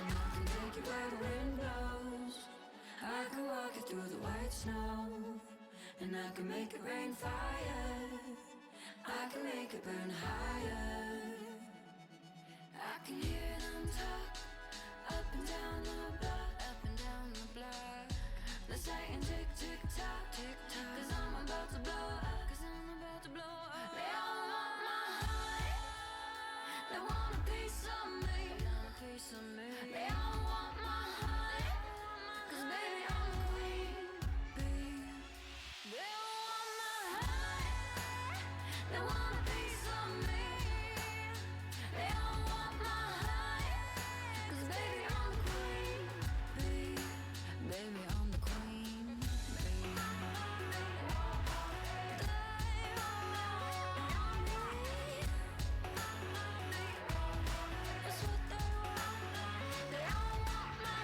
[SPEAKER 8] And I can take you where the wind blows. I can walk you through the white snow. And I can make it rain fire. I can make it burn higher. I can hear them talk up and down the block, up and down the block. They're saying tick, tick, tock, tick, tock, 'cause I'm about to blow up, 'cause I'm about to blow up. They all want my heart, they want a piece of me, a piece of me. They all want my heart, 'cause baby I'm the queen bee. They all want my heart, they want a piece of me. They all want my heart, 'cause baby I'm the queen bee. Baby I'm the queen bee. They all want me. That's what they want. They all want my.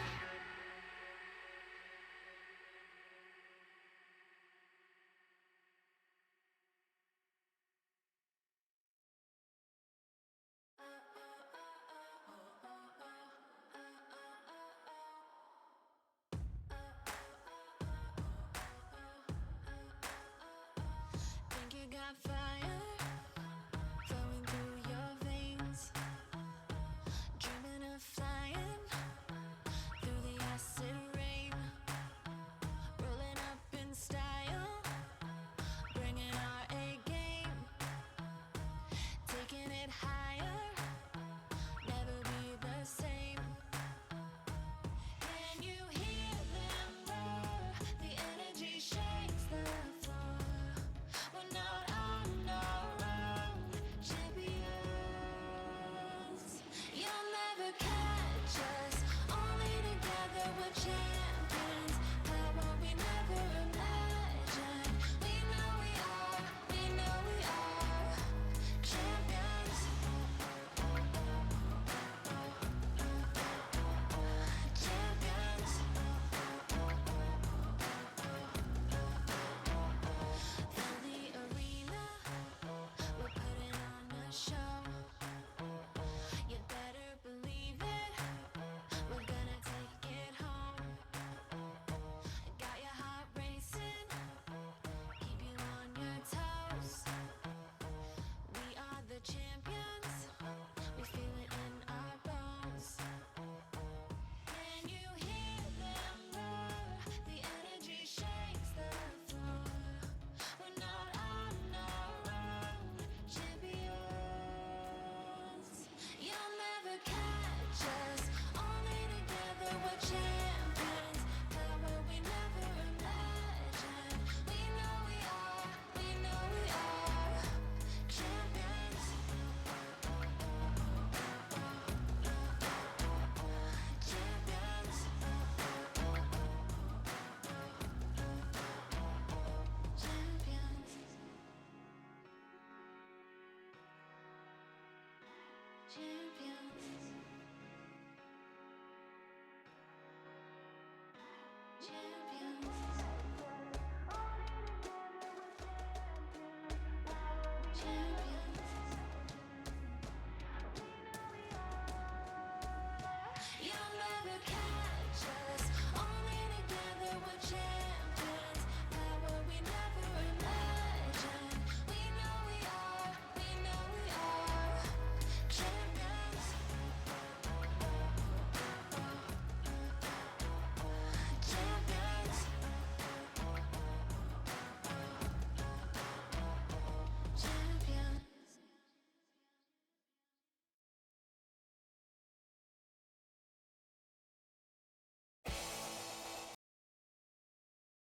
[SPEAKER 1] Think you got fire flowing through your veins, dreaming of flying through the acid rain, rolling up in style, bringing our A game, taking it higher, never be the same. Can you hear them roar? The energy shakes the floor. We're not on our own, champions. You'll never catch us, only together we're champions.